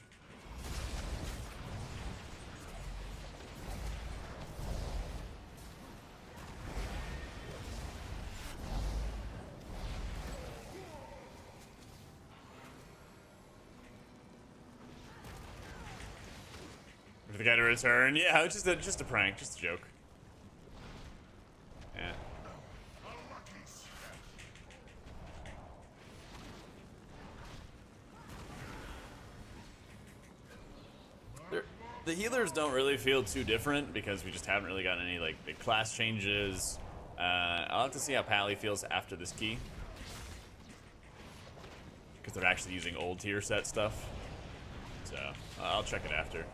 For the guy to return, yeah, it's just a prank, just a joke. Yeah. The healers don't really feel too different because we just haven't really gotten any like big class changes. I'll have to see how Pally feels after this key, because they're actually using old tier set stuff. So I'll check it after.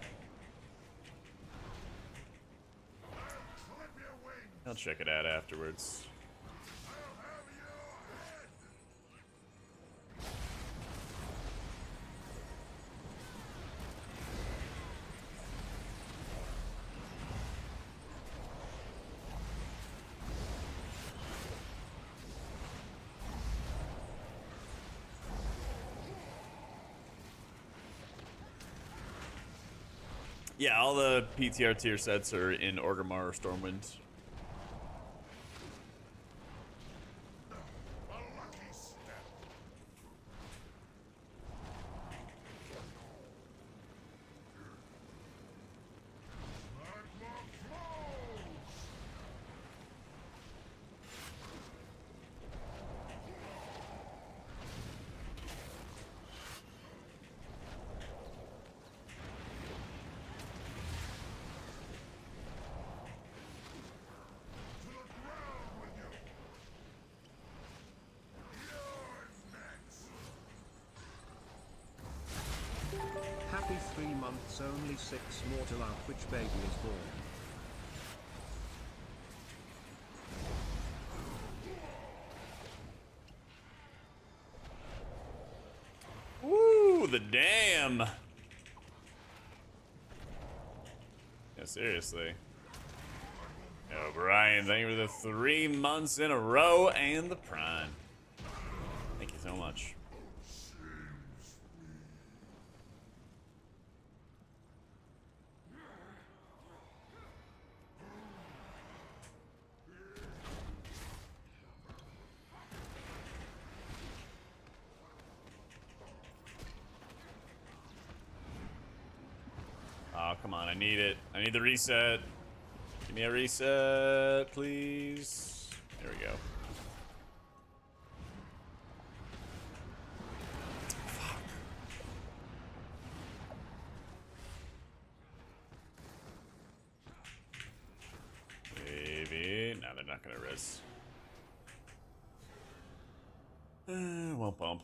I'll check it out afterwards. Yeah, all the PTR tier sets are in Orgrimmar or Stormwind. Happy 3 months, only 6 more till our Twitch baby is born. Woo, the damn. Yeah, seriously. Yo, Brian, thank you for the 3 months in a row and the Prime. Thank you so much. Oh, come on. I need it. I need the reset. Give me a reset, please. There we go. Maybe. No, they're not gonna res. Won't bump.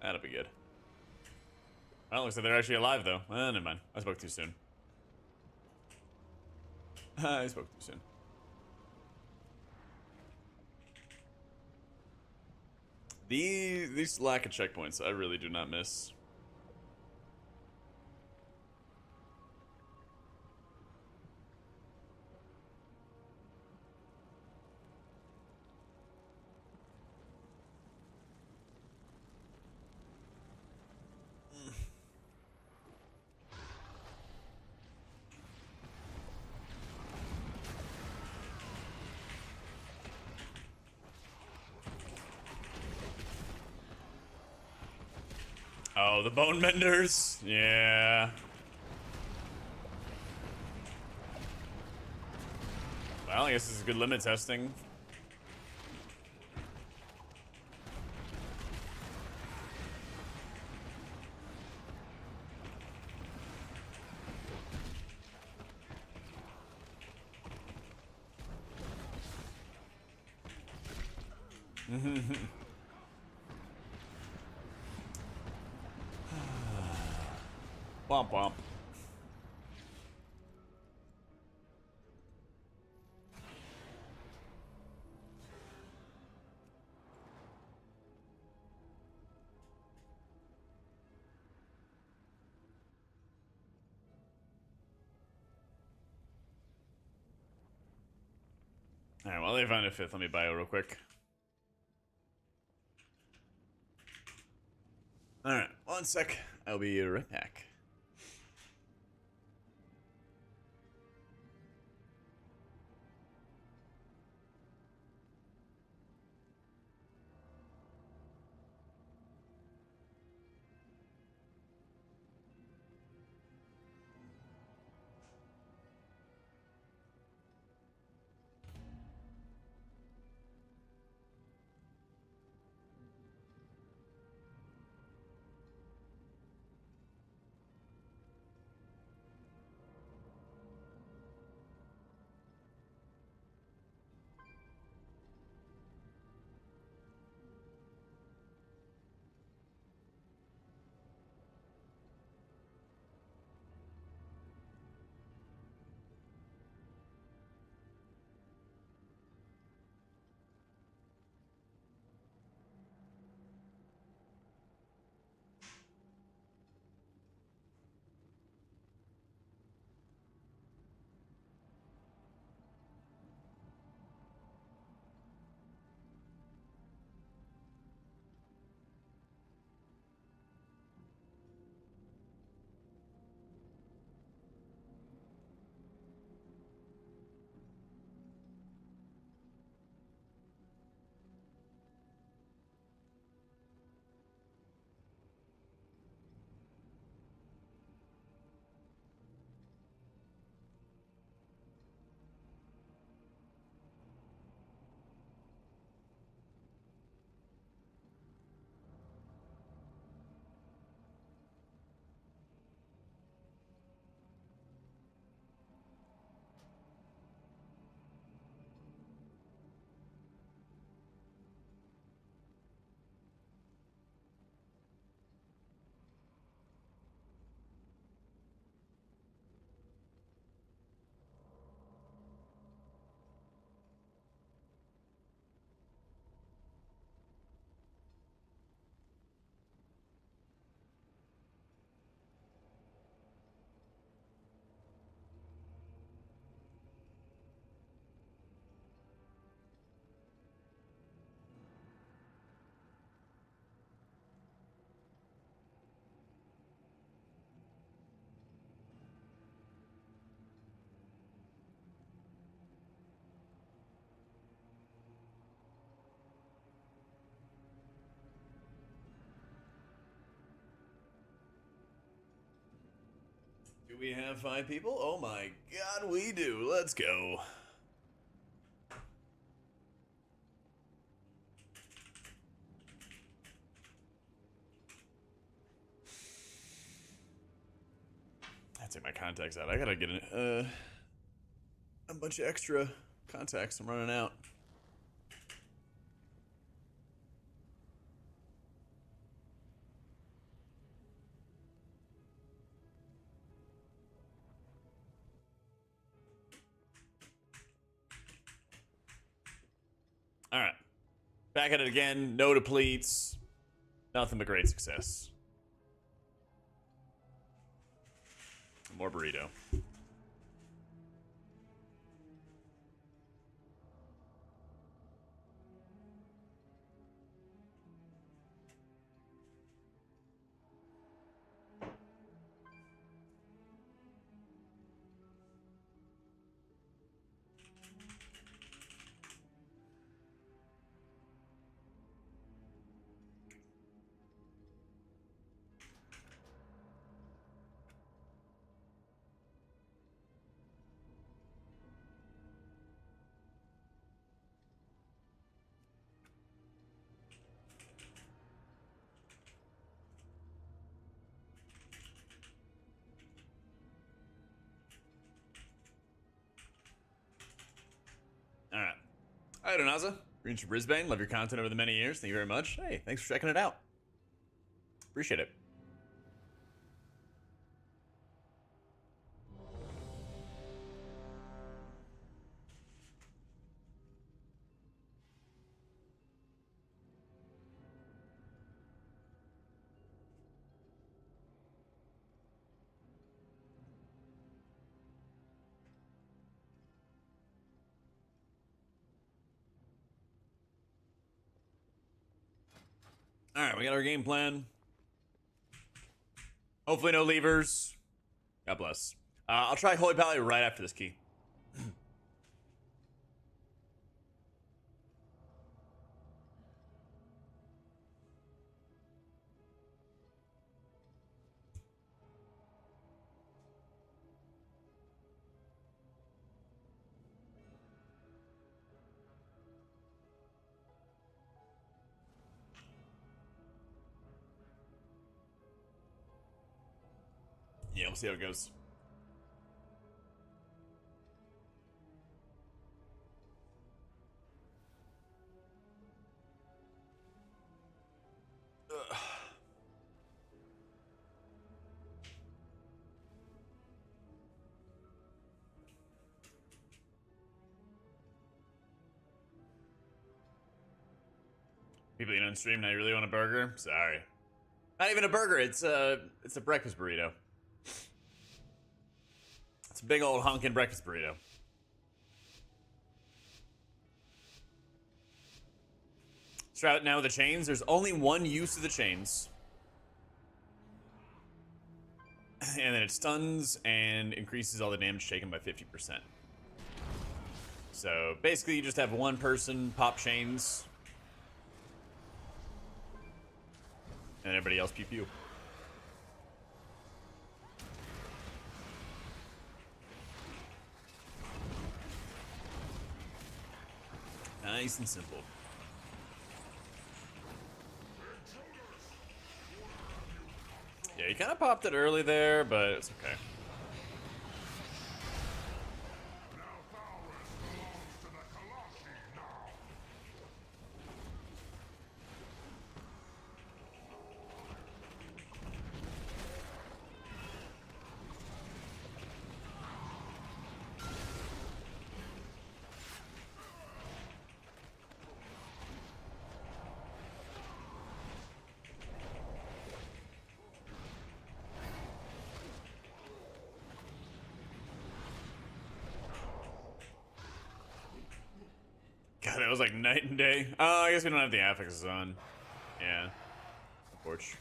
That'll be good. Well, looks like they're actually alive, though. Never mind. I spoke too soon. I spoke too soon. These lack of checkpoints, I really do not miss. Oh, the bone menders? Yeah. Well, I guess this is good limit testing. Womp womp. Alright, while they find a fifth, let me bio real quick. Alright, 1 sec. I'll be right back. Do we have 5 people? Oh my god, we do. Let's go. I'll take my contacts out. I gotta get a bunch of extra contacts. I'm running out. All right. Back at it again. No depletes. Nothing but great success. More burrito. All right. Hi, Donaza. Greetings from Brisbane. Love your content over the many years. Thank you very much. Hey, thanks for checking it out. Appreciate it. All right, we got our game plan. Hopefully no levers. God bless. I'll try Holy Pally right after this key. Yeah, we'll see how it goes. Ugh. People eat on stream. Now you really want a burger? Sorry, not even a burger. It's a breakfast burrito. It's a big old honkin' breakfast burrito. Start now with the chains. There's only one use of the chains. And then it stuns and increases all the damage taken by 50%. So basically you just have one person pop chains. And everybody else pew pew. Nice and simple. Yeah, you kind of popped it early there, but it's okay. God, that was like night and day. Oh, I guess we don't have the affixes on. Yeah. Porch.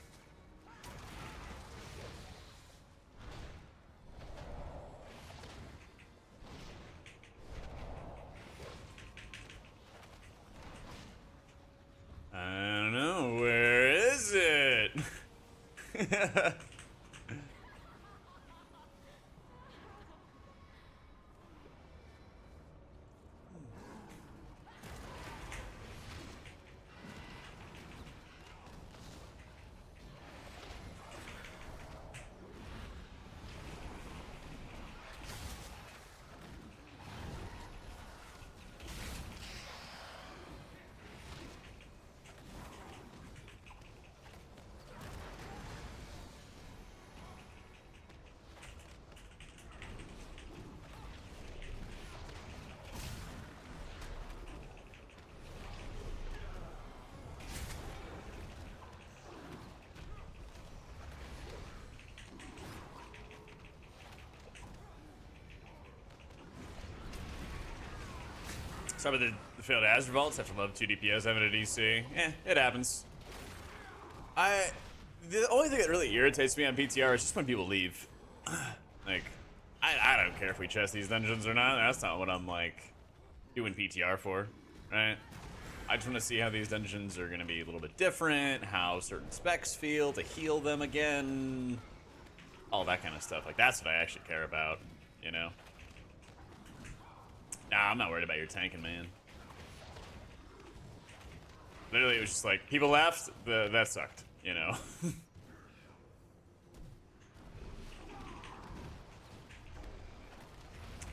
I don't know. Where is it? Some of the failed Azure Vaults have to love 2 DPS having a DC. It happens. The only thing that really irritates me on PTR is just when people leave. Like, I don't care if we chest these dungeons or not. That's not what I'm, like, doing PTR for, right? I just want to see how these dungeons are going to be a little bit different, how certain specs feel to heal them again, all that kind of stuff. Like, that's what I actually care about, you know? Nah, I'm not worried about your tanking, man. Literally, it was just like, people left, that sucked, you know?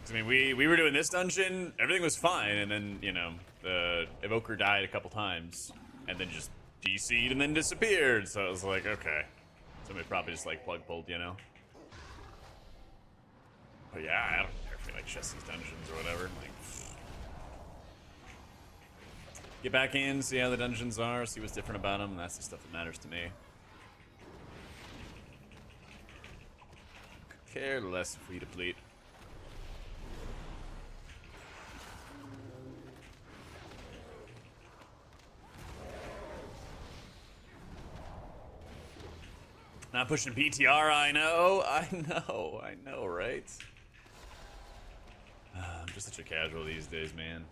I mean, we were doing this dungeon, everything was fine, and then, you know, the Evoker died a couple times, and then just DC'd and then disappeared, so I was like, okay. Somebody probably just, like, plug pulled, you know? But yeah, I don't care if we, like, chest these dungeons or whatever, like... Get back in, see how the dungeons are, see what's different about them, that's the stuff that matters to me. Could care less if we deplete. Not pushing PTR, I know, right? I'm just such a casual these days, man.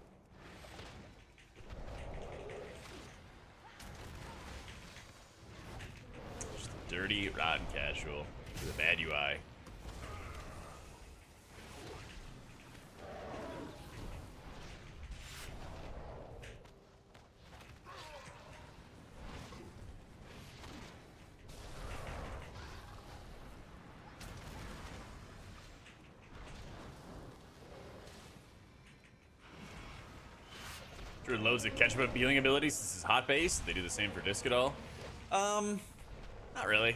Just a dirty, rotten casual with a bad UI. Loads of catch up healing abilities. This is hot base. They do the same for disc at all. Not really.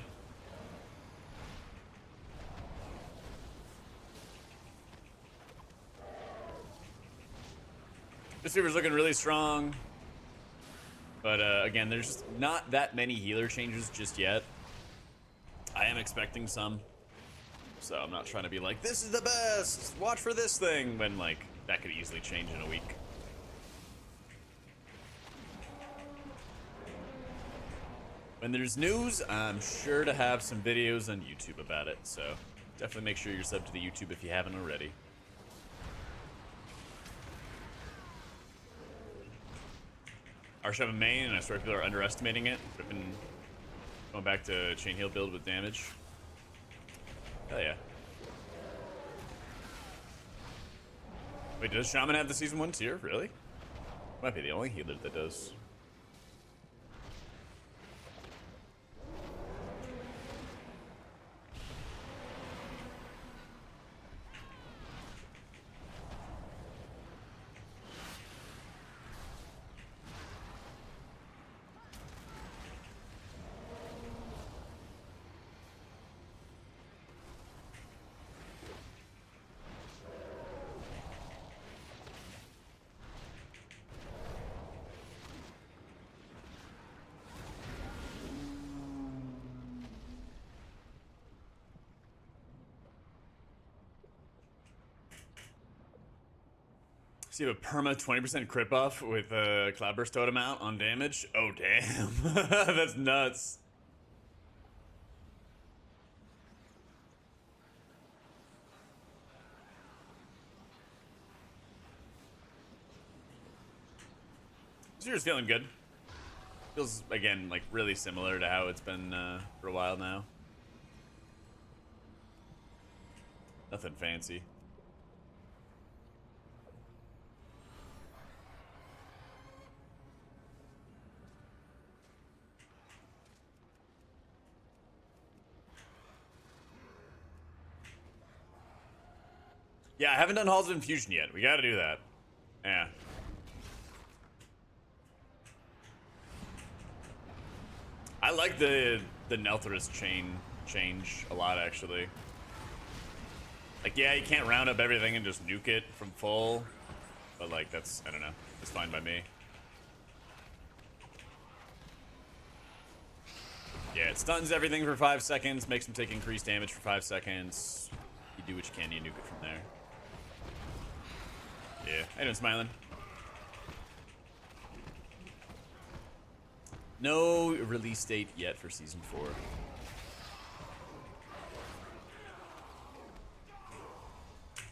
This fever's looking really strong. But again, there's just not that many healer changes just yet. I am expecting some. So I'm not trying to be like, this is the best, watch for this thing, when like that could easily change in a week. When there's news, I'm sure to have some videos on YouTube about it, so definitely make sure you're subbed to the YouTube if you haven't already. Our shove in main, and I swear people are underestimating it. We've been going back to chain heal build with damage. Hell yeah. Wait, does Shaman have the season 1 tier? Really? Might be the only healer that does. So you have a perma 20% crit buff with a Cloudburst Totem out on damage? Oh, damn. That's nuts. Zero's feeling good. Feels, again, like really similar to how it's been for a while now. Nothing fancy. Yeah, I haven't done Halls of Infusion yet. We gotta do that. Yeah. I like the Nelthorus chain change a lot, actually. Like, yeah, you can't round up everything and just nuke it from full. But, like, that's, I don't know. It's fine by me. Yeah, it stuns everything for 5 seconds, makes them take increased damage for 5 seconds. You do what you can, you nuke it from there. Yeah, I know, smiling. No release date yet for season 4.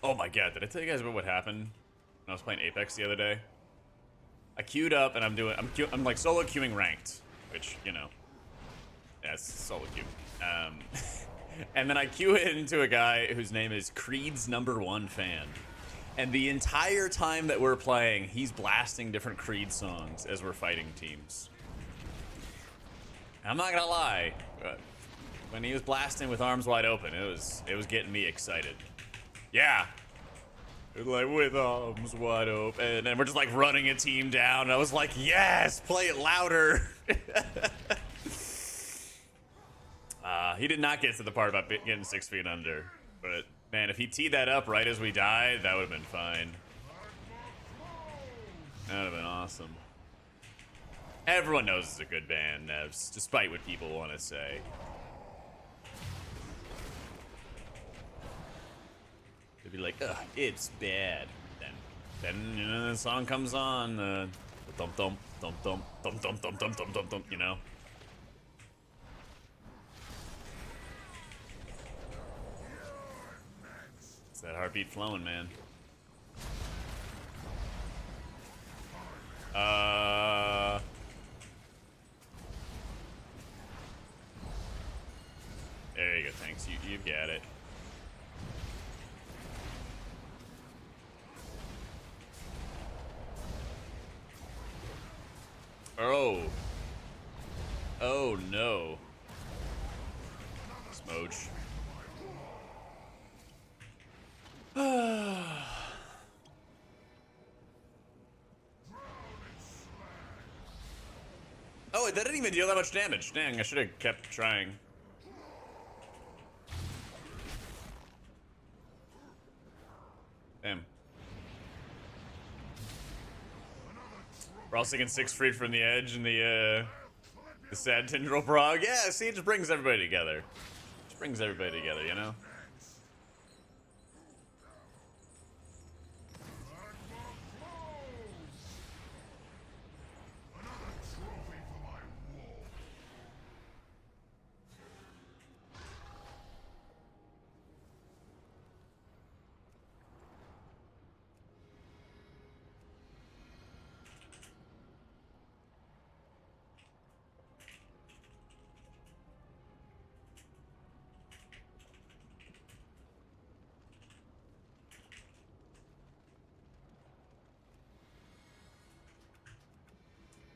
Oh my god, did I tell you guys about what happened when I was playing Apex the other day? I queued up and I'm like solo queuing ranked, which, you know, yeah, it's solo queue. And then I queue into a guy whose name is Creed's #1 fan. And the entire time that we're playing, he's blasting different Creed songs as we're fighting teams. And I'm not gonna lie, but when he was blasting with Arms Wide Open, it was getting me excited. Yeah. Like, with arms wide open, and we're just like running a team down. And I was like, yes, play it louder. He did not get to the part about getting 6 feet under. But man, if he teed that up right as we died, that would have been fine. That would have been awesome. Everyone knows it's a good band, Nevs, despite what people want to say. They'd be like, ugh, it's bad. Then you know, the song comes on, thump thump thump thump thump thump thump thump thump thump thump, you know. It's that heartbeat flowing, man. There you go, thanks. You got it. Oh. Oh no. Smooch. Oh, that didn't even deal that much damage. Dang, I should have kept trying. Damn. We're also getting 6 freed from the edge and the sad tendril prog. Yeah, see, it just brings everybody together. Just brings everybody together, you know?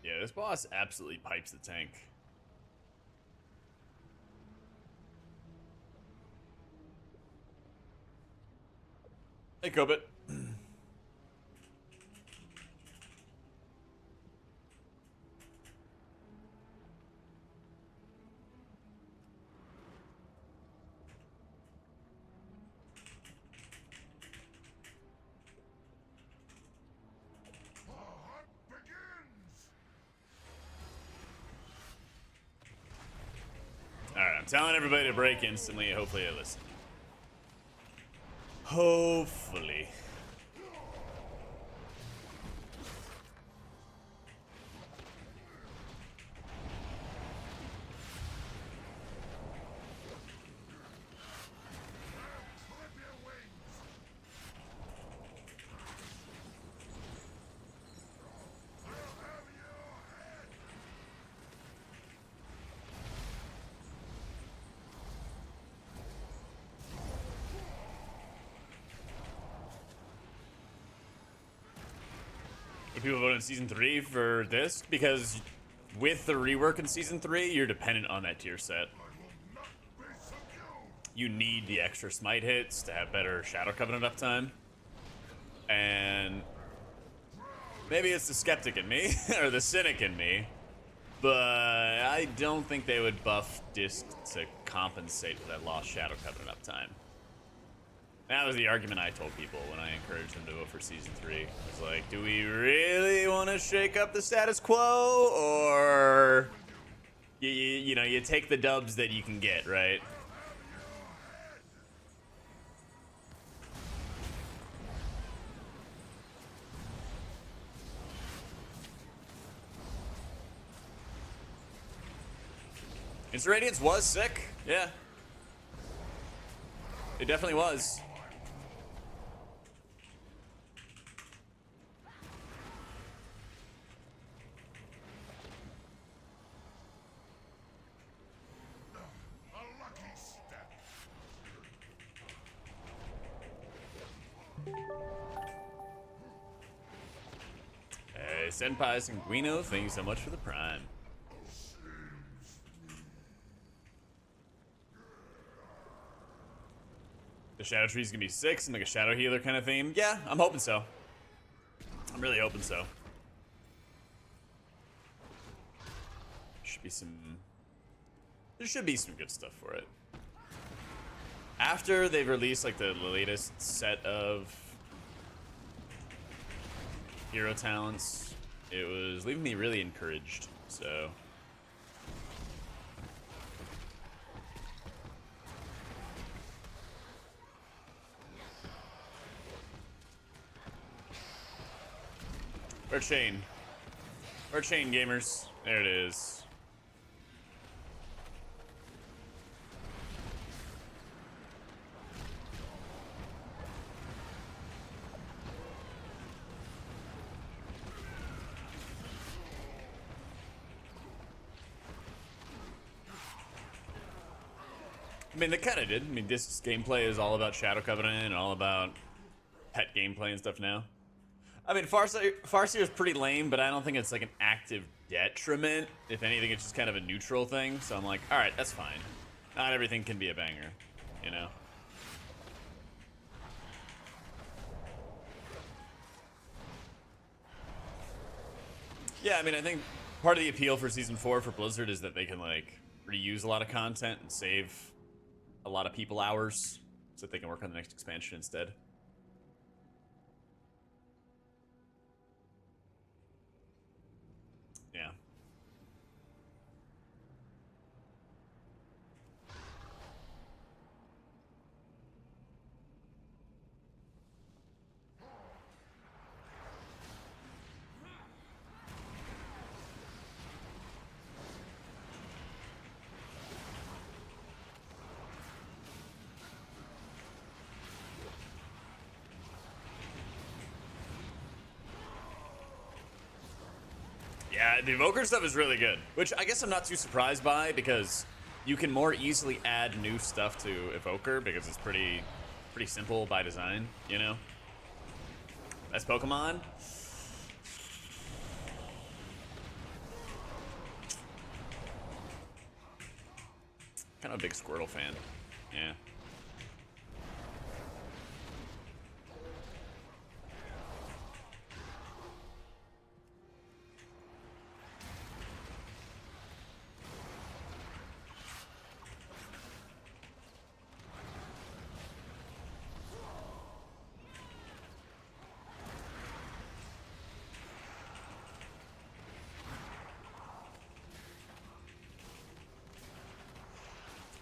Yeah, this boss absolutely pipes the tank. Hey, Kobit. Alright, I'm telling everybody to break instantly. Hopefully they listen. Hopefully. People voted in season 3 for this because with the rework in season 3, you're dependent on that tier set. You need the extra smite hits to have better Shadow Covenant uptime. And maybe it's the skeptic in me or the cynic in me, but I don't think they would buff Disc to compensate for that lost Shadow Covenant uptime. That was the argument I told people when I encouraged them to vote for season 3. I was like, do we really want to shake up the status quo, or you know, you take the dubs that you can get, right? Instant Radiance was sick. Yeah. It definitely was. Hey, Senpai Sanguino, thank you so much for the prime. The Shadow Tree's gonna be 6 and like a Shadow Healer kind of theme. Yeah, I'm hoping so. I'm really hoping so. Should be some... There should be some good stuff for it. After they've released like the latest set of hero talents, it was leaving me really encouraged, so... Or chain. Or chain, gamers. There it is. I mean, they kind of did. I mean, this gameplay is all about Shadow Covenant and all about pet gameplay and stuff now. I mean, Farseer is pretty lame, but I don't think it's like an active detriment. If anything, it's just kind of a neutral thing. So I'm like, all right, that's fine. Not everything can be a banger, you know? Yeah, I mean, I think part of the appeal for Season 4 for Blizzard is that they can, like, reuse a lot of content and save a lot of people hours so that they can work on the next expansion instead. Yeah. Yeah, the Evoker stuff is really good, which I guess I'm not too surprised by because you can more easily add new stuff to Evoker because it's pretty simple by design, you know? Best Pokemon? Kind of a big Squirtle fan. Yeah.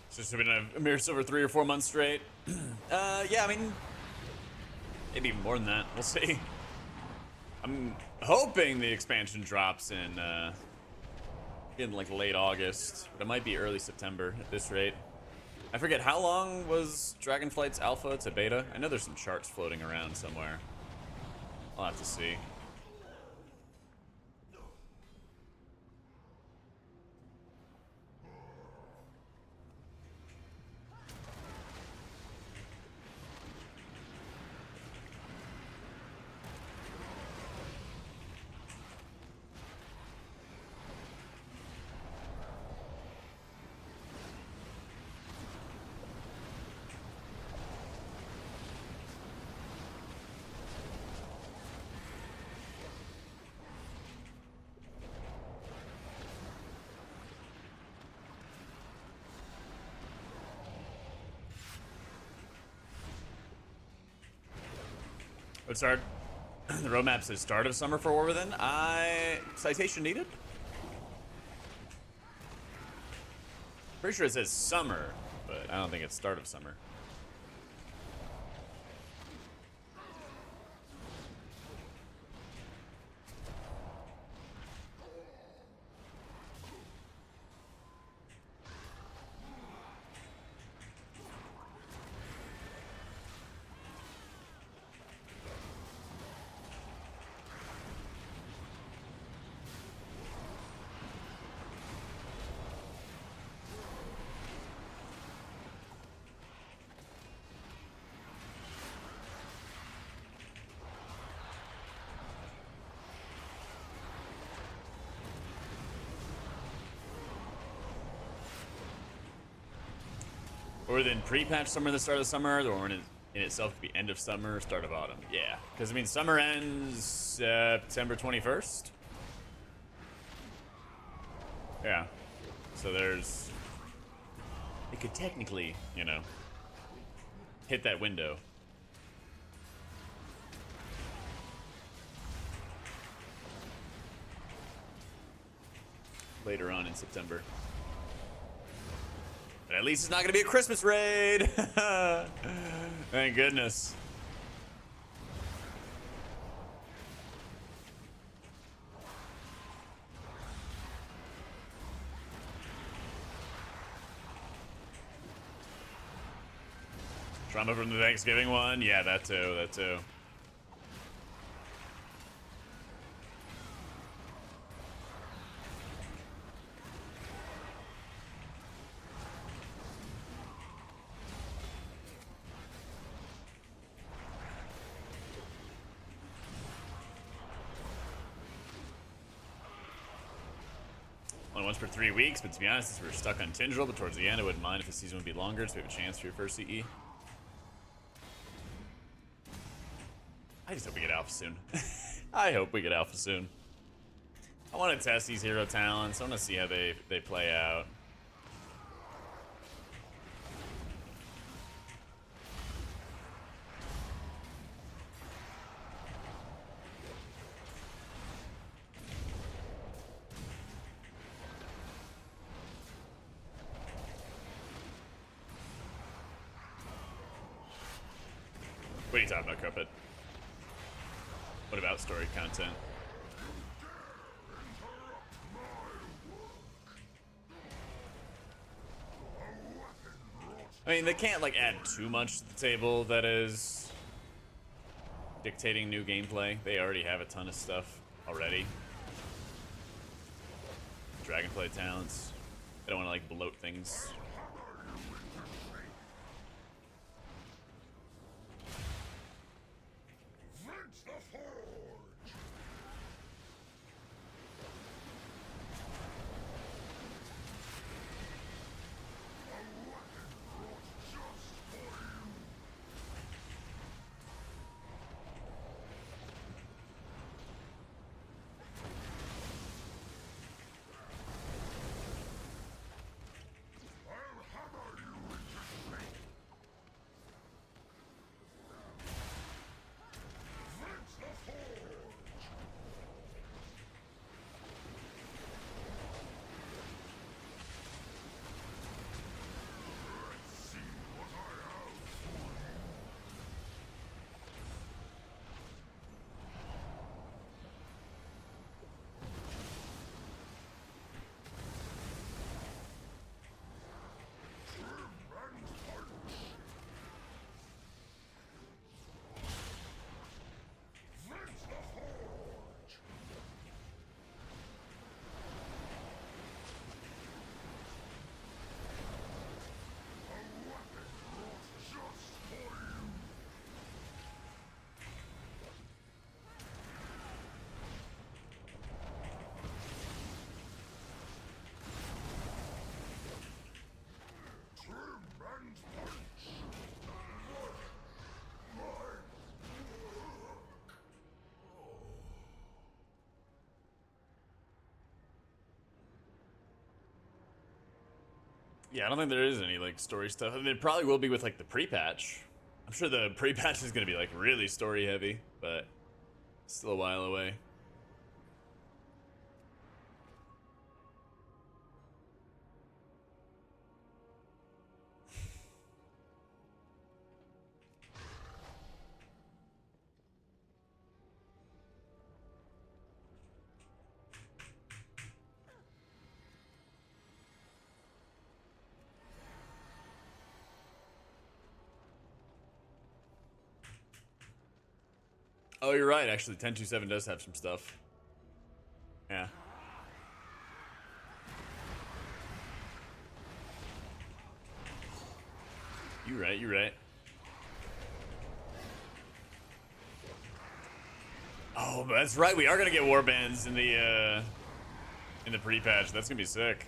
So it's been a Mirror Silver 3 or 4 months straight. Yeah, I mean, maybe even more than that. We'll see. I'm hoping the expansion drops in like late August, but it might be early September at this rate. I forget how long was Dragonflight's alpha to beta. I know there's some charts floating around somewhere. I'll have to see. Let's start. The roadmap says start of summer for War Within. Citation needed? Pretty sure it says summer, but I don't think it's start of summer. Or then pre-patch somewhere at the start of the summer, or in itself could be end of summer, start of autumn. Yeah, because I mean summer ends September 21st. Yeah, so there's, it could technically, you know, hit that window. Later on in September. But at least it's not going to be a Christmas raid. Thank goodness. Trauma from the Thanksgiving one? Yeah, that too, that too. Only once per 3 weeks, but to be honest, since we're stuck on Tindril, but towards the end, I wouldn't mind if the season would be longer, so we have a chance for your first CE. I just hope we get alpha soon. I hope we get alpha soon. I want to test these hero talents. I want to see how they play out. What are you talking about, Cuphead? What about story content? I mean, they can't like add too much to the table that is dictating new gameplay. They already have a ton of stuff already. Dragonflight talents. They don't want to like bloat things. Yeah, I don't think there is any like story stuff. I mean, it probably will be with like the pre-patch. I'm sure the pre-patch is gonna be like really story heavy, but still a while away. Oh, you're right. Actually, 1027 does have some stuff. Yeah. You're right. You're right. Oh, that's right. We are gonna get Warbands in the pre-patch. That's gonna be sick.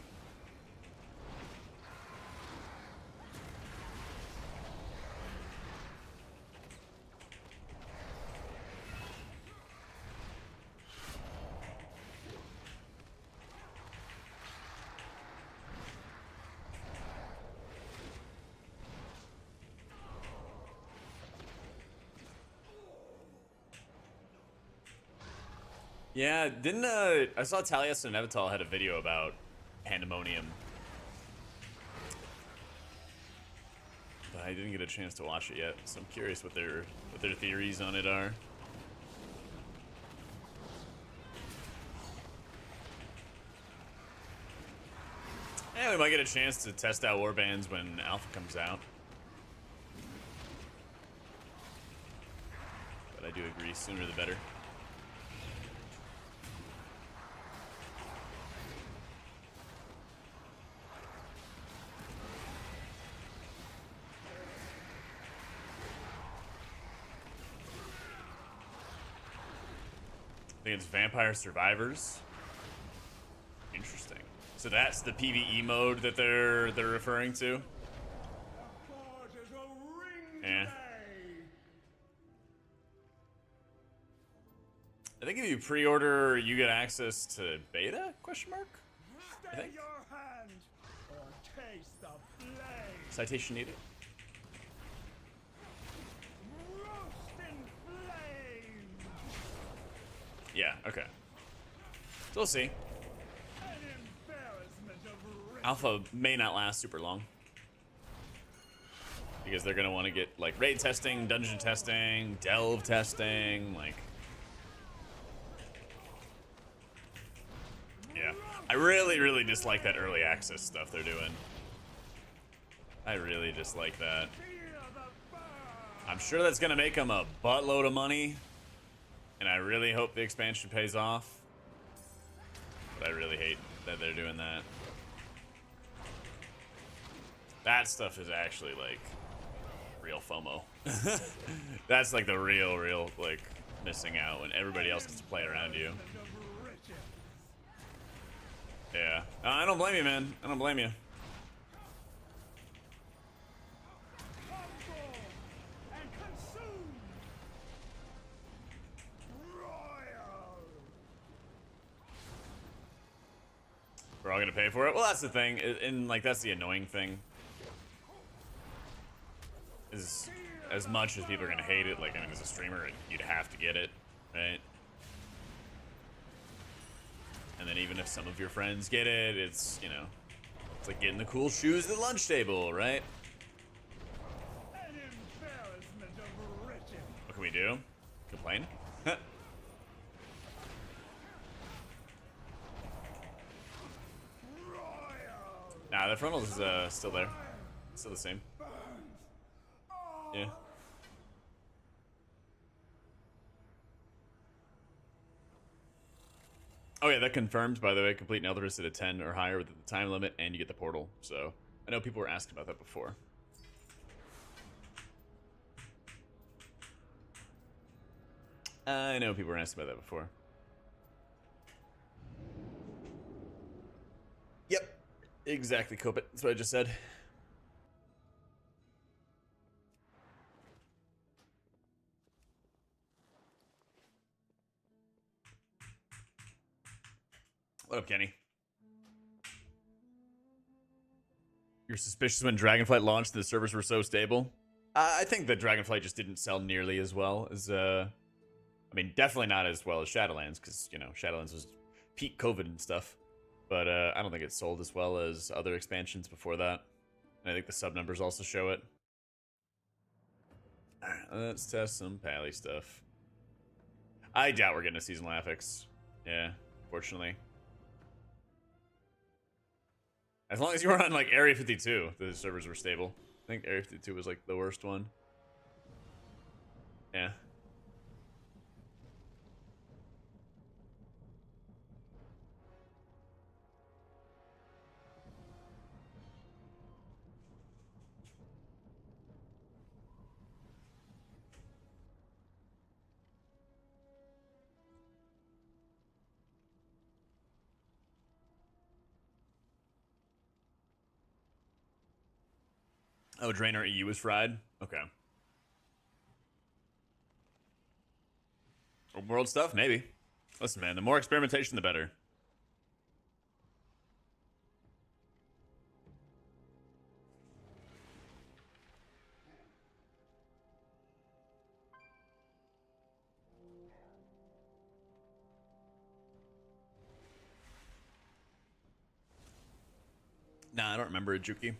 Yeah, didn't I saw Talias and Nevital had a video about Pandemonium, but I didn't get a chance to watch it yet. So I'm curious what their theories on it are. Yeah, we might get a chance to test out Warbands when Alpha comes out. But I do agree, sooner the better. I think it's Vampire Survivors. Interesting. So that's the PvE mode that they're referring to. Yeah. I think if you pre-order, you get access to beta? Question mark. I think. Citation needed. Yeah. Okay. So we'll see. Alpha may not last super long because they're gonna want to get like raid testing, dungeon testing, delve testing, like. Yeah, I really dislike that early access stuff they're doing. I really dislike that. I'm sure that's gonna make them a buttload of money, and I really hope the expansion pays off. But I really hate that they're doing that. That stuff is actually like real FOMO. That's like the real like missing out when everybody else gets to play around you. Yeah, I don't blame you, man. I don't blame you. We're all gonna pay for it. Well, that's the thing, and like that's the annoying thing. Is as much as people are gonna hate it, like I mean, as a streamer, you'd have to get it, right? And then even if some of your friends get it, it's, you know, it's like getting the cool shoes at the lunch table, right? What can we do? Complain? Nah, the frontal is still there. Still the same. Yeah. Oh yeah, that confirmed, by the way. Complete an Eldritch at a 10 or higher within the time limit, and you get the portal. So, I know people were asking about that before. I know people were asking about that before. Yep. Exactly, Copit. That's what I just said. What up, Kenny? You're suspicious when Dragonflight launched and the servers were so stable? I think that Dragonflight just didn't sell nearly as well as, I mean, definitely not as well as Shadowlands, because, you know, Shadowlands was peak COVID and stuff. But I don't think it sold as well as other expansions before that. And I think the sub numbers also show it. Alright, let's test some Pally stuff. I doubt we're getting a seasonal affix. Yeah, fortunately. As long as you were on, like, Area 52, the servers were stable. I think Area 52 was, like, the worst one. Yeah. Oh, Draenor EU was fried? Okay. Open world stuff? Maybe. Listen, man, the more experimentation, the better. Nah, I don't remember it, Juki.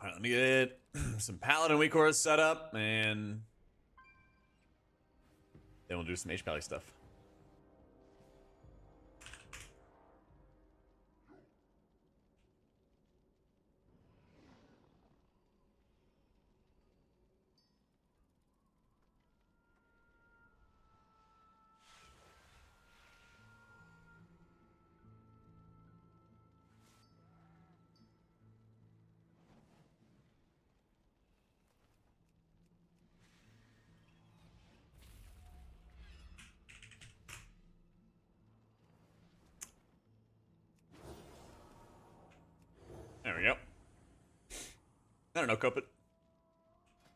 All right, let me get some Paladin weak cores set up, and then we'll do some H-Pally stuff. There we go. I don't know, Copit.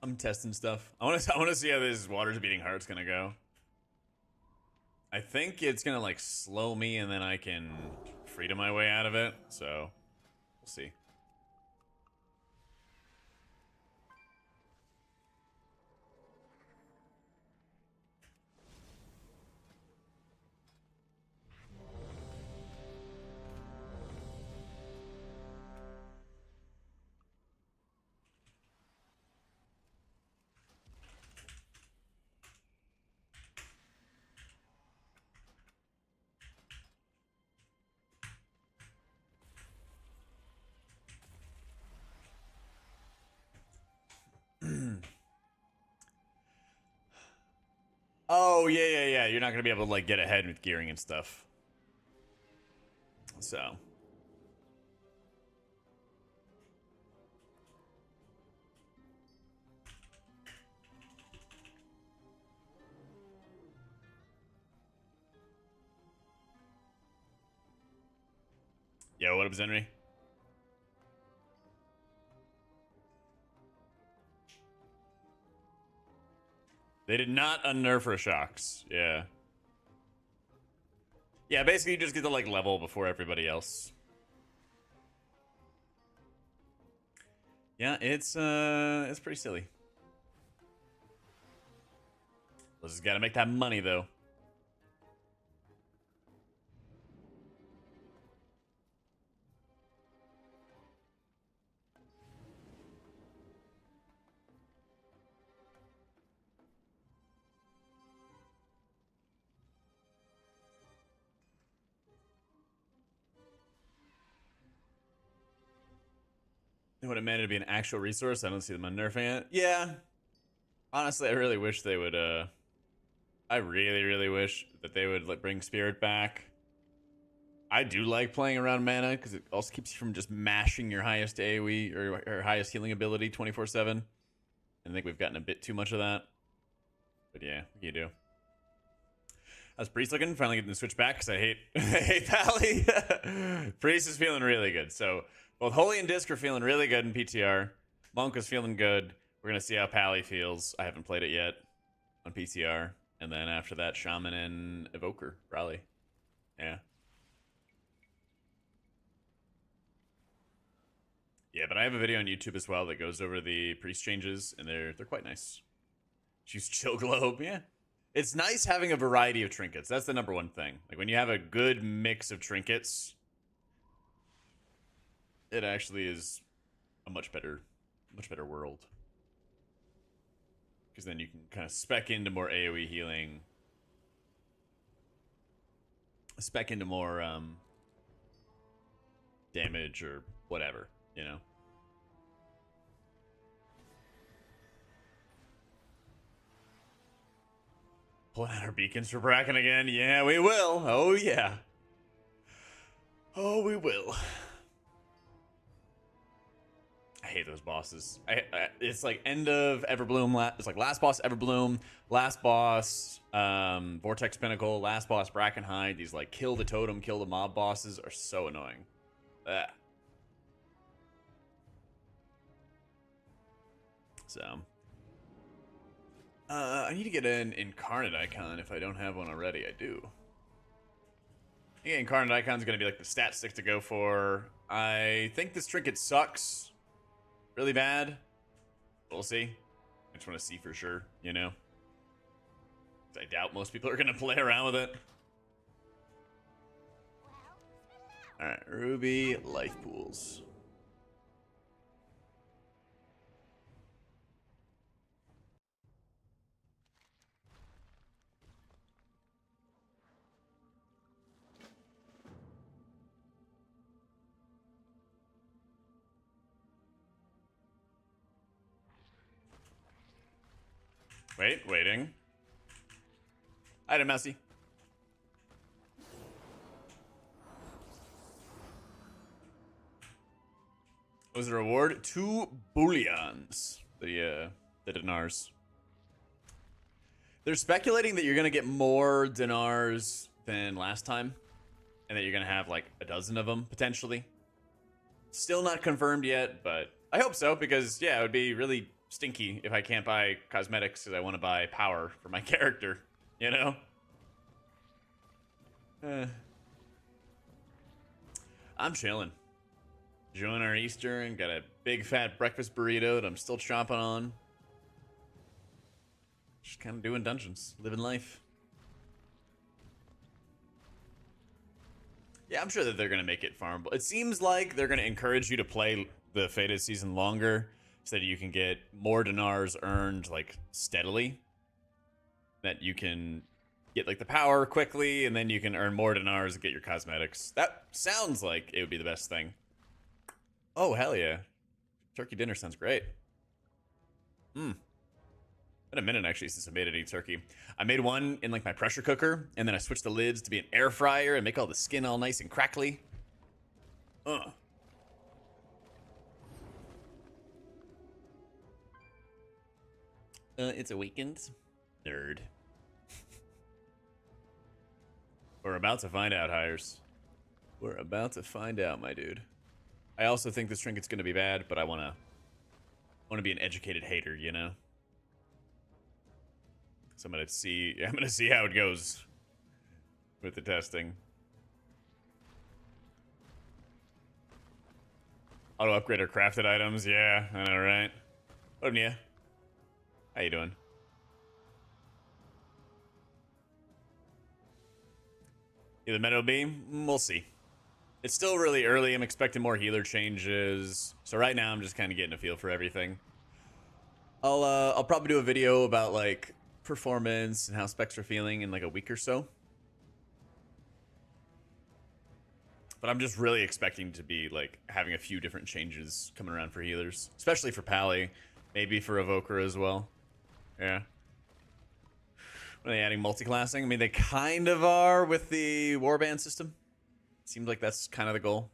I'm testing stuff. I want to see how this Waters Beating Heart's gonna go. I think it's gonna like slow me, and then I can freedom my way out of it. So we'll see. Oh, yeah. You're not going to be able to, like, get ahead with gearing and stuff. So. Yo, what up, Zenry? They did not unnerf her shocks. Yeah. Yeah, basically you just get to, like, level before everybody else. Yeah, it's pretty silly. Let's just gotta make that money, though. Would it meant to be an actual resource? I don't see them unnerfing it. Yeah. Honestly, I really wish they would, I really wish that they would like, bring Spirit back. I do like playing around mana because it also keeps you from just mashing your highest AoE or highest healing ability 24/7. I think we've gotten a bit too much of that. But yeah, what can you do? How's Priest looking? Finally getting the switch back because I hate Pally. Priest is feeling really good. So both Holy and Disc are feeling really good in PTR. Monk is feeling good. We're going to see how Pally feels. I haven't played it yet on PTR. And then after that, Shaman and Evoker, probably. Yeah. Yeah, but I have a video on YouTube as well that goes over the priest changes, and they're quite nice. Choose Chill Globe, yeah. It's nice having a variety of trinkets. That's the number one thing. Like when you have a good mix of trinkets, it actually is a much better world. Because then you can kind of spec into more AoE healing. Spec into more damage or whatever, you know? Pulling out our beacons for Bracken again? Yeah, we will. Oh, yeah. Oh, we will. I hate those bosses. It's like end of Everbloom. It's like last boss Everbloom, last boss Vortex Pinnacle, last boss Brackenhide. These like kill the totem, kill the mob bosses are so annoying. Ugh. So I need to get an incarnate icon if I don't have one already. I do. think Incarnate Icon's gonna be like the stat stick to go for. I think this trinket sucks really bad. We'll see. I just want to see for sure, you know? I doubt most people are gonna play around with it. Alright, Ruby life pools. Waiting. Item Messi. What was the reward? 2 bullions. The dinars. They're speculating that you're gonna get more dinars than last time, and that you're gonna have like a dozen of them potentially. Still not confirmed yet, but I hope so, because yeah, it would be really stinky if I can't buy cosmetics because I want to buy power for my character, you know? I'm chilling. Enjoying our Easter and got a big fat breakfast burrito that I'm still chomping on. Just kind of doing dungeons, living life. Yeah, I'm sure that they're going to make it farmable. It seems like they're going to encourage you to play the Faded season longer so that you can get more dinars earned like steadily. That you can get like the power quickly, and then you can earn more dinars and get your cosmetics. That sounds like it would be the best thing. Oh, hell yeah. Turkey dinner sounds great. Been a minute actually since I made any turkey. I made one in like my pressure cooker, and then I switched the lids to be an air fryer and make all the skin all nice and crackly. It's a weekend. Nerd. We're about to find out, Hires. We're about to find out, my dude. I also think this trinket's gonna be bad, but I wanna be an educated hater, you know? So I'm gonna see how it goes with the testing. Auto upgrade our crafted items, yeah, I know, right? What up, Nia? How you doing? The meta will be? We'll see. It's still really early. I'm expecting more healer changes. So right now I'm just kind of getting a feel for everything. I'll probably do a video about like performance and how specs are feeling in like a week or so. But I'm just really expecting to be like having a few different changes coming around for healers, especially for Pally, maybe for Evoker as well. Yeah. Are they adding multi-classing? I mean, they kind of are with the Warband system. Seems like that's kind of the goal.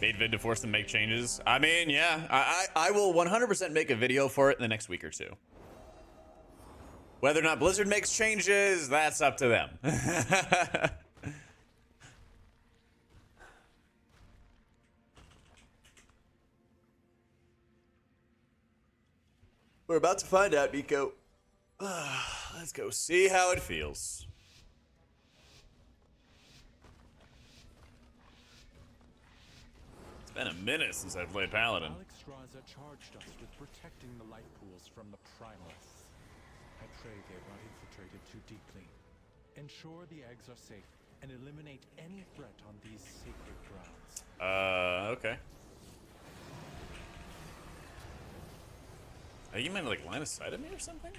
Made vid to force them to make changes. I mean, yeah, I will 100% make a video for it in the next week or two. Whether or not Blizzard makes changes, that's up to them. We're about to find out, Nico. Let's go see how it feels. It's been a minute since I played Paladin. Alex Raza charged us with protecting the light pools from the primals. I pray they are not infiltrated too deeply. Ensure the eggs are safe and eliminate any threat on these sacred grounds. Okay. I think you might like line of sight of me or something?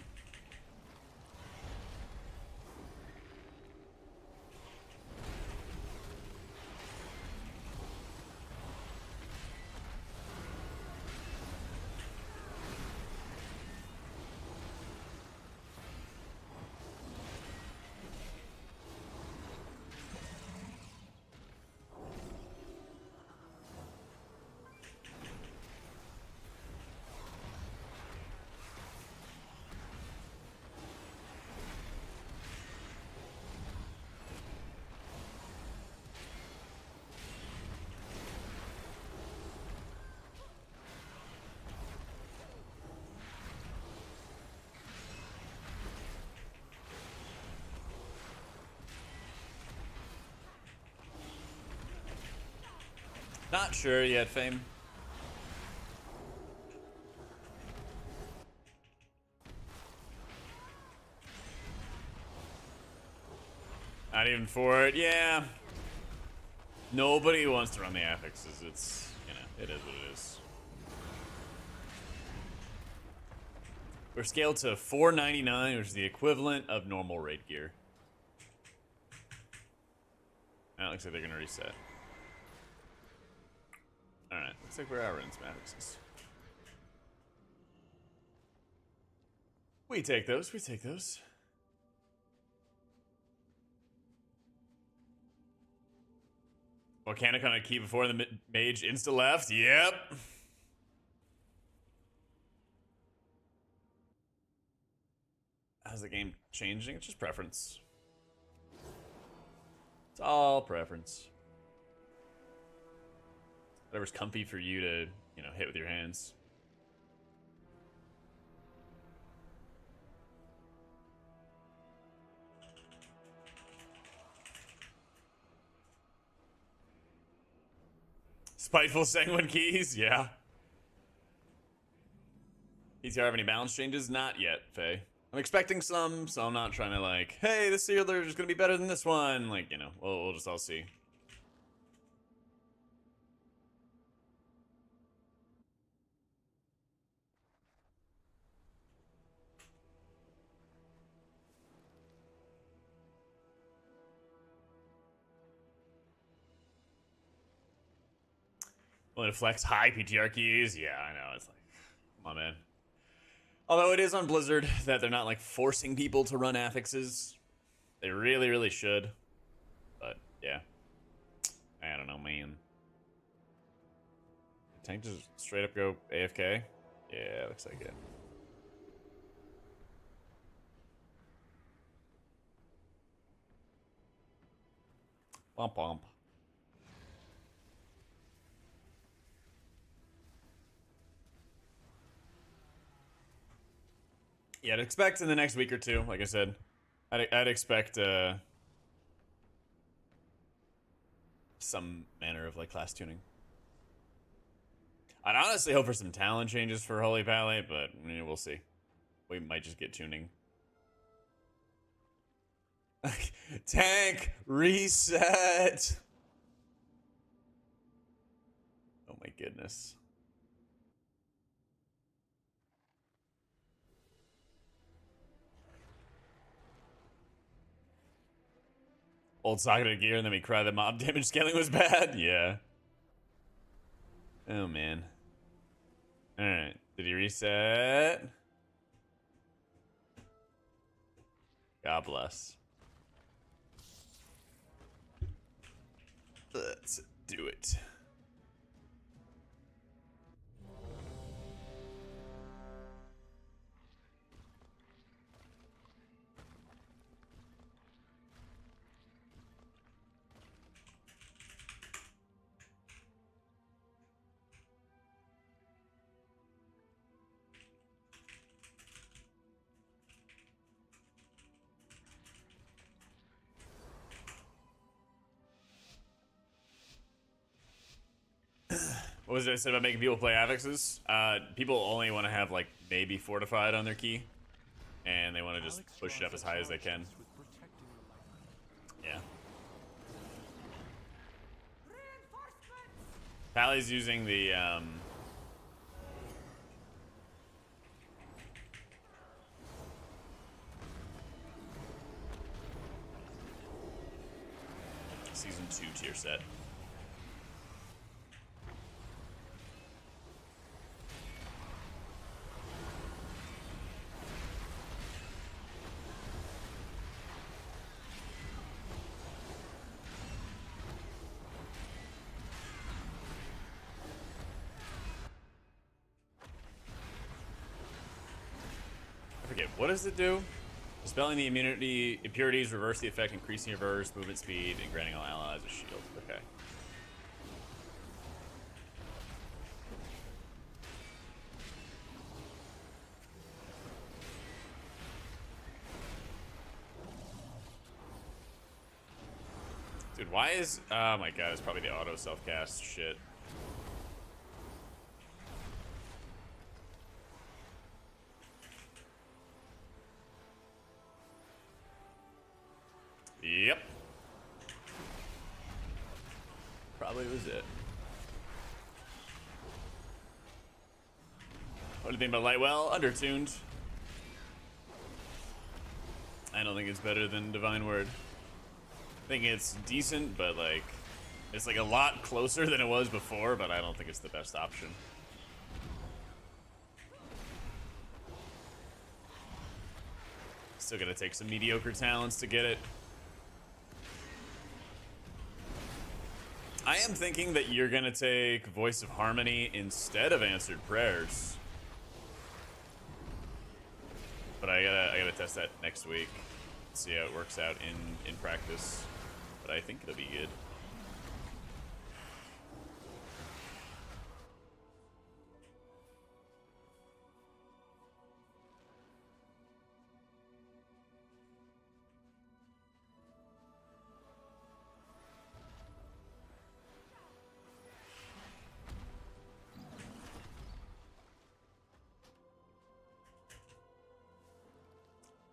Not sure yet, Fame. Not even for it, yeah. Nobody wants to run the affixes. It's, you know, it is what it is. We're scaled to $4.99, which is the equivalent of normal raid gear. That looks like they're gonna reset. Alright, looks like we're outrunning some affixes. We take those, we take those. Volcanic on a key before the mage insta left. Yep. How's the game changing? It's just preference. It's all preference. Whatever's comfy for you to, you know, hit with your hands. Spiteful Sanguine Keys, yeah. PTR have any balance changes? Not yet, Faye. I'm expecting some, so I'm not trying to like, hey, this sealer is gonna be better than this one. Like, you know, we'll just all see. Will it flex high PTR keys? Yeah, I know. It's like, come on, man. Although it is on Blizzard that they're not like forcing people to run affixes. They really, really should. But yeah. I don't know, man. Tank just straight up go AFK? Yeah, looks like it. Womp womp. Yeah, I'd expect in the next week or two, like I said, I'd expect some manner of like class tuning. I'd honestly hope for some talent changes for Holy Pally, but we'll see. We might just get tuning. Tank reset. Oh my goodness. Old socketed gear, and then we cry that mob damage scaling was bad. Yeah. Oh man. All right. Did he reset? God bless. Let's do it. What was it I said about making people play affixes? People only want to have like maybe fortified on their key, and they want to just push it up as high as they can. Yeah. Pally's using the Season 2 tier set. What does it do? Dispelling the immunity impurities, reverse the effect, increasing your burst, movement speed, and granting all allies a shield. Okay. Dude, why is... Oh my god, it's probably the auto self-cast shit. is it? What do you think about Lightwell? Undertuned. I don't think it's better than Divine Word. I think it's decent, but like, it's like a lot closer than it was before, but I don't think it's the best option. Still gonna take some mediocre talents to get it. I am thinking that you're gonna take Voice of Harmony instead of Answered Prayers. But I gotta test that next week. See how it works out in practice. But I think it'll be good.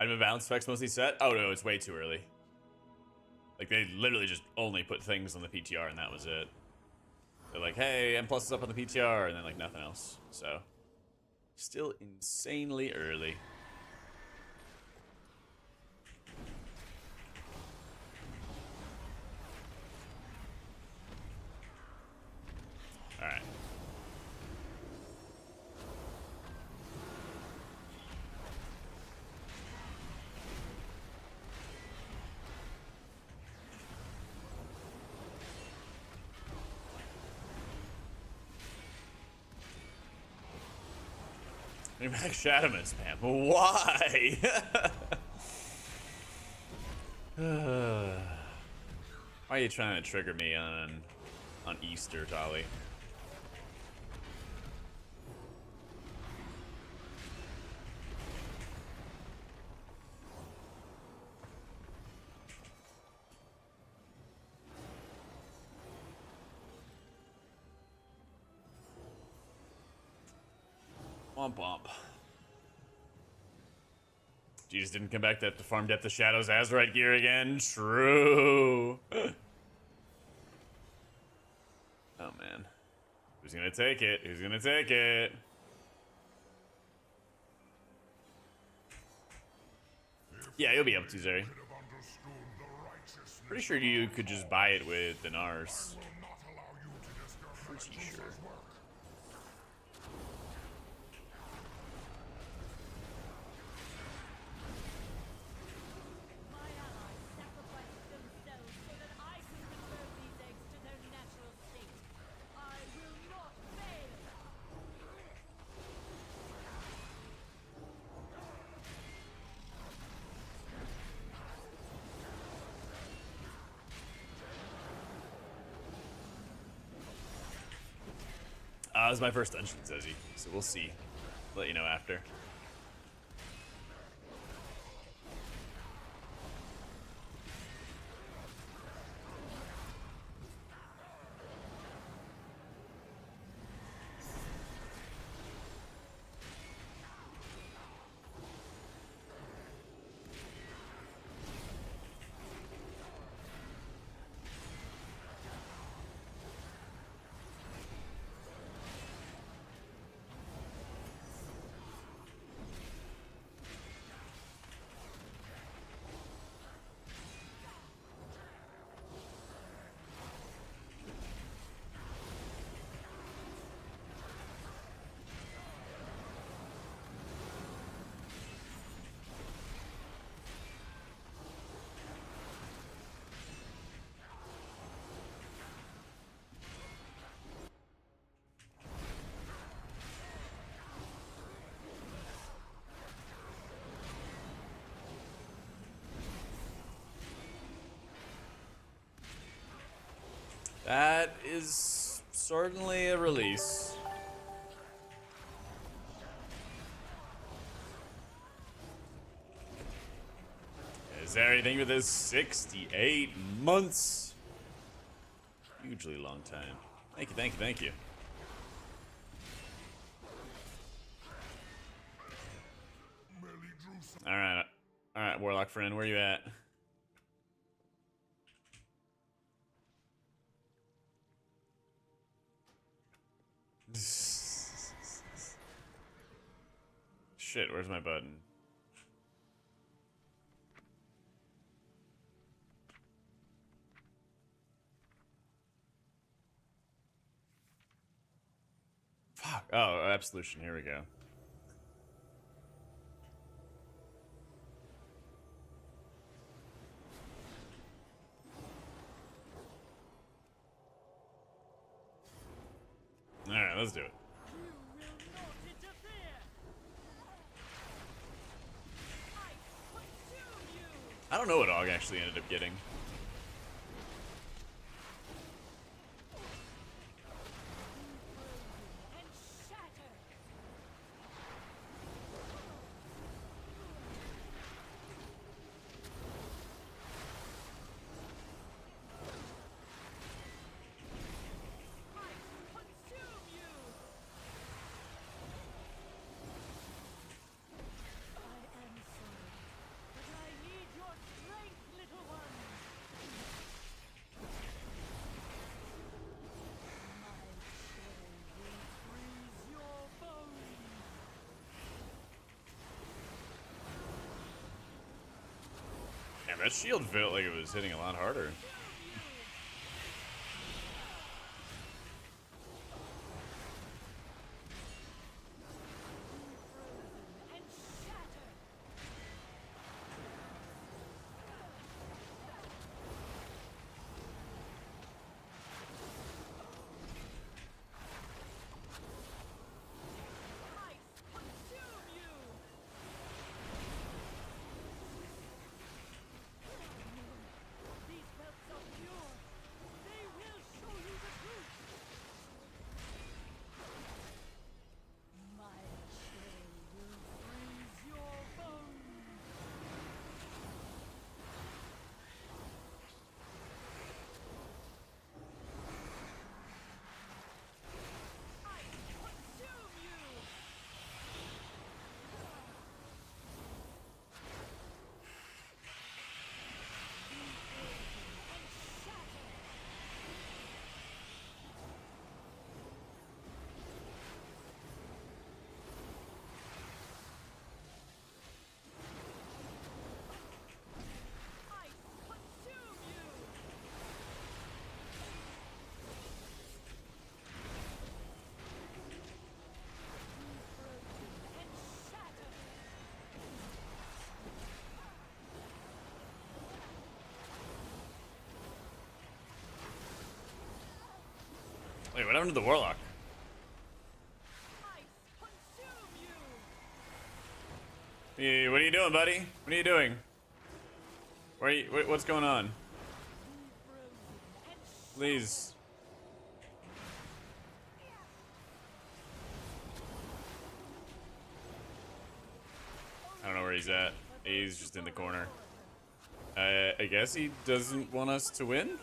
Item and balance specs mostly set? Oh no, it's way too early. Like they literally just only put things on the PTR and that was it. They're like, hey, M+ is up on the PTR, and then like nothing else. So, still insanely early. All right. Bring back Shadowman spam. Why? Why are you trying to trigger me on Easter, Tolly? Womp womp. Jesus didn't come back to have to farm Depth of Shadows Azurite gear again. True. Oh man. Who's gonna take it? Who's gonna take it? Yeah, you'll be able to, Zeri. Pretty sure you could just buy it with dinars. Pretty sure. It was my first dungeon, Zezzy, so we'll see. Let you know after. That is certainly a release. Is there anything with this 68 months? Hugely long time. Thank you, thank you, thank you. Alright, Warlock friend, where you at? Shit, where's my button? Fuck. Oh, absolution. Here we go. Alright, let's do it. I don't know what Og actually ended up getting. Damn, that shield felt like it was hitting a lot harder. Wait, what happened to the Warlock? Hey, what are you doing, buddy? What are you doing? Where are you, what's going on? Please. I don't know where he's at. He's just in the corner. I guess he doesn't want us to win?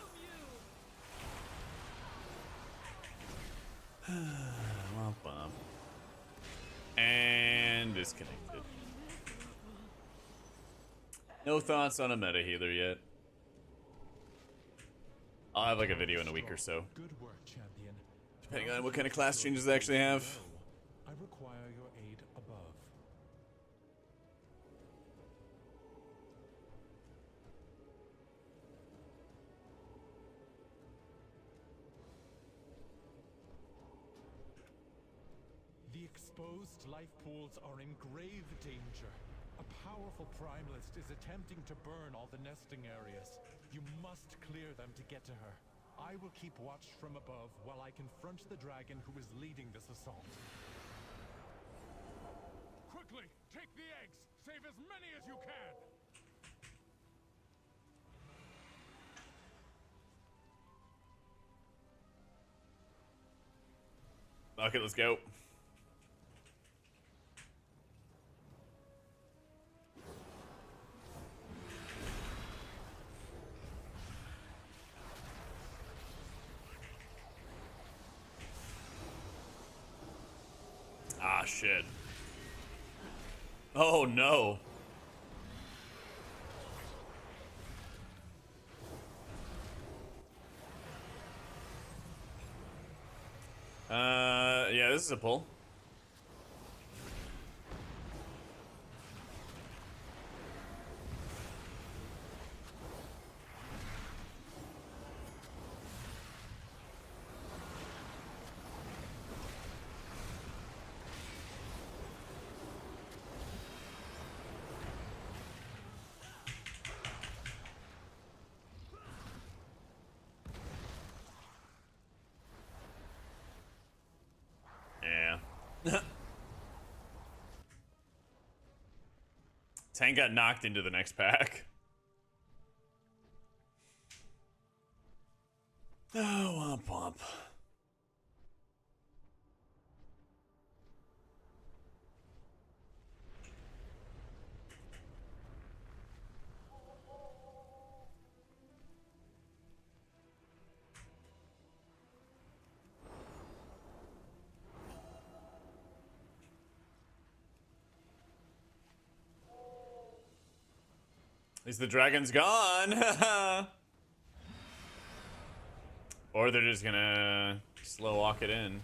And disconnected. No thoughts on a meta healer yet. I'll have like a video in a week or so. Good work, champion. Depending on what kind of class changes they actually have. I require your aid above. The exposed life pools are in grave danger. A powerful primalist is attempting to burn all the nesting areas. You must clear them to get to her. I will keep watch from above while I confront the dragon who is leading this assault. Quickly, take the eggs! Save as many as you can! Okay, let's go. Ah, shit. Oh, no. Yeah, this is a pull. Tank got knocked into the next pack. Oh, womp womp. At least the dragon's gone. Or they're just gonna slow walk it in.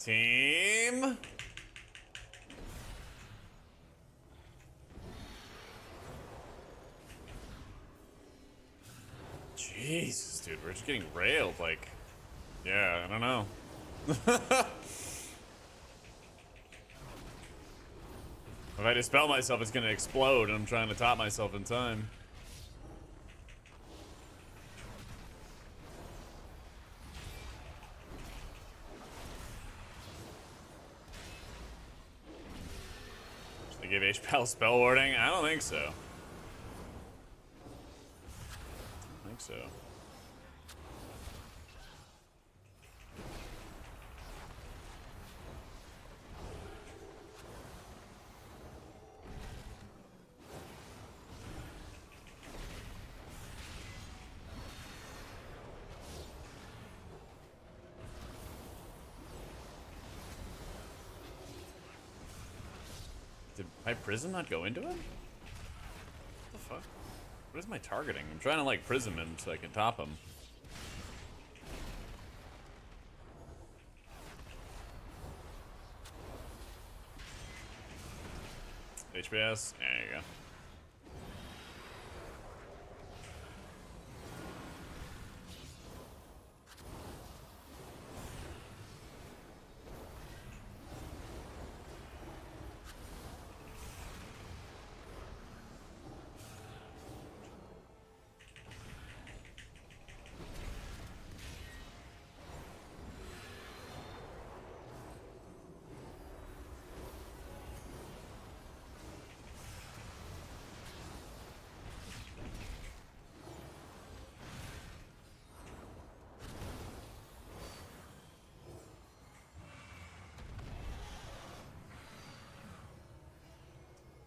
Team. Jesus, dude, we're just getting railed. Like, yeah, I don't know. If I dispel myself, it's gonna explode, and I'm trying to top myself in time. Should I give H-Pal spell warding? I don't think so. I don't think so. Did my prism not go into him? What the fuck? What is my targeting? I'm trying to like prism him so I can top him. HPS? There you go.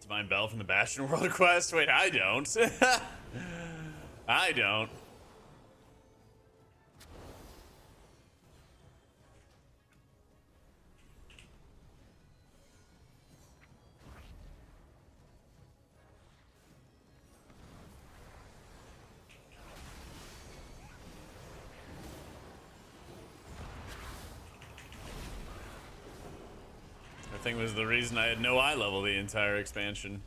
Divine Bell from the Bastion World Quest? Wait, I don't. I don't. That thing was the reason I had no eye level the entire expansion.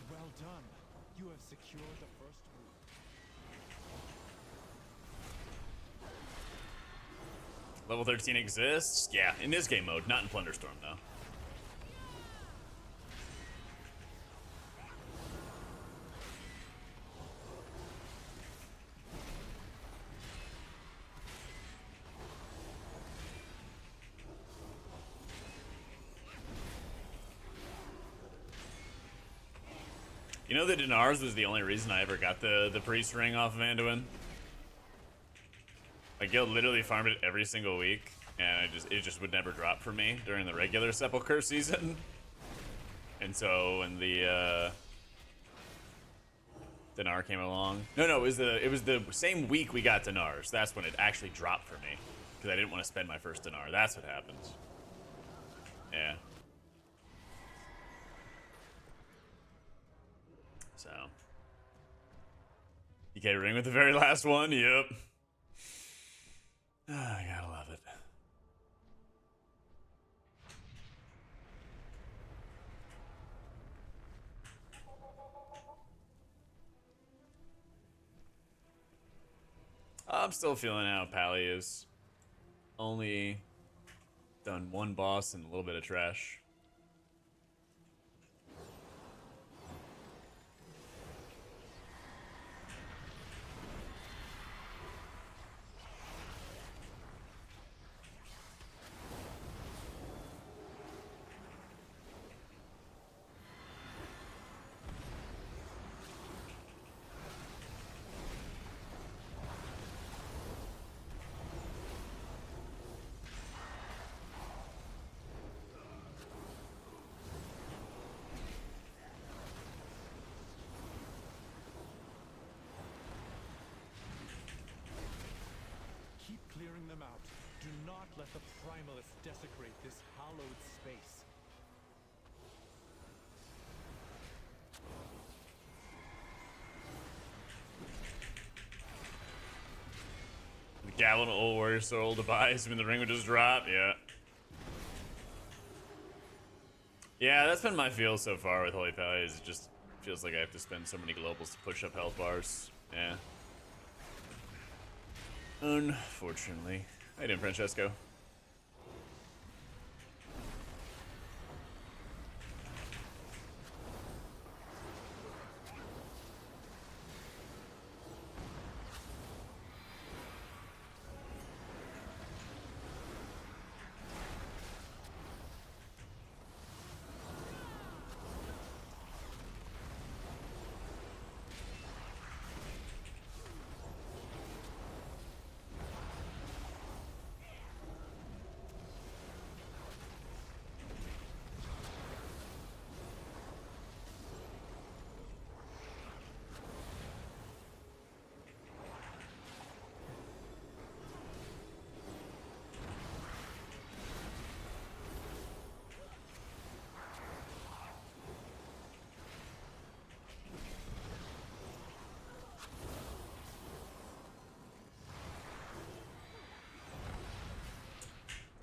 Well done. You have secured the first route. Level 13 exists? Yeah, in this game mode, not in Plunderstorm though. You know that Dinars was the only reason I ever got the priest ring off of Anduin? Like, Guild literally farmed it every single week. and it just would never drop for me during the regular Sepulchre season. And so when the Dinar came along, no, it was the same week we got Dinars. That's when it actually dropped for me because I didn't want to spend my first Dinar. That's what happens. Yeah. So, you catering with the very last one. Yep. I gotta love it. I'm still feeling out Pally is. Only done one boss and a little bit of trash. Keep clearing them out. Do not let the Primalists desecrate this hallowed space. The Gallant Old Warrior Soul device when the ring would just drop. Yeah. Yeah, that's been my feel so far with Holy Pally. Is it just feels like I have to spend so many globals to push up health bars. Yeah. Unfortunately. How you doing, Francesco?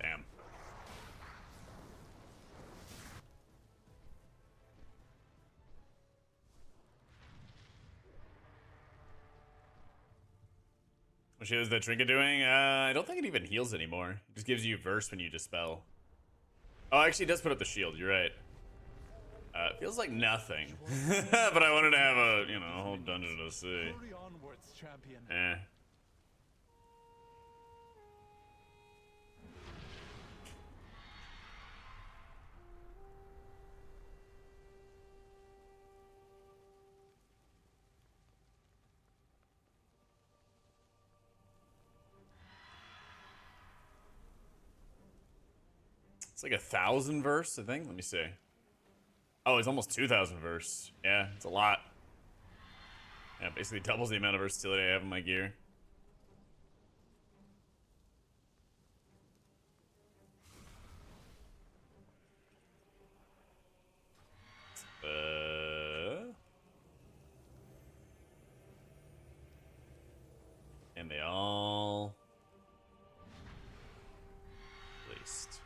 Damn. What is the trinket doing? I don't think it even heals anymore. It just gives you verse when you dispel. Oh, actually, it does put up the shield. You're right. It feels like nothing, but I wanted to have a, you know, a whole dungeon to see. Hurry onwards, champion. Eh. It's like 1,000 verse, I think. Let me see. Oh, it's almost 2,000 verse. Yeah, it's a lot. Yeah, basically doubles the amount of versatility I have in my gear. And they all placed.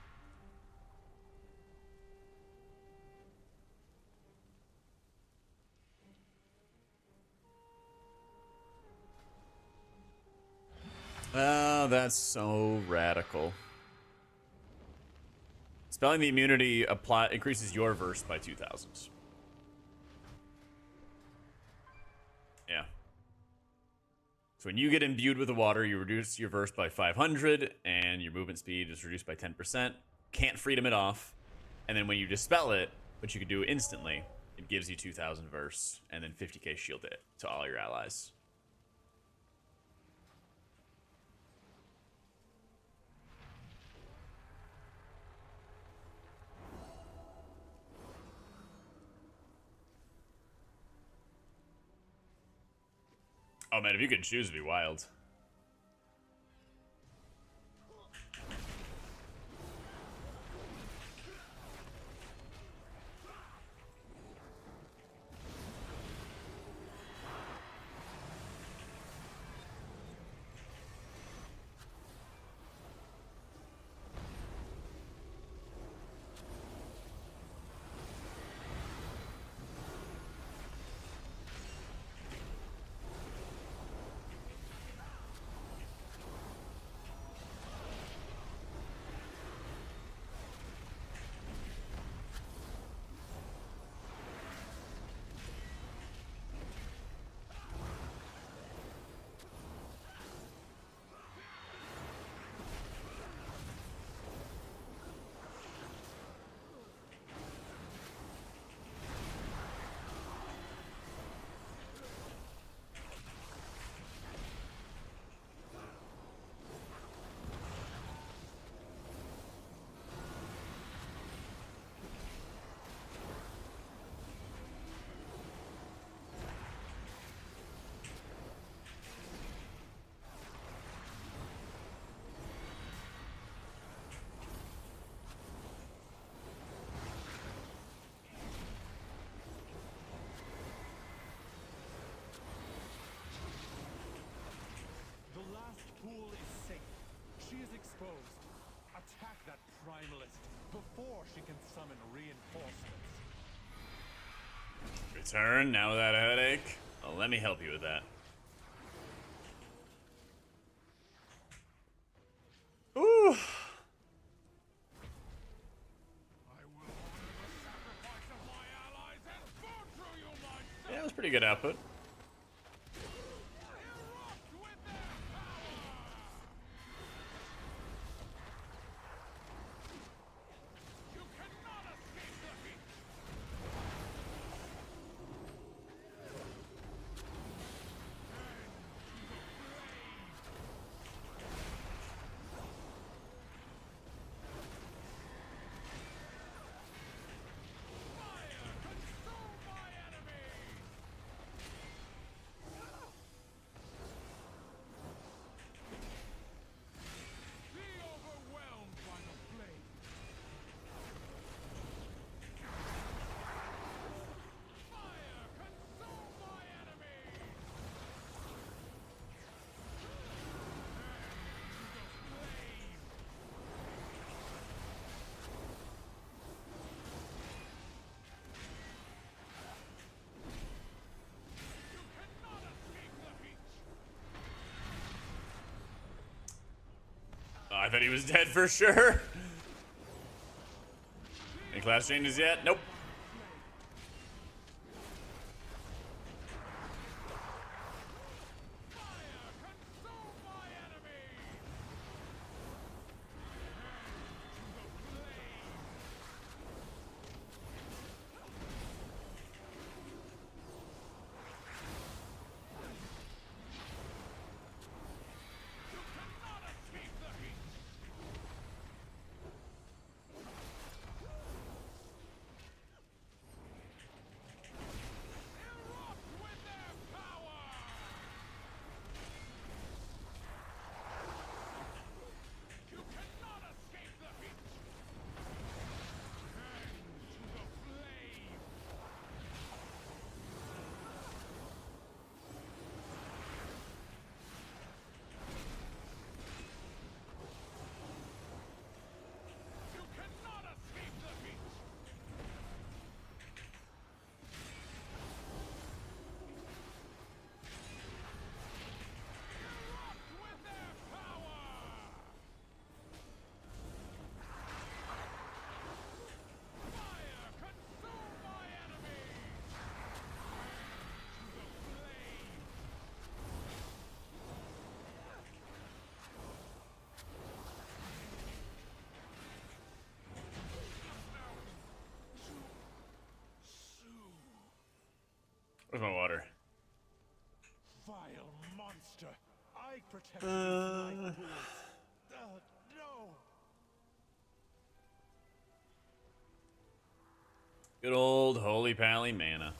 Oh, that's so radical. Spelling the immunity increases your verse by 2,000. Yeah. So when you get imbued with the water, you reduce your verse by 500, and your movement speed is reduced by 10%. Can't freedom it off. And then when you dispel it, which you can do instantly, it gives you 2,000 verse, and then 50k shield it to all your allies. Oh man, if you could choose, it'd be wild. The last pool is safe. She is exposed. Attack that primalist before she can summon reinforcements. Return, now without a headache. Oh, let me help you with that. Ooh. Yeah, it was pretty good output. Oh, I thought he was dead for sure. Any class changes yet? Nope. Where's my water? Vile monster! I protect these life pools. No! Good old Holy Pally mana.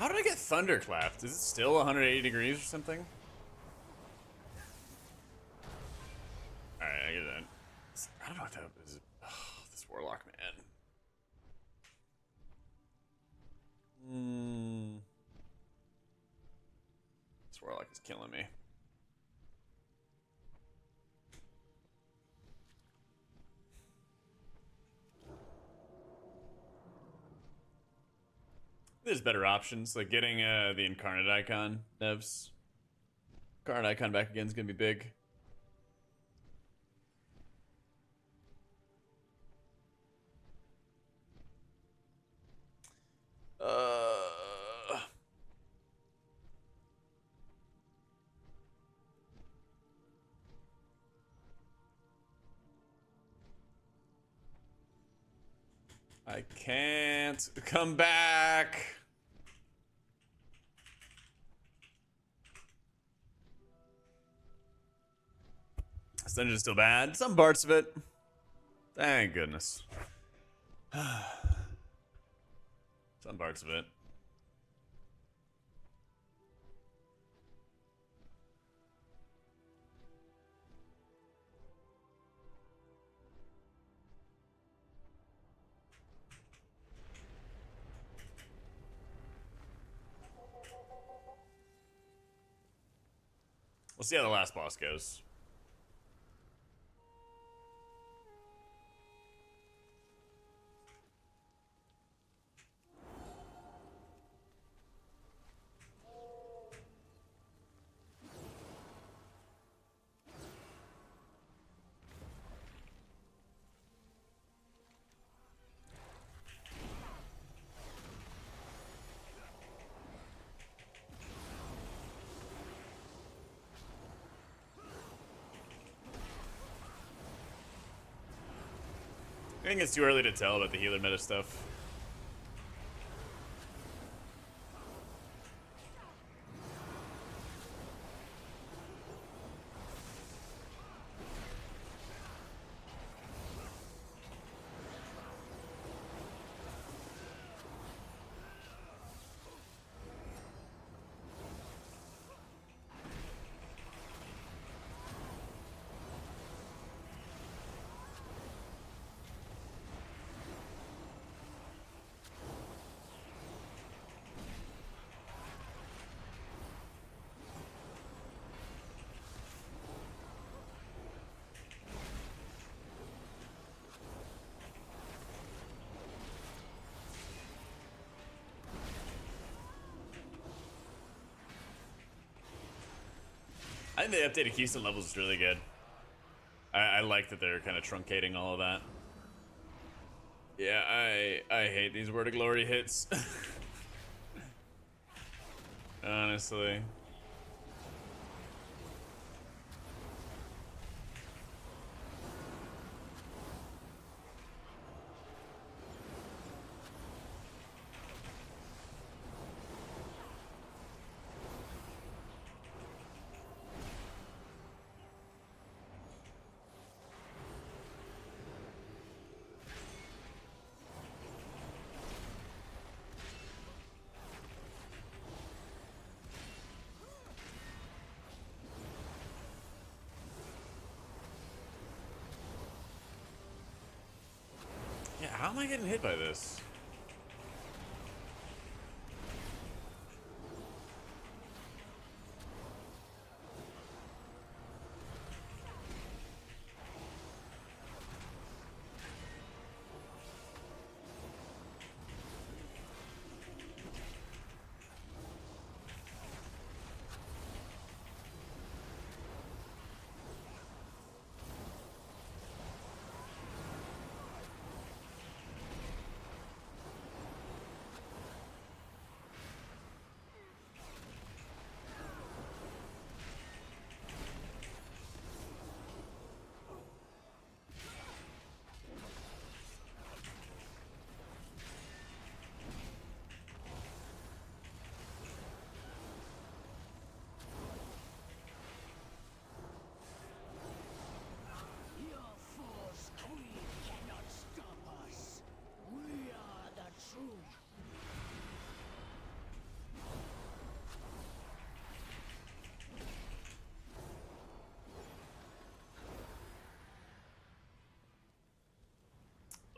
How did I get thunderclapped? Is it still 180 degrees or something? Alright, I get that. I don't know what that is. Oh, this warlock, man. This warlock is killing me. There's better options, like getting the incarnate icon devs. Incarnate icon back again is gonna be big. I can't come back. This dungeon's still bad. Some parts of it. Thank goodness. Some parts of it. We'll see how the last boss goes. I think it's too early to tell about the healer meta stuff. I think the updated keystone levels is really good. I like that they're kind of truncating all of that. Yeah, I hate these Word of Glory hits. Honestly. Yeah, how am I getting hit by this?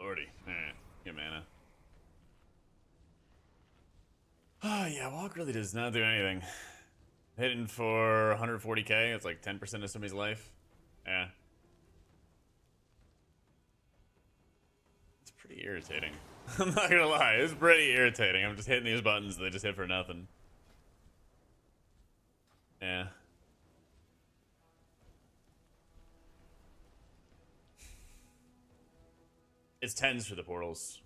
lordy. Alright, get mana. Oh, yeah, walk really does not do anything. Hitting for 140k, it's like 10% of somebody's life. Yeah. It's pretty irritating. I'm not gonna lie, it's pretty irritating. I'm just hitting these buttons, they just hit for nothing. Yeah. It's 10s for the portals.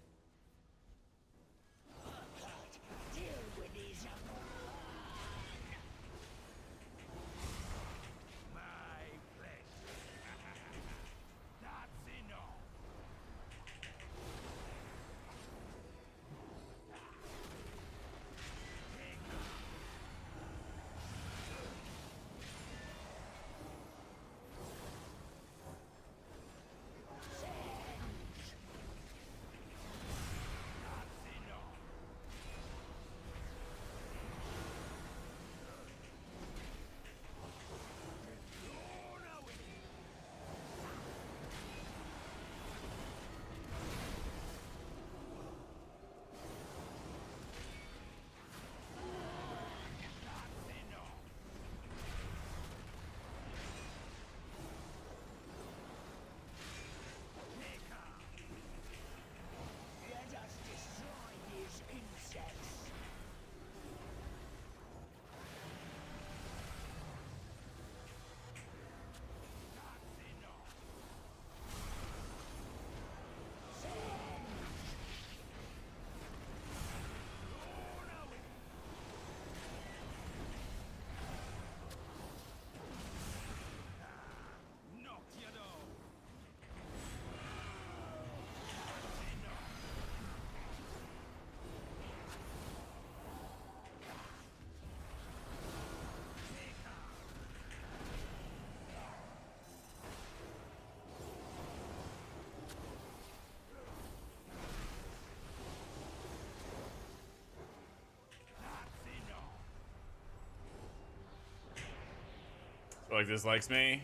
Like this likes me.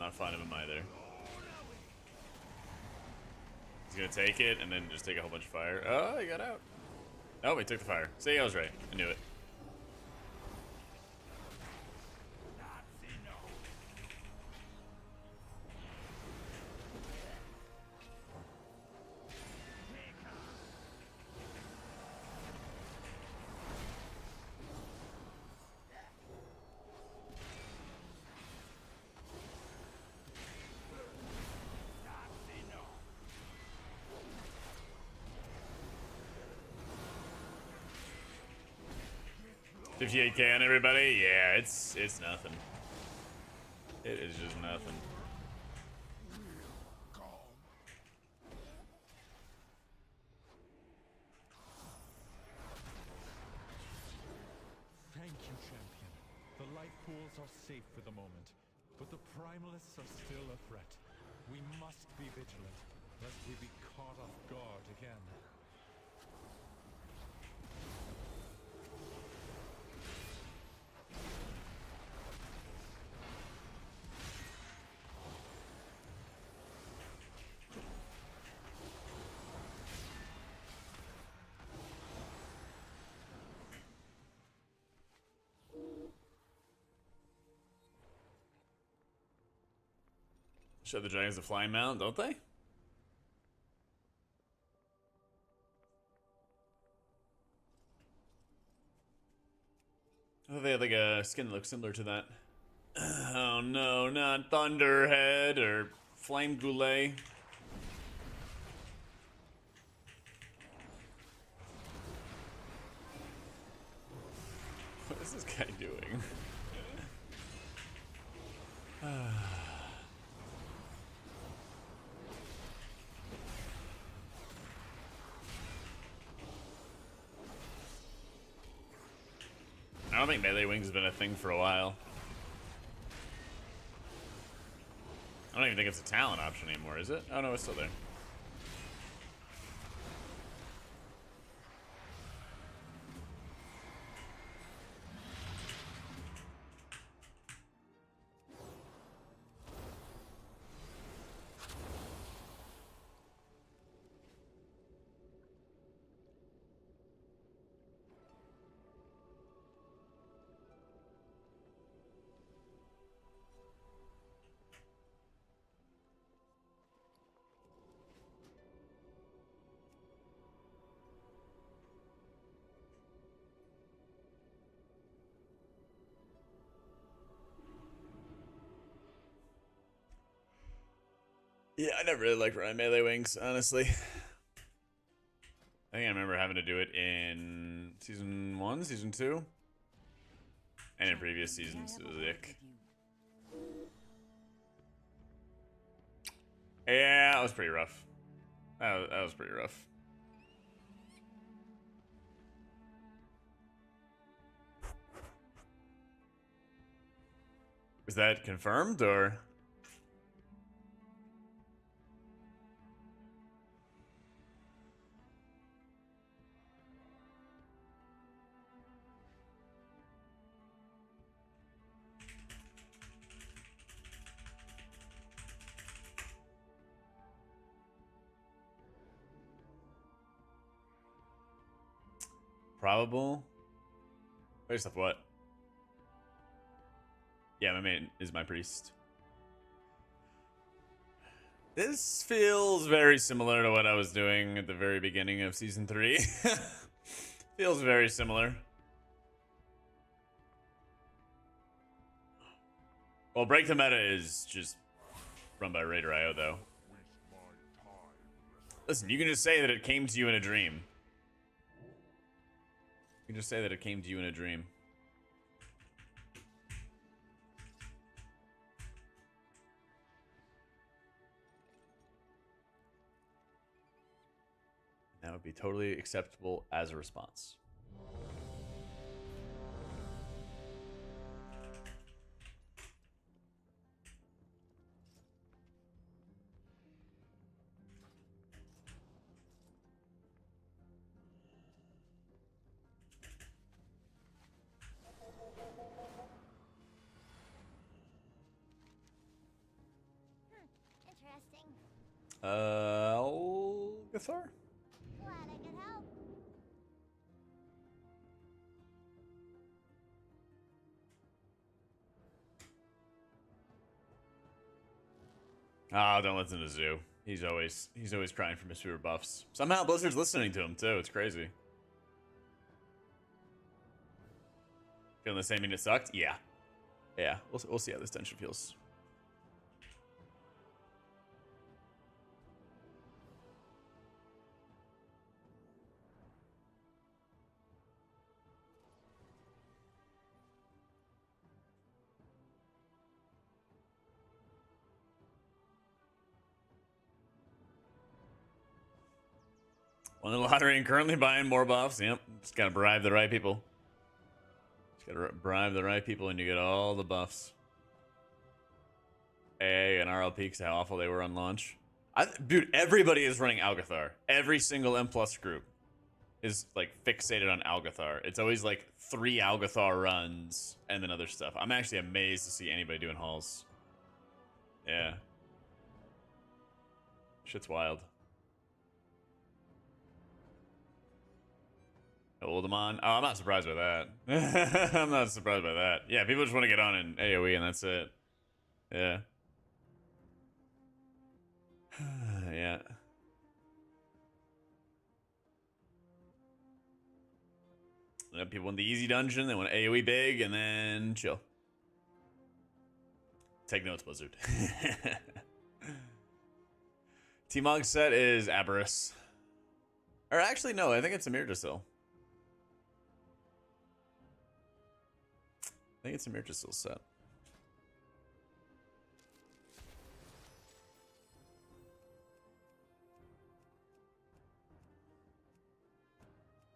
Not fond of him either. He's gonna take it and then just take a whole bunch of fire. Oh, he got out. Oh, he took the fire. See, I was right. I knew it. $58K on everybody? Yeah, it's nothing. It is just nothing. Thank you, champion. The life pools are safe for the moment, but the primalists are still a threat. We must be vigilant, lest we be caught off guard again. Show the dragons a flying mount, don't they? Oh, they had like a skin that looks similar to that. Oh no, not Thunderhead or Flame Goulet. What is this guy doing? I don't think melee wings has been a thing for a while. I don't even think it's a talent option anymore, is it? Oh no, it's still there. Yeah, I never really liked running melee wings, honestly. I think I remember having to do it in season 1, season 2, and in previous seasons. It was ick. Yeah, that was pretty rough. That was pretty rough. Was that confirmed or? Probable? Based off what? Yeah, my main is my priest. This feels very similar to what I was doing at the very beginning of season 3. Feels very similar. Well, Break the Meta is just run by Raider.io, though. Listen, you can just say that it came to you in a dream. You can just say that it came to you in a dream. That would be totally acceptable as a response. Interesting. Algathar? Glad I could help. Oh, don't listen to Zoo. He's always crying for Mystery buffs. Somehow Blizzard's listening to him too. It's crazy. Feeling the same mean it sucked? Yeah. Yeah. We'll see how this tension feels. Won the lottery and currently buying more buffs. Yep. Just gotta bribe the right people. Just gotta bribe the right people and you get all the buffs. AA and RLP because how awful they were on launch. Dude, everybody is running Algathar. Every single M plus group is like fixated on Algathar. It's always like 3 Algathar runs and then other stuff. I'm actually amazed to see anybody doing hauls. Yeah. Shit's wild. Hold them on. Oh, I'm not surprised by that. I'm not surprised by that. Yeah, people just want to get on in AoE and that's it. Yeah. Yeah. People want the easy dungeon, they want AoE big, and then chill. Take notes, Blizzard. T-Mog set is Aberrus. Or actually, no, I think it's Amirjasil. I think it's Amirjasil set.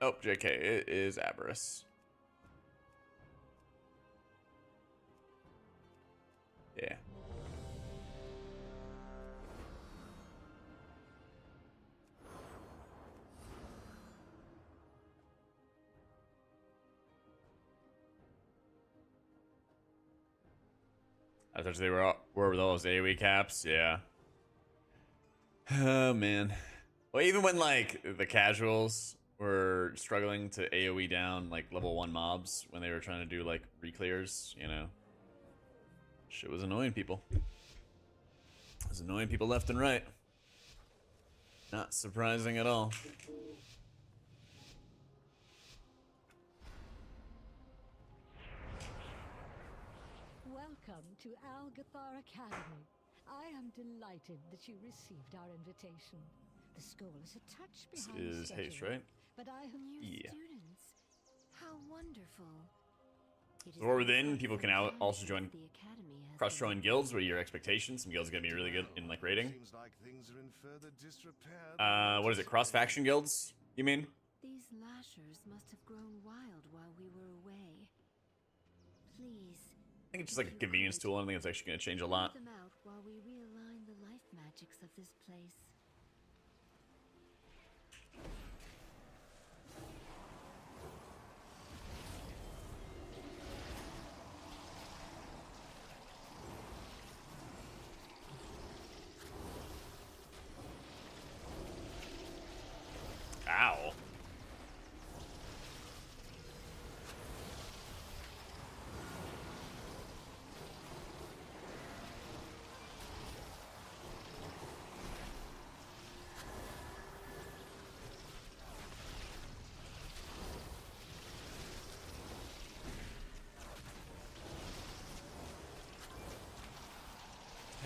Oh, JK, it is Aberrus. Yeah. I thought they were with all those AoE caps. Yeah. Oh, man. Well, even when, like, the casuals were struggling to AoE down, like, level 1 mobs when they were trying to do, like, re-clears, you know. Shit was annoying people. It was annoying people left and right. Not surprising at all. Welcome to Algathar Academy, I am delighted that you received our invitation. The school is a touch This behind is schedule, haste, right? but I have New Yeah. students. How wonderful. It is Or almost within, like people some can time also since join the academy has cross-join been guilds where your expectations. Some guilds are gonna be really good in like rating. Seems like things are in further disrepair than What is it? Cross-faction guilds? You mean? These lashers must have grown wild while we were away. Please. I think it's just like a convenience tool. I don't think it's actually gonna change a lot. Them out while we realign the life magics of this place. Ow.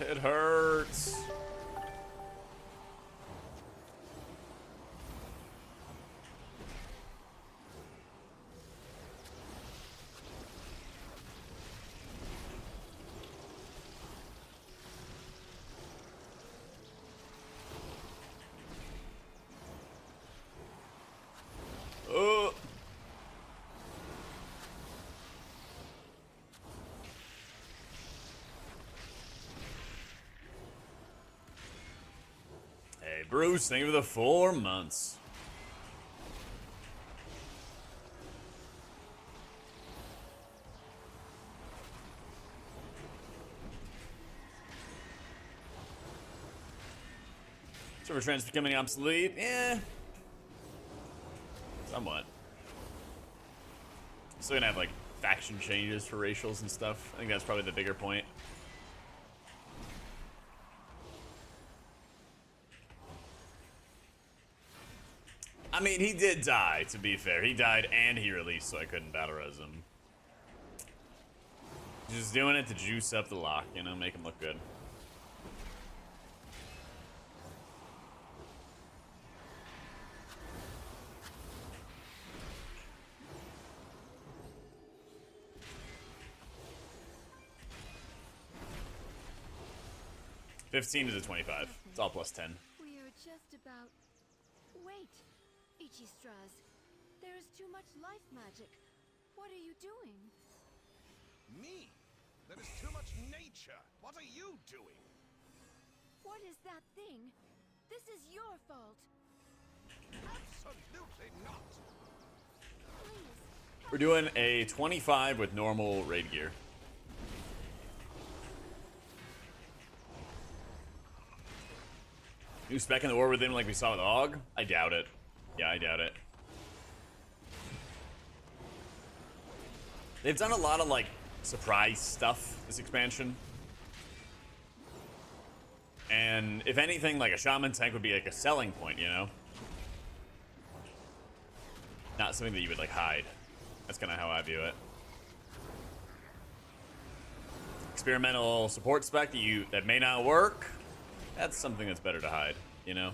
It hurts. Oh. Hey, Bruce, thank you for the 4 months. Server trends becoming obsolete? Yeah. Somewhat. Still gonna have like faction changes for racials and stuff. I think that's probably the bigger point. I mean, he did die, to be fair. He died and he released, so I couldn't battle res him. Just doing it to juice up the lock, you know, make him look good. $15 to the 25. It's all plus 10. We are just about... Wait, Ichistras. There is too much life magic. What are you doing? Me? There is too much nature. What are you doing? What is that thing? This is your fault. Absolutely not. Please. We're doing a 25 with normal raid gear. New spec in the war with him like we saw with Og? I doubt it. Yeah, I doubt it. They've done a lot of like surprise stuff this expansion. And if anything, like a shaman tank would be like a selling point, you know? Not something that you would like hide. That's kind of how I view it. Experimental support spec that may not work. That's something that's better to hide, you know?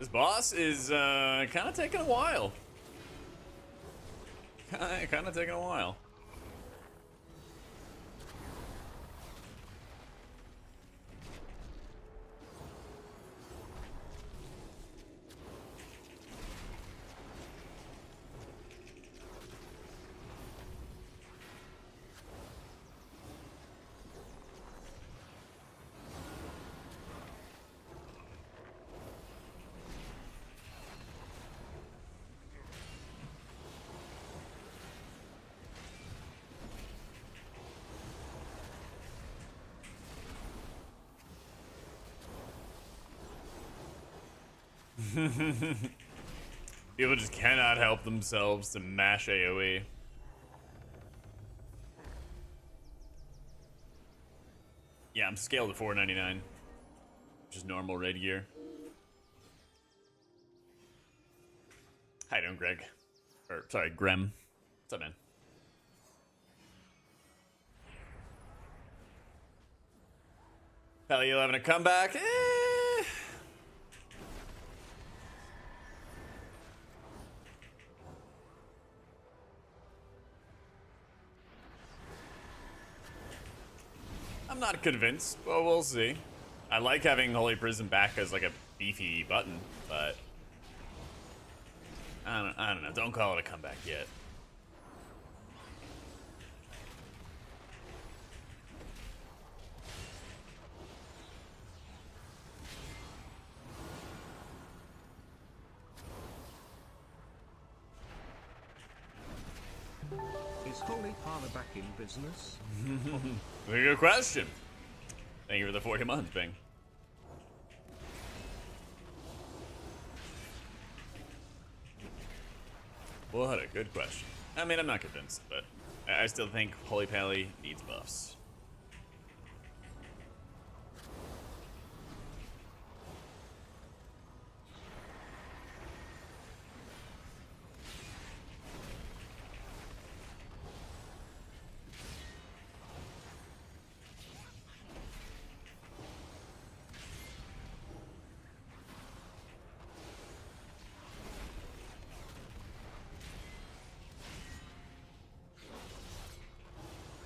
This boss is kind of taking a while. Kind of taking a while. People just cannot help themselves to mash AoE. Yeah, I'm scaled to 499, which is normal raid gear. How you doing, Greg? Or sorry, Grem. What's up, man? Hell, you having a comeback? I'm not convinced, but we'll see. I like having Holy Prison back as like a beefy button, but I don't know. Don't call it a comeback yet. Is Holy Parlor back in business? Very good question. Thank you for the 40 months, Bing. What a good question. I mean, I'm not convinced, but I still think Holy Pally needs buffs.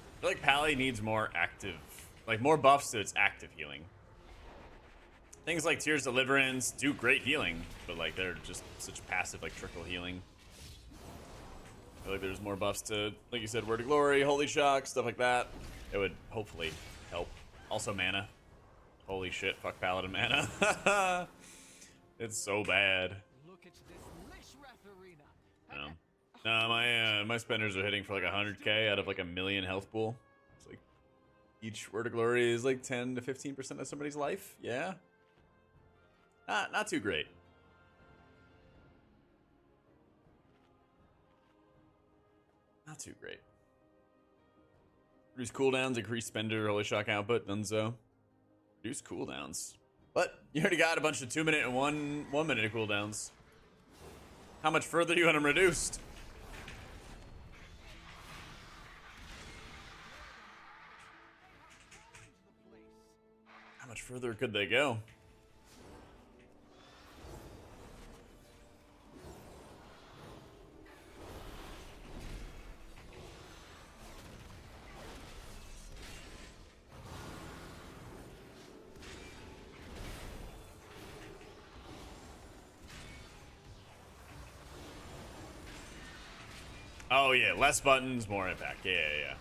I feel like Pally needs more active, like more buffs to its active healing. Things like Tears Deliverance do great healing, but like they're just such passive, like trickle healing. I feel like there's more buffs to, like you said, Word of Glory, Holy Shock, stuff like that. It would hopefully help. Also mana. Holy shit, fuck Paladin mana. It's so bad. Look at this lish ref arena. No. No, my spenders are hitting for like 100k out of like a million health pool. It's like each Word of Glory is like 10 to 15% of somebody's life. Yeah. Not too great. Not too great. Reduce cooldowns, increase spender, Holy Shock output, Dunzo. Reduce cooldowns. But you already got a bunch of 2 minute and 1 minute cooldowns. How much further do you want them reduced? How much further could they go? Oh yeah, less buttons, more impact. Yeah.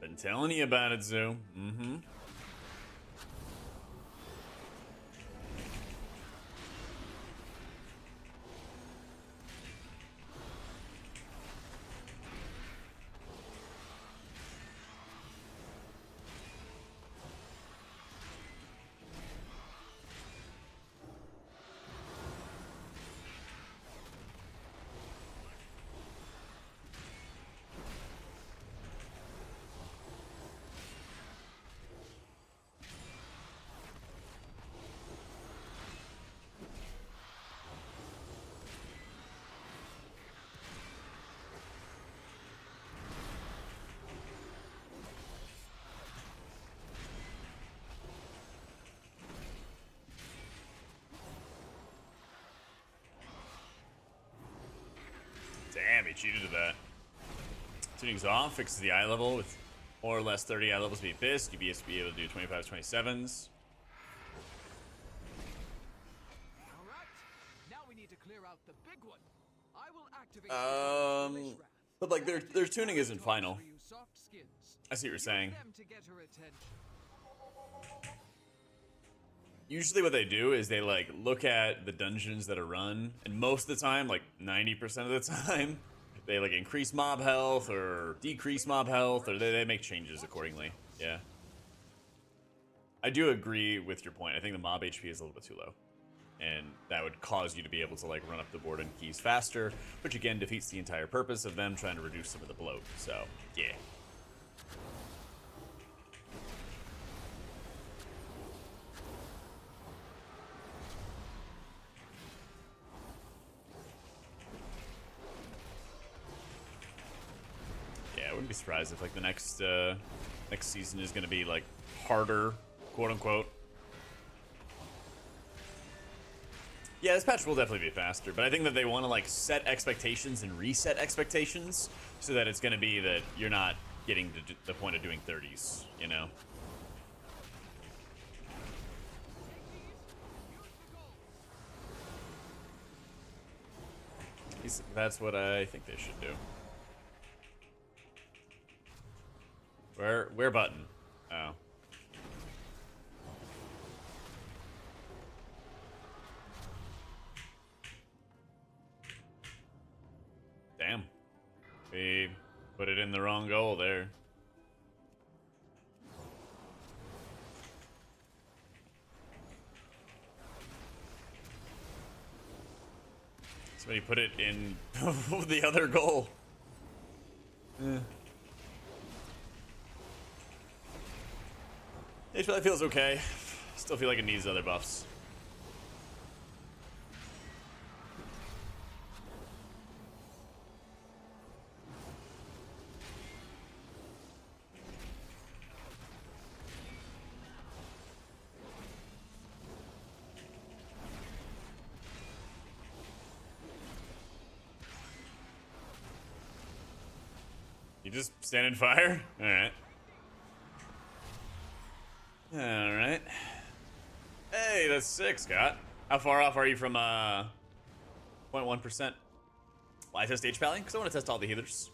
Been telling you about it, Zoo. Mm-hmm. cheated to that. Tuning's off, fixes the eye level with more or less 30 eye levels to be Abyss. UBS to be able to do 25s, 27s. Alright, now we need to clear out the big one. I will activate But like their tuning isn't final. for you soft skins. I see what you're Use saying. them to get her attention. Usually what they do is they like look at the dungeons that are run, and most of the time, like 90% of the time, they like increase mob health or decrease mob health, or they make changes accordingly. Yeah. I do agree with your point. I think the mob HP is a little bit too low. And that would cause you to be able to like run up the board and keys faster, which again defeats the entire purpose of them trying to reduce some of the bloat. So, yeah. Yeah, I wouldn't be surprised if like the next season is going to be like harder, quote unquote. Yeah, this patch will definitely be faster, but I think that they want to like set expectations and reset expectations so that it's going to be that you're not getting to the point of doing 30s, you know? That's what I think they should do. Where button? Oh. Damn. We put it in the wrong goal there. Somebody put it in the other goal. It probably feels okay. Still feel like it needs other buffs. You just stand in fire? Alright. Alright. Hey, that's sick, Scott. How far off are you from 0.1%? Why test H-Palling? Because I want to test all the healers.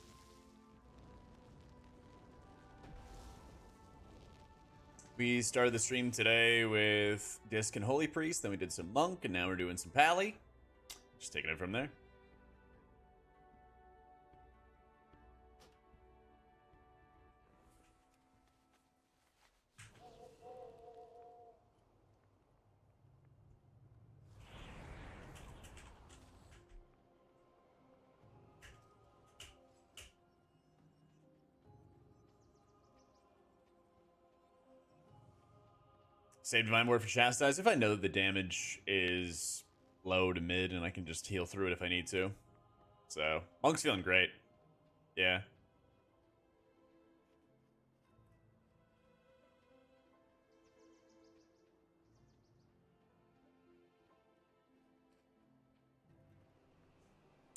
We started the stream today with Disc and Holy Priest, then we did some Monk, and now we're doing some Pally. Just taking it from there. Save Divine Word for Chastise if I know that the damage is low to mid and I can just heal through it if I need to. So, Monk's feeling great. Yeah.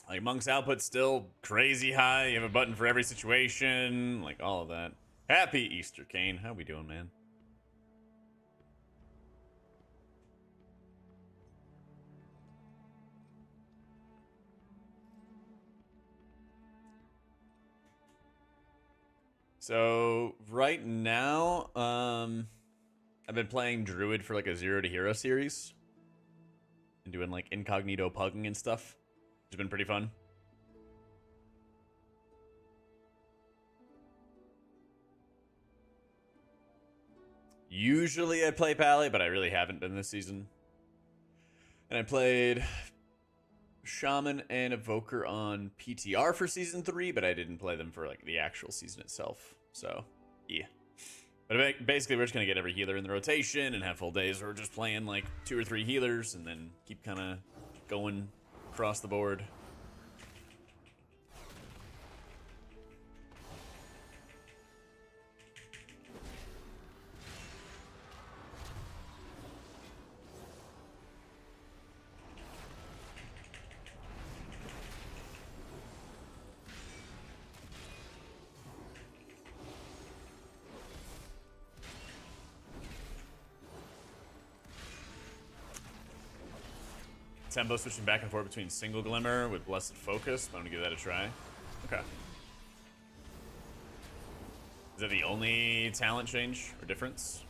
Like, Monk's output's still crazy high. You have a button for every situation. Like, all of that. Happy Easter, Kane. How we doing, man? So right now, I've been playing Druid for like a 0 to Hero series. And doing like incognito pugging and stuff. It's been pretty fun. Usually I play Pally, but I really haven't been this season. And I played Shaman and Evoker on PTR for Season 3, but I didn't play them for like the actual season itself. So, yeah. But basically, we're just going to get every healer in the rotation and have full days where we're just playing like 2 or 3 healers and then keep kind of going across the board. tempo switching back and forth between single glimmer with blessed focus. I'm gonna give that a try. Okay. Is that the only talent change or difference?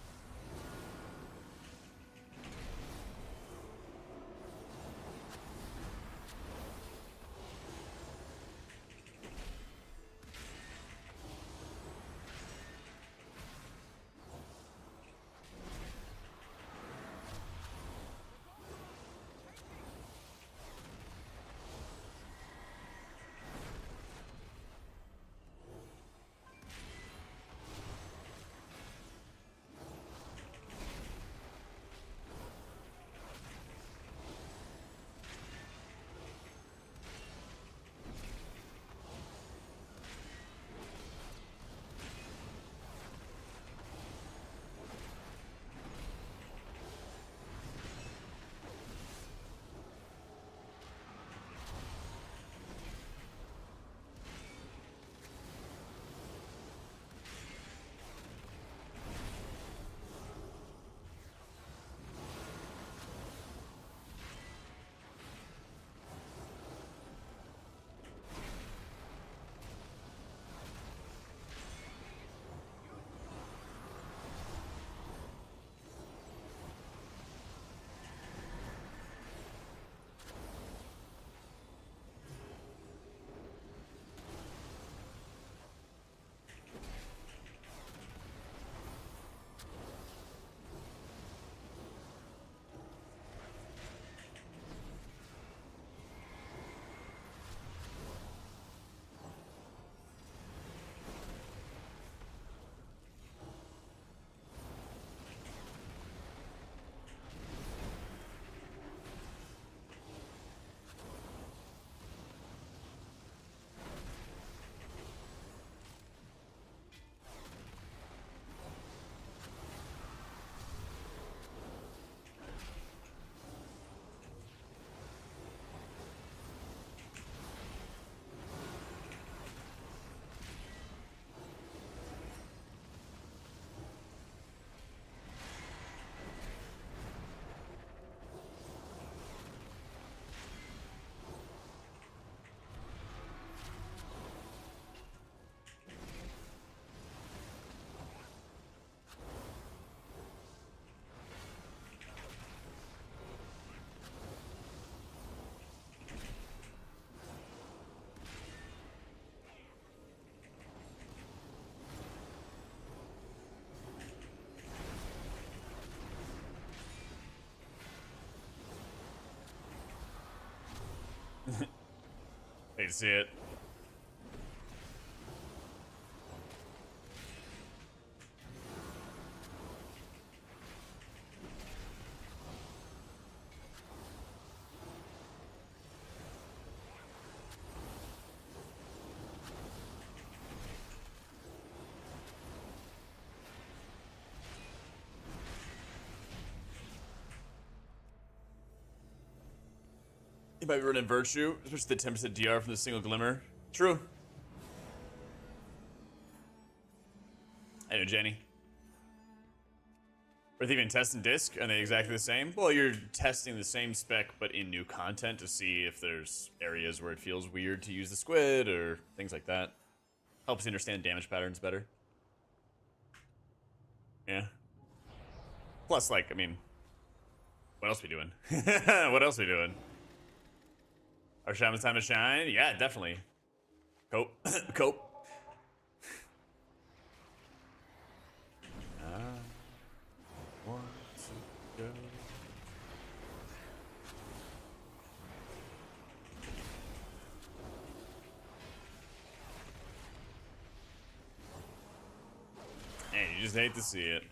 Hate to see it. You might be running Virtue, especially the 10% DR from the single glimmer. True. I know, Jenny. Or even testing disc, are they exactly the same? Well, you're testing the same spec, but in new content to see if there's areas where it feels weird to use the squid or things like that. Helps you understand damage patterns better. Yeah. Plus, like, I mean, what else we doing? What else we doing? Our shaman's time to shine? Yeah, definitely. Cope. Cope. Want to go. Man, you just hate to see it.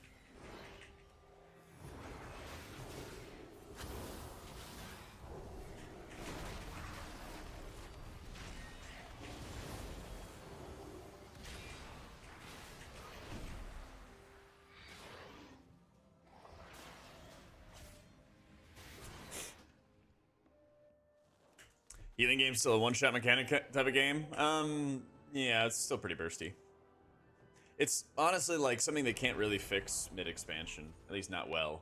Healing game's still a one-shot mechanic type of game. Yeah, it's still pretty bursty. It's honestly like something they can't really fix mid-expansion, at least not well.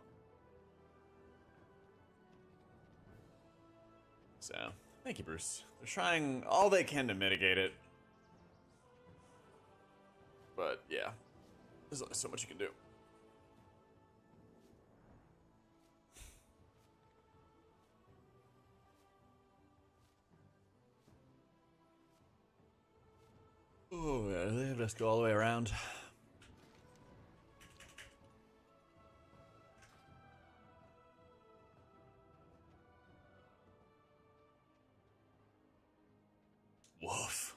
So, thank you, Bruce. They're trying all they can to mitigate it. But, yeah. There's only so much you can do. Oh, yeah, they have us go all the way around. Woof.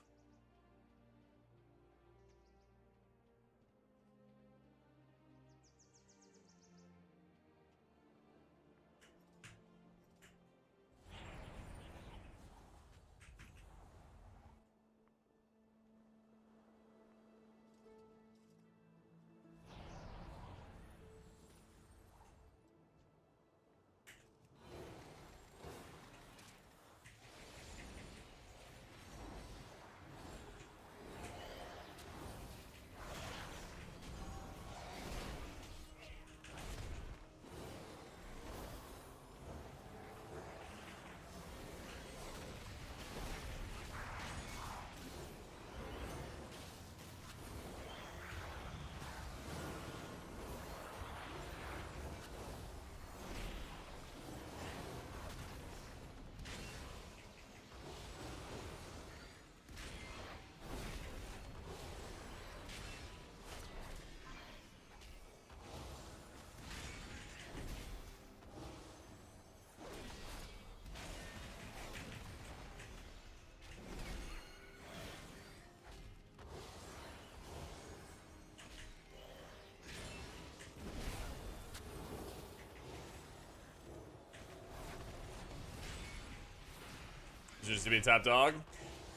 Just to be top dog.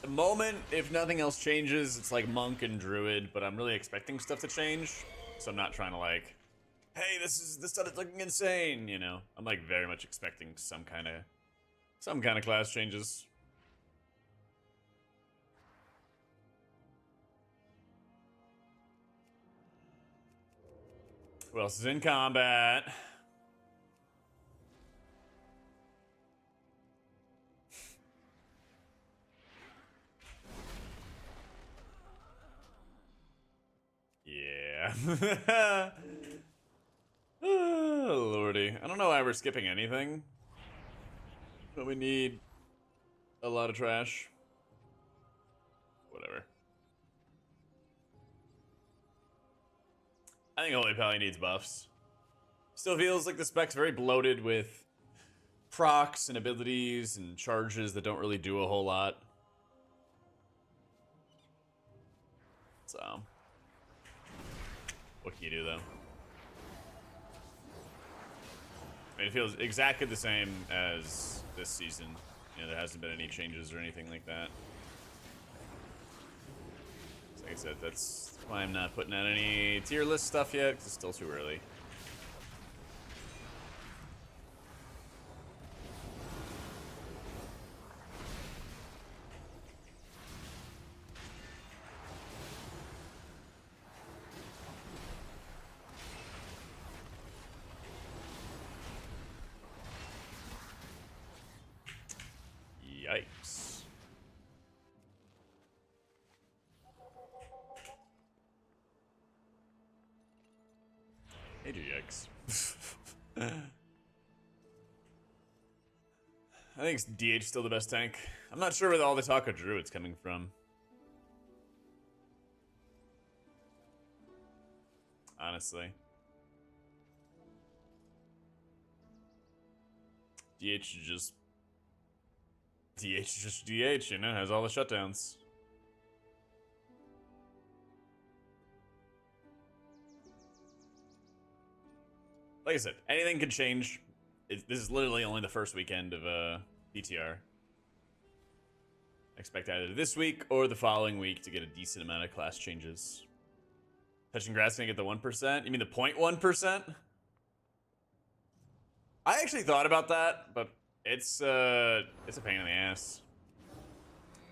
The moment, if nothing else changes, it's like monk and druid, but I'm really expecting stuff to change, so I'm not trying to like, hey, this stuff is looking insane, you know. I'm like very much expecting some kind of class changes. Who else is in combat? Yeah. Oh, lordy. I don't know why we're skipping anything. But we need a lot of trash. Whatever. I think Holy Pally needs buffs. Still feels like the spec's very bloated with procs and abilities and charges that don't really do a whole lot. So, what can you do though? I mean, it feels exactly the same as this season. You know, there hasn't been any changes or anything like that. So like I said, that's why I'm not putting out any tier list stuff yet, because it's still too early. Yikes. Major yikes. I think DH still the best tank. I'm not sure where all the talk of Druid's coming from. Honestly. DH just DH, you know, has all the shutdowns. Like I said, anything could change. This is literally only the first weekend of PTR. I expect either this week or the following week to get a decent amount of class changes. Touching grass gonna get the 1%? You mean the 0.1%? I actually thought about that, but it's a pain in the ass.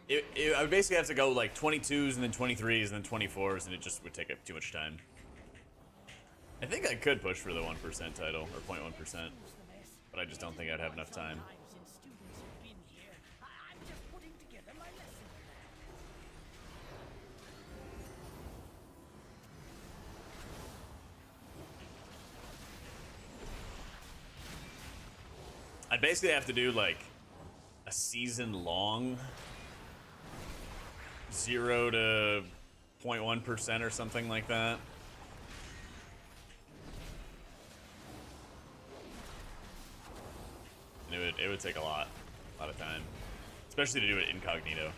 I would basically have to go like 22s and then 23s and then 24s, and it just would take up too much time. I think I could push for the 1% title, or 0.1%, but I just don't think I'd have enough time. I'd basically have to do like a season long 0 to 0.1% or something like that. And it would take a lot of time, especially to do it incognito.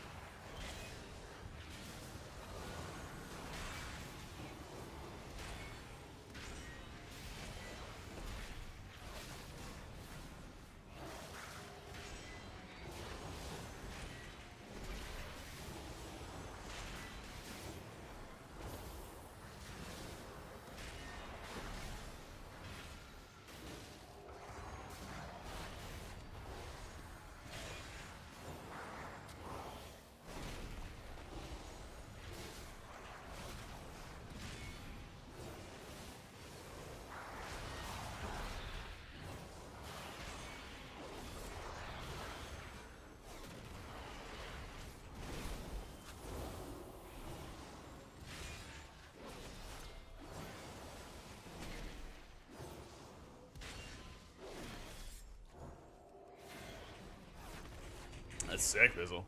That's sick, Bizzle.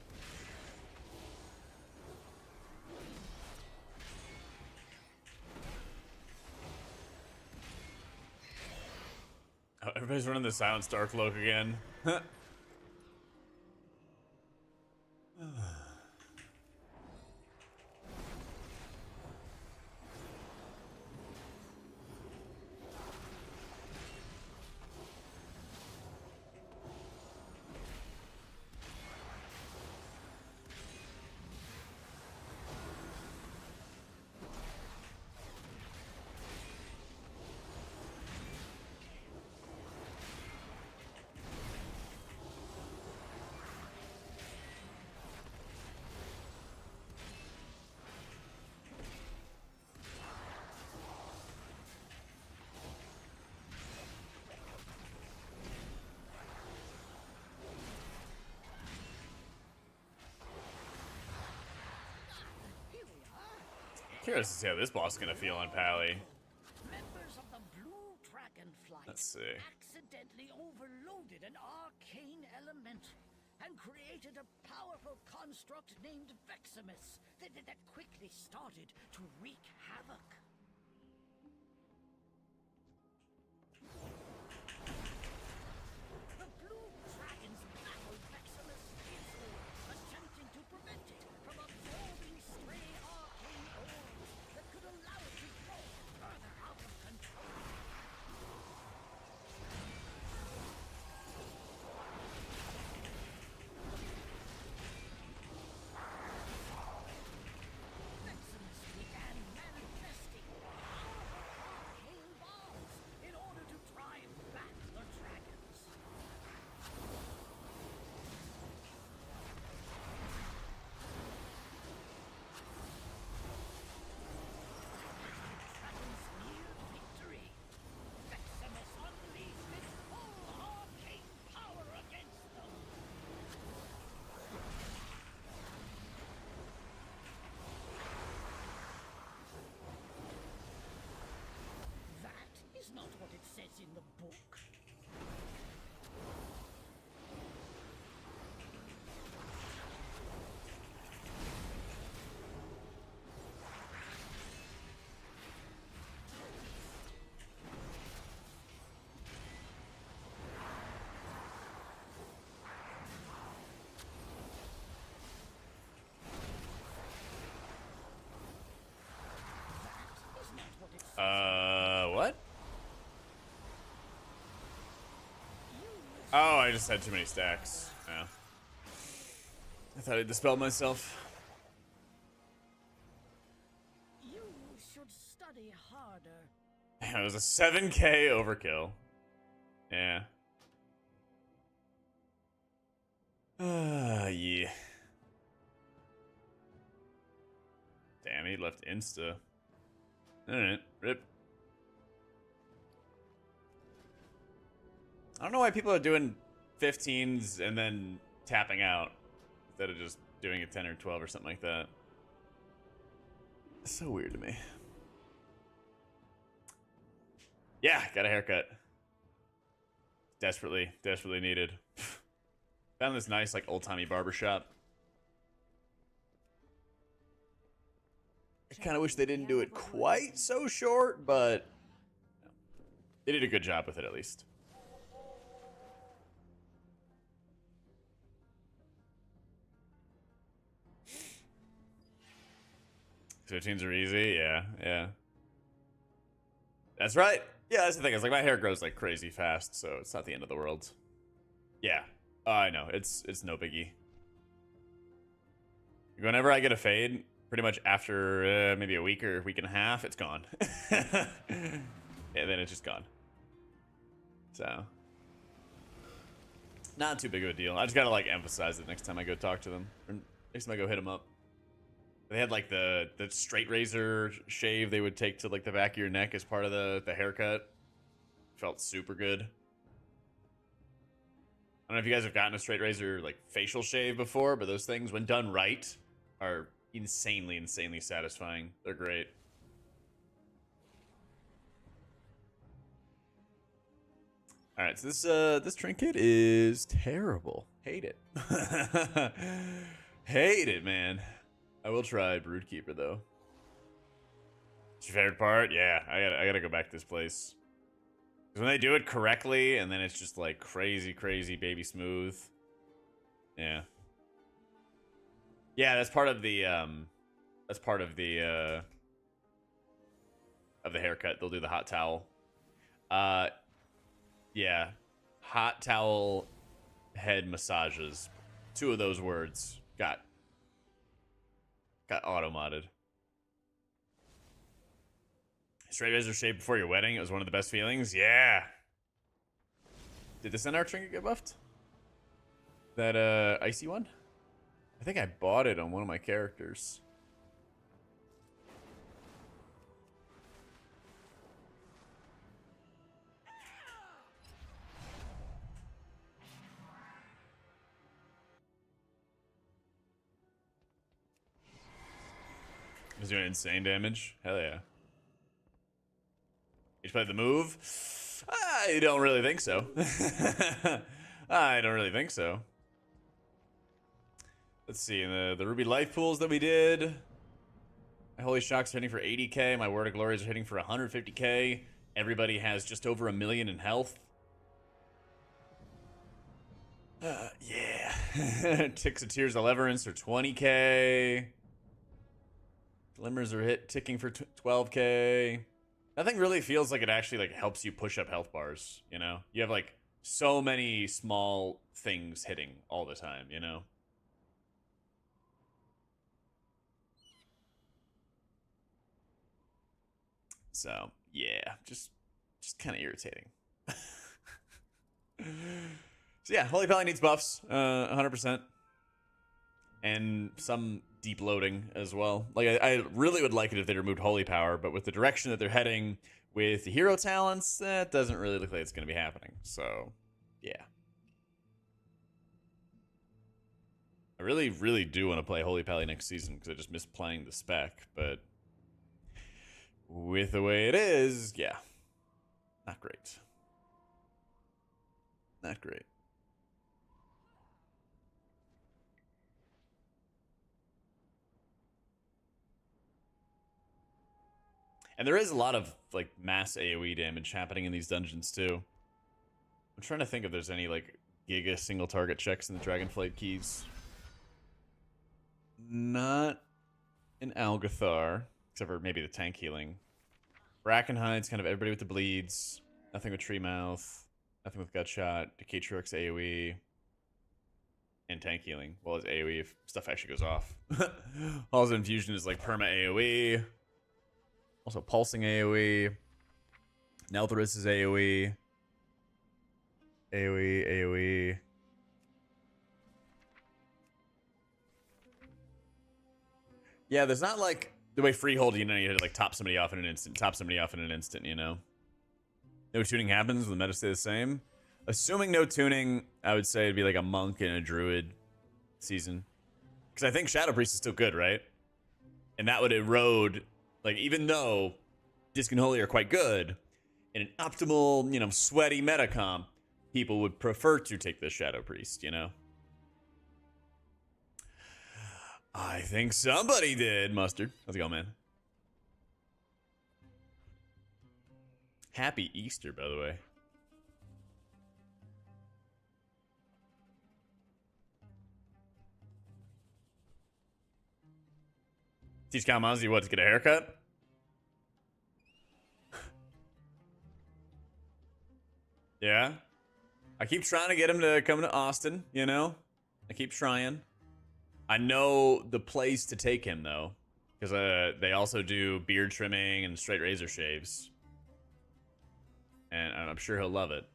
Oh, everybody's running the Silent Star Cloak again. Curious to see how this boss is gonna feel on Pally. Members of the Blue Dragonflight Let's see. accidentally overloaded an arcane element and created a powerful construct named Veximus that quickly started to wreak havoc. The Blue Dragons battled Veximus fiercely, attempting to prevent it from absorbing stray arcane orbs that could allow it to grow further out of control. Veximus began manifesting powerful arcane bombs in order to drive back the dragons. Dragons neared victory. Veximus unleashed its full arcane power against them. That is not what it says in the book. That is not what it says. What? Oh, I just had too many stacks. Yeah. I thought I dispelled myself. You should study harder. It was a 7K overkill. Yeah. Yeah. Damn, he left Insta. Alright, rip. I don't know why people are doing 15s and then tapping out instead of just doing a 10 or 12 or something like that. It's so weird to me. Yeah, got a haircut. Desperately needed. Found this nice, like, old-timey barbershop. I kind of wish they didn't do it quite so short, but they did a good job with it, at least. 15s are easy, yeah. That's right. Yeah, that's the thing. It's like my hair grows like crazy fast, so it's not the end of the world. Yeah, I know. It's no biggie. Whenever I get a fade, pretty much after maybe a week or a week and a half, it's gone. And then it's just gone. So, not too big of a deal. I just gotta like emphasize it next time I go talk to them, or next time I go hit them up. They had like the straight razor shave they would take to like the back of your neck as part of the haircut. Felt super good. I don't know if you guys have gotten a straight razor like facial shave before, but those things, when done right, are insanely satisfying. They're great. All right, so this trinket is terrible. Hate it. Hate it, man. I will try Broodkeeper though. It's your favorite part? Yeah, I gotta go back to this place. Because when they do it correctly, and then it's just like crazy baby smooth. Yeah. Yeah, that's part of the haircut. They'll do the hot towel. Yeah, hot towel head massages. 2 of those words got auto-modded. Straight razor shave before your wedding. It was one of the best feelings. Yeah. Did the Centaur trinket get buffed? That icy one? I think I bought it on one of my characters. He's doing insane damage. Hell yeah. You played the move? I don't really think so. I don't really think so. Let's see, the Ruby Life Pools that we did. My Holy Shocks are hitting for 80k. My Word of Glories are hitting for 150k. Everybody has just over 1 million in health. Yeah. Ticks of Tears Deliverance are 20k. Glimmers are ticking for 12k. Nothing really feels like it actually like helps you push up health bars, you know? You have like so many small things hitting all the time, you know? So, yeah, just kind of irritating. So yeah, Holy Paladin needs buffs, 100%. And some deep loading as well. Like, I really would like it if they removed Holy Power, but with the direction that they're heading with the hero talents, that doesn't really look like it's going to be happening. So, yeah. I really do want to play Holy Pally next season because I just miss playing the spec, but with the way it is, yeah. Not great. Not great. And there is a lot of like mass AoE damage happening in these dungeons too. I'm trying to think if there's any like giga single target checks in the Dragonflight keys. Not in Algathar, except for maybe the tank healing. Brackenhide's kind of everybody with the bleeds. Nothing with Treemouth. Nothing with Gutshot. Decatrix AoE. And tank healing. Well, as AoE if stuff actually goes off. Halls of Infusion is like perma AoE. Also pulsing AoE. Nelthrus is AoE. AoE. Yeah, there's not like the way Freehold, you know, you had to like top somebody off in an instant, you know? No tuning happens, the meta stay the same. Assuming no tuning, I would say it'd be like a monk and a druid season. Because I think Shadow Priest is still good, right? And that would erode, like, even though Disc and Holy are quite good, in an optimal, you know, sweaty meta comp, people would prefer to take the Shadow Priest, you know? I think somebody did. Mustard. How's it going, man? Happy Easter, by the way. Teach Kalmazi what, to get a haircut? Yeah. I keep trying to get him to come to Austin, you know? I keep trying. I know the place to take him, though. Because they also do beard trimming and straight razor shaves. And I'm sure he'll love it.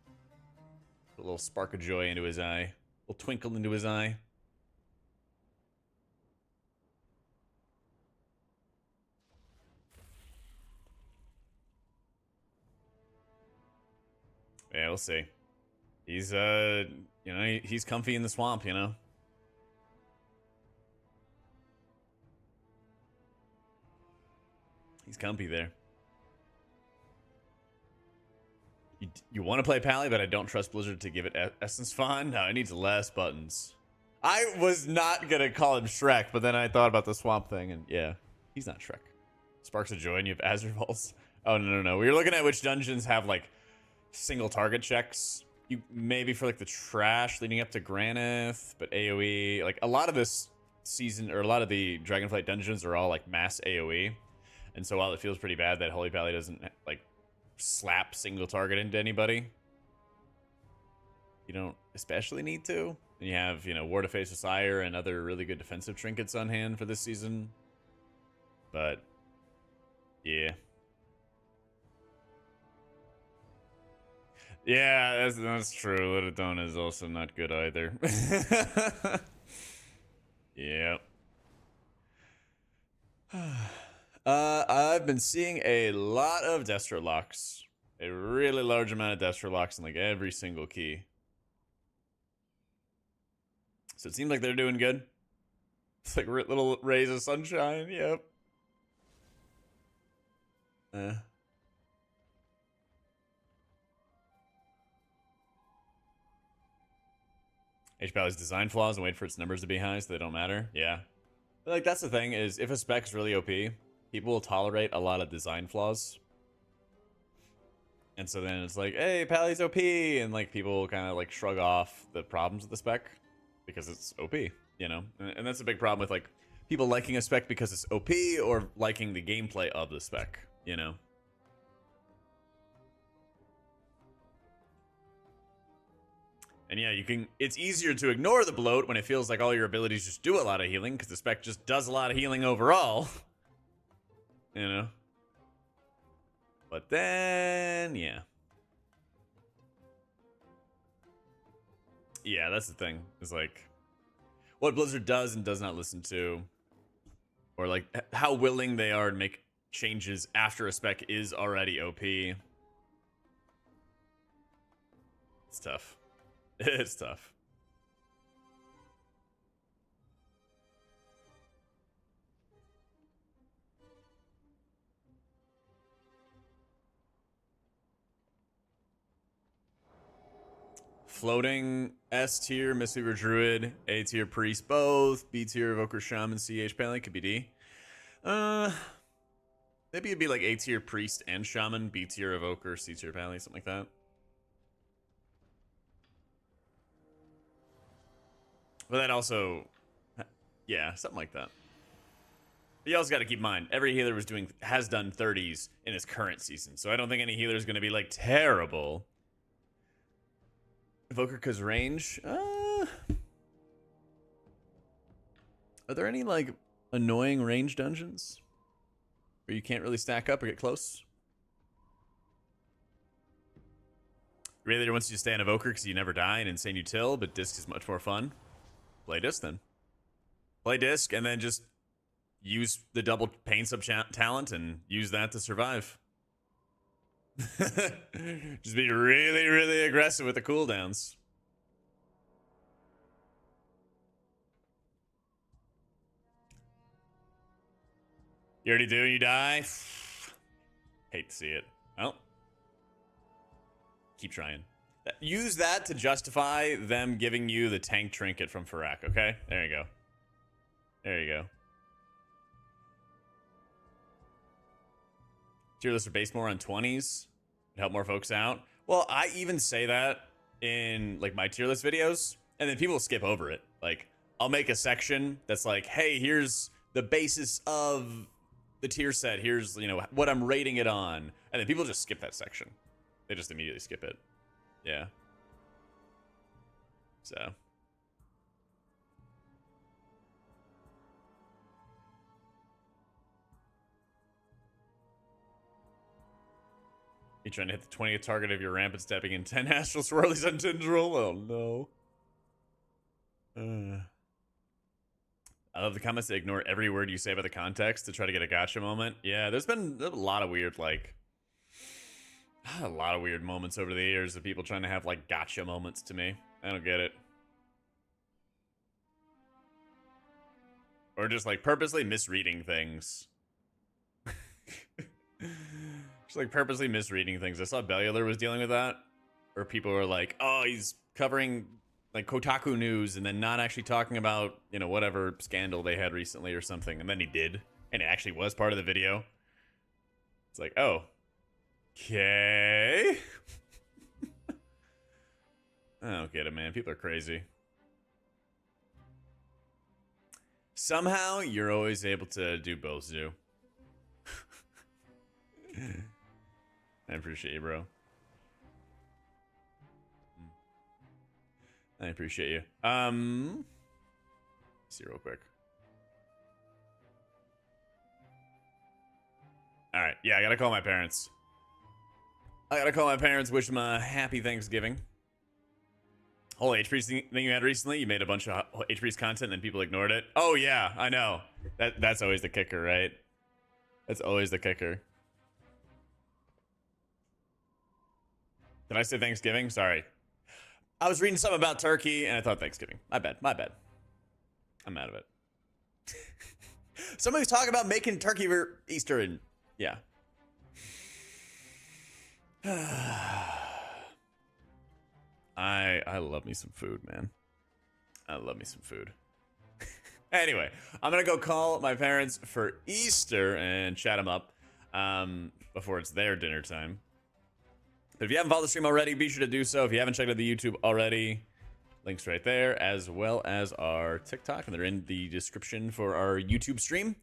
A little spark of joy into his eye. A little twinkle into his eye. Yeah, we'll see. He's, you know, he's comfy in the swamp, you know? He's comfy there. You want to play Pally, but I don't trust Blizzard to give it Essence Font? No, it needs less buttons. I was not going to call him Shrek, but then I thought about the swamp thing, and yeah, he's not Shrek. Sparks of Joy, and you have Azure Vaults. Oh, no. We were looking at which dungeons have, like, single target checks. You maybe for, like, the trash leading up to Granith, but AoE. Like, a lot of this season, or a lot of the Dragonflight dungeons are all, like, mass AoE. And so while it feels pretty bad that Holy Pally doesn't, like, slap single target into anybody, you don't especially need to. And you have, you know, Ward of Face of Sire and other really good defensive trinkets on hand for this season. But, yeah. Yeah, that's true. Litadone is also not good either. Yep. I've been seeing a lot of Destro locks. A really large amount of Destro locks in like every single key. So it seems like they're doing good. It's like little rays of sunshine. Yep. HPAL's design flaws and wait for its numbers to be high so they don't matter. Yeah. But like that's the thing is if a spec's really OP, people will tolerate a lot of design flaws. And so then it's like, hey, Pally's OP, and like people kind of like shrug off the problems with the spec because it's OP, you know? And that's a big problem with like people liking a spec because it's OP or liking the gameplay of the spec, you know? And yeah, it's easier to ignore the bloat when it feels like all your abilities just do a lot of healing because the spec just does a lot of healing overall. You know? But then, yeah. Yeah, that's the thing. It's like what Blizzard does and does not listen to, or like how willing they are to make changes after a spec is already OP. It's tough. It's tough. Floating S tier, Mistweaver Druid, A tier Priest both, B tier Evoker Shaman, CH Pally, could be D. Maybe it'd be like A tier Priest and Shaman, B tier Evoker, C tier Pally, something like that. But that also, yeah, something like that. But you also got to keep in mind, every healer has done 30s in his current season, so I don't think any healer is going to be like terrible. Evoker cause range. Are there any like annoying range dungeons where you can't really stack up or get close? Raider wants you to stay on Evoker because you never die in Insane Util, but Disc is much more fun. Play Disc then. Play Disc and then just use the double pain sub talent and use that to survive. Just be really, really aggressive with the cooldowns. You already do, you die? Hate to see it. Well, keep trying. Use that to justify them giving you the tank trinket from Farak, okay? There you go. There you go. Tier lists are based more on 20s. Help more folks out. Well, I even say that in like my tier list videos, and then people skip over it. Like, I'll make a section that's like, hey, here's the basis of the tier set. Here's, you know, what I'm rating it on. And then people just skip that section. They just immediately skip it. Yeah. So. You trying to hit the 20th target of your rampant stepping in 10 astral swirlies on Tendril? Oh no. I love the comments that ignore every word you say about the context to try to get a gotcha moment. Yeah, there's been a lot of weird, like, a lot of weird moments over the years of people trying to have, like, gotcha moments to me. I don't get it. Or just, like, purposely misreading things. Just, like, purposely misreading things. I saw Bellular was dealing with that. Or people were like, oh, he's covering, like, Kotaku news and then not actually talking about, you know, whatever scandal they had recently or something. And then he did. And it actually was part of the video. It's like, oh. Okay. I don't get it, man. People are crazy. Somehow, you're always able to do both, Zoo. I appreciate you, bro. I appreciate you. See real quick. All right. Yeah, I gotta call my parents. Wish them a happy Thanksgiving. Whole H-Priest thing you had recently, you made a bunch of H-Priest content and then people ignored it. Oh yeah, I know. That's always the kicker, right? That's always the kicker. Did I say Thanksgiving? Sorry. I was reading something about turkey and I thought Thanksgiving. My bad. I'm out of it. Somebody was talking about making turkey for Easter and yeah. I love me some food, man. I love me some food. Anyway, I'm gonna go call my parents for Easter and chat them up before it's their dinner time. But if you haven't followed the stream already, be sure to do so. If you haven't checked out the YouTube already, links right there, as well as our TikTok, and they're in the description for our YouTube stream.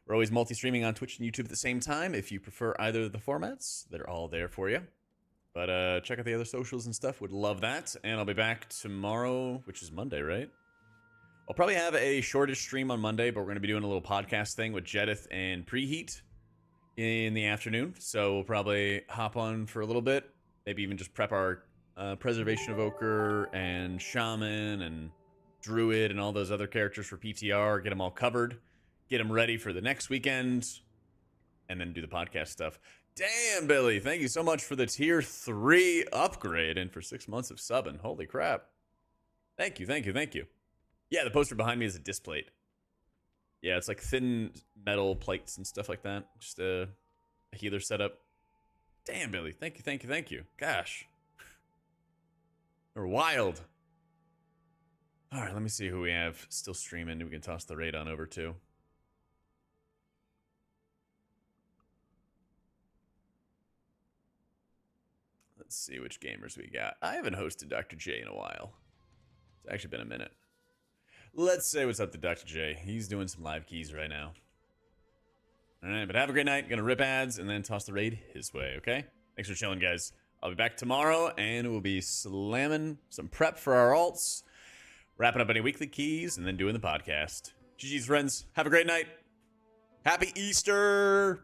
We're always multi-streaming on Twitch and YouTube at the same time. If you prefer either of the formats, they're all there for you. But check out the other socials and stuff. Would love that. And I'll be back tomorrow, which is Monday, right? I'll probably have a shortish stream on Monday, but we're going to be doing a little podcast thing with Jedith and Preheat in the afternoon. So we'll probably hop on for a little bit. Maybe even just prep our Preservation Evoker and Shaman and Druid and all those other characters for PTR. Get them all covered. Get them ready for the next weekend. And then do the podcast stuff. Damn, Billy. Thank you so much for the tier 3 upgrade and for 6 months of subbing. Holy crap. Thank you. Yeah, the poster behind me is a disc plate. Yeah, it's like thin metal plates and stuff like that. Just a healer setup. Damn, Billy. Thank you. Gosh. They're wild. All right, let me see who we have still streaming. We can toss the raid on over to. Let's see which gamers we got. I haven't hosted Dr. J in a while. It's actually been a minute. Let's say what's up to Dr. J. He's doing some live keys right now. All right, but have a great night. Gonna rip ads and then toss the raid his way, okay? Thanks for chilling, guys. I'll be back tomorrow, and we'll be slamming some prep for our alts, wrapping up any weekly keys, and then doing the podcast. GG's, friends. Have a great night. Happy Easter!